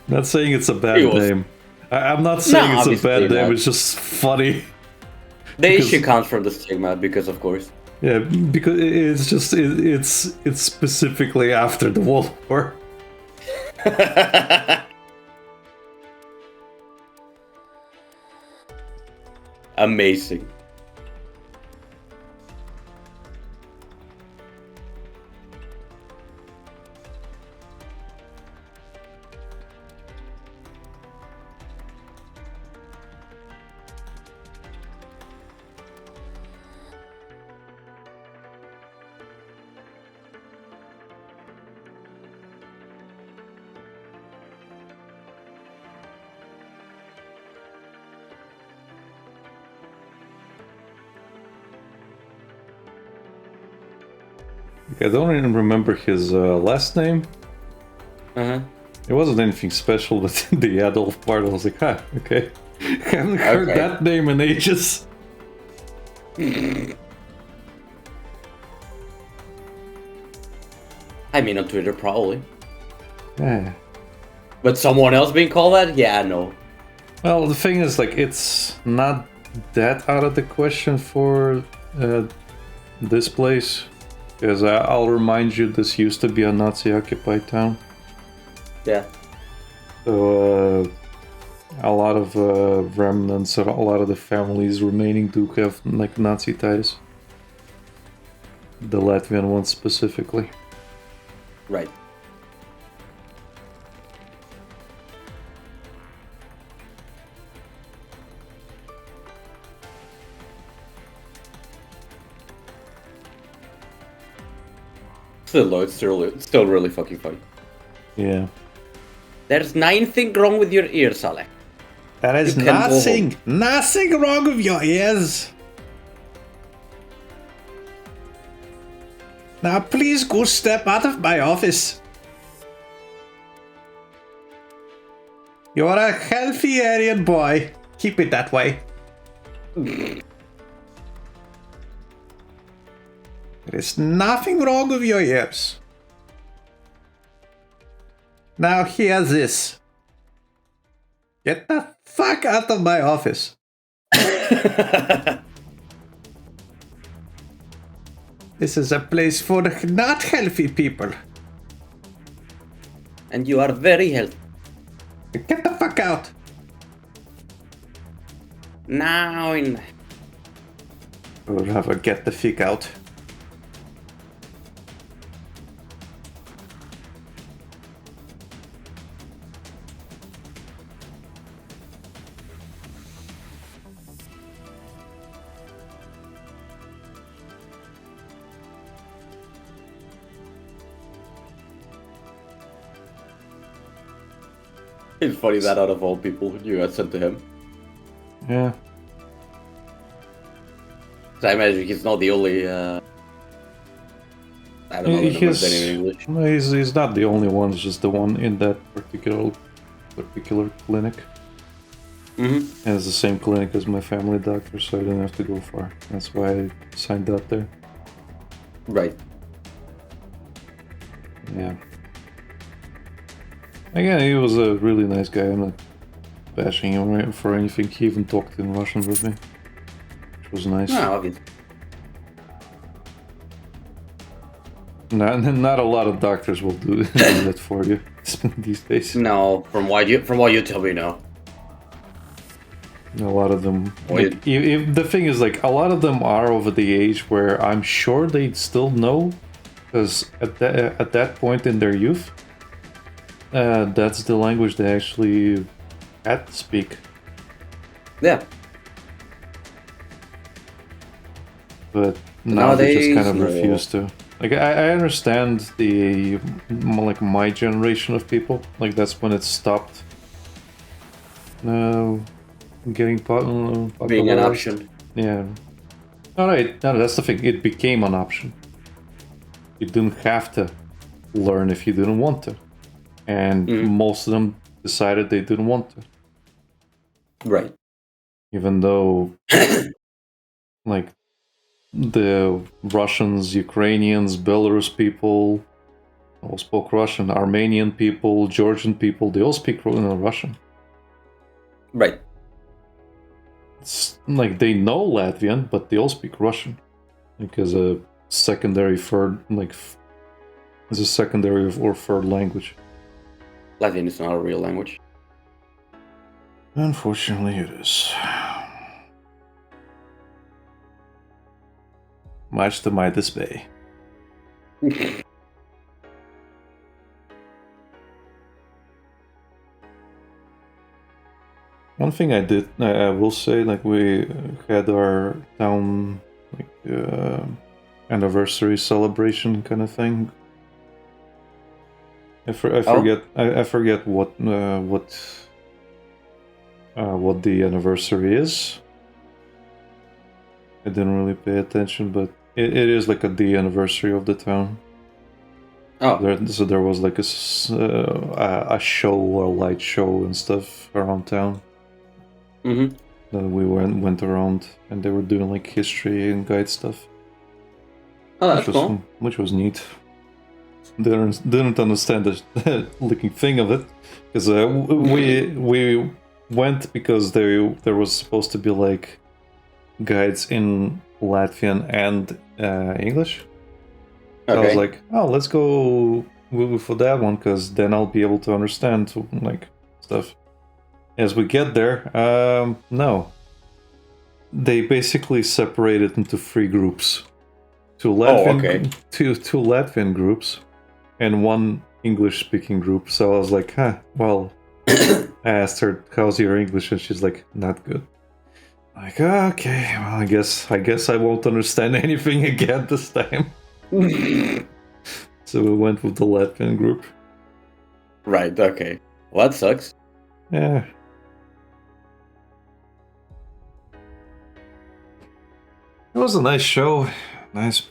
Not saying it's a bad name. I'm not saying it's a bad name. It's just funny. The issue comes from the stigma, because of course. Yeah, because it's specifically after the World War. Amazing. I don't even remember his last name. Uh-huh. It wasn't anything special, but the Adolf part, I was like, okay. Haven't heard Okay. that name in ages. I mean, on Twitter, probably. Yeah. But someone else being called that? Yeah, no. Well, the thing is, like, it's not that out of the question for this place. Because I'll remind you, this used to be a Nazi-occupied town. Yeah. So, a lot of remnants, a lot of the families remaining do have, like, Nazi ties. The Latvian ones specifically. Right. Still, though, it's still really fucking funny. Yeah. There's nothing wrong with your ears, Alec. There is You can go nothing wrong with your ears. Now please go step out of my office. You're a healthy Aryan boy. Keep it that way. There is nothing wrong with your ears. Now hear this. Get the fuck out of my office. This is a place for not healthy people. And you are very healthy. Get the fuck out. Now in... I would rather get the fuck out. It's funny that out of all people you had sent to him. Yeah. So I imagine he's not the only, I don't know the He's, name in English. no, he's not the only one, it's just the one in that particular clinic. Mm-hmm. And it's the same clinic as my family doctor, so I didn't have to go far. That's why I signed up there. Right. Yeah. Again, he was a really nice guy. I'm not bashing him for anything. He even talked in Russian with me, which was nice. No, obviously. Not a lot of doctors will do that for you these days. No, from what you tell me, no. A lot of them. Well, Like, the thing is, like, a lot of them are over the age where I'm sure they'd still know, because at that point in their youth, that's the language they actually had to speak. Yeah. But now they just kind of Nowadays, no. refuse to. Like, I understand the like my generation of people. Like, that's when it stopped. Getting popularized. Being an option. Yeah. Alright, no, that's the thing. It became an option. You didn't have to learn if you didn't want to. And most of them decided they didn't want to. Right. Even though, like, the Russians, Ukrainians, Belarus people all spoke Russian. Armenian people, Georgian people, they all speak Russian. Right. It's like they know Latvian, but they all speak Russian. Like as a secondary third, like as a secondary or third language. Latvian is not a real language. Unfortunately, it is. much to my dismay. One thing I will say, like we had our town anniversary celebration kind of thing. I forget what the anniversary is. I didn't really pay attention, but it is like the anniversary of the town. Oh, So there was like a show or a light show and stuff around town. mm-hmm. That we went around, and they were doing like history and guide stuff. Oh, that's cool. Which was neat. Didn't understand the looking thing of it, because we went because there was supposed to be like guides in Latvian and English. So Okay. I was like, oh, let's go for that one, because then I'll be able to understand like stuff. As we get there, no. They basically separated into 3 groups. Two Latvian groups and 1 English-speaking group. So I was like, well, I asked her, how's your English? And she's like, not good. I'm like, okay, well, I guess I won't understand anything again this time. So we went with the Latvian group. Right, okay. Well, that sucks. Yeah. It was a nice show, nice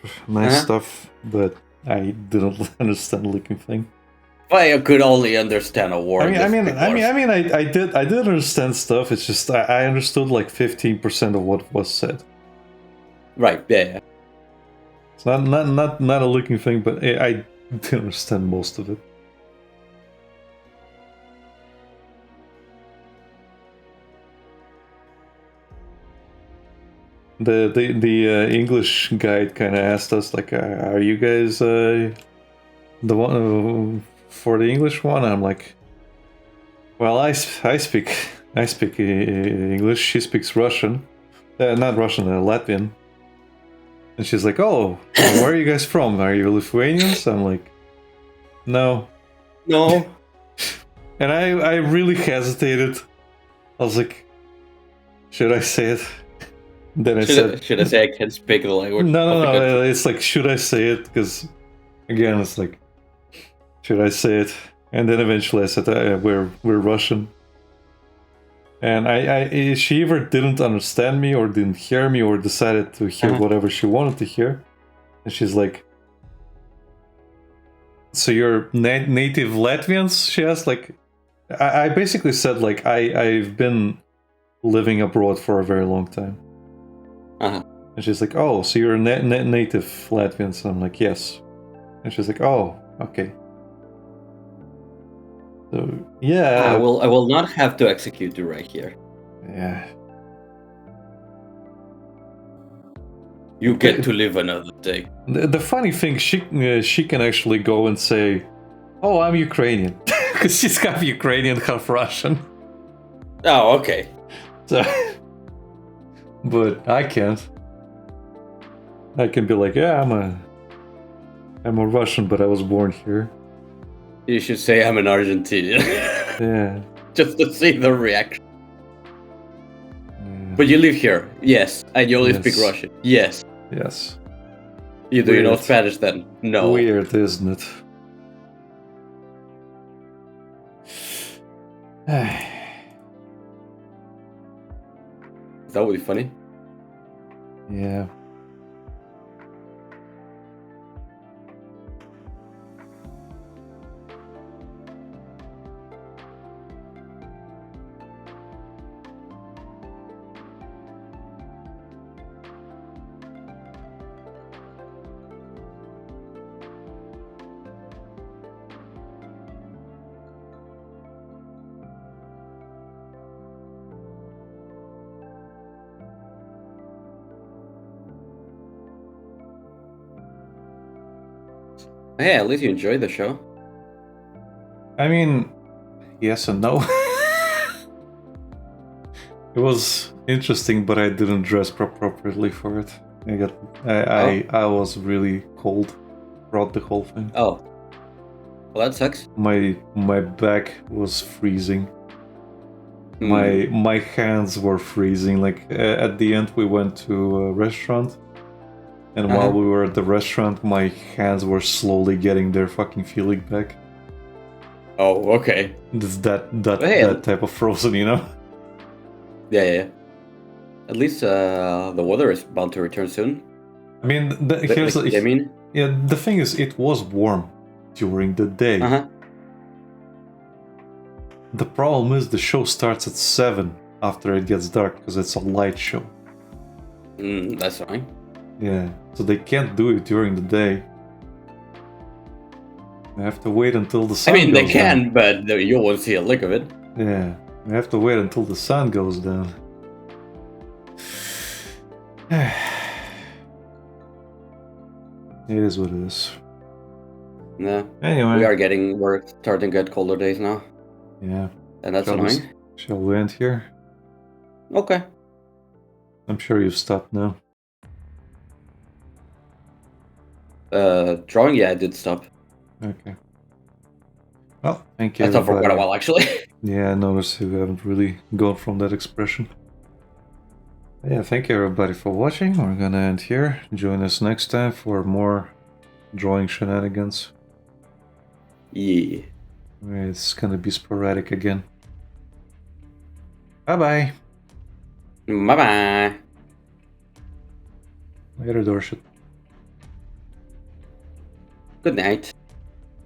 stuff, but I didn't understand the looking thing. I could only understand a word. I did understand stuff. It's just I understood like 15% of what was said. Right, yeah. It's not a looking thing, but I did understand most of it. The English guide kind of asked us like, "Are you guys the one for the English one?" I'm like, "Well, I speak English. She speaks Russian, not Russian, Latvian." And she's like, "Oh, well, where are you guys from? Are you Lithuanians?" I'm like, "No." And I really hesitated. I was like, "Should I say it?" Then should I say I can speak the language? No. It's like, should I say it? Because again, it's like, should I say it? And then eventually I said, we're Russian. And she either didn't understand me or didn't hear me or decided to hear whatever she wanted to hear. And she's like, so you're native Latvians? She asked. Like, I basically said like I've been living abroad for a very long time. And she's like, oh, so you're a native Latvian? So I'm like, yes. And she's like, oh, okay. So yeah, I will not have to execute you right here. Yeah. You get to live another day. The funny thing, she can actually go and say, oh, I'm Ukrainian, because she's half Ukrainian, half Russian. Oh, okay. So, but I can't. I can be like, yeah, I'm a Russian, but I was born here. You should say I'm an Argentinian. Yeah. Just to see the reaction. Yeah. But you live here, yes, and you only speak Russian, yes. Yes. You do know Spanish then? No. Weird, isn't it? That would be funny. Yeah. Hey, at least you enjoyed the show. I mean, yes and no. It was interesting, but I didn't dress appropriately for it. I was really cold throughout the whole thing. Oh. Well, that sucks. My back was freezing. My hands were freezing. Like at the end, we went to a restaurant, and while we were at the restaurant, my hands were slowly getting their fucking feeling back. Oh, okay. It's that type of frozen, you know? Yeah. At least the weather is bound to return soon. I mean, the thing is, it was warm during the day. The problem is the show starts at 7 after it gets dark because it's a light show. That's fine. Yeah, so they can't do it during the day. They have to wait until the sun goes down. They can, but you won't see a lick of it. Yeah, we have to wait until the sun goes down. It is what it is. Yeah. Anyway. We're starting to get colder days now. Yeah. And that's annoying. Shall we end here? Okay. I'm sure you've stopped now. Drawing, yeah, I did stop. Okay. Well, thank you. I stopped for quite a while, actually. Yeah, I noticed you haven't really gone from that expression. Yeah, thank you everybody for watching. We're gonna end here. Join us next time for more drawing shenanigans. Yeah. It's gonna be sporadic again. Bye-bye. Bye-bye. Later, Dorset. Good night.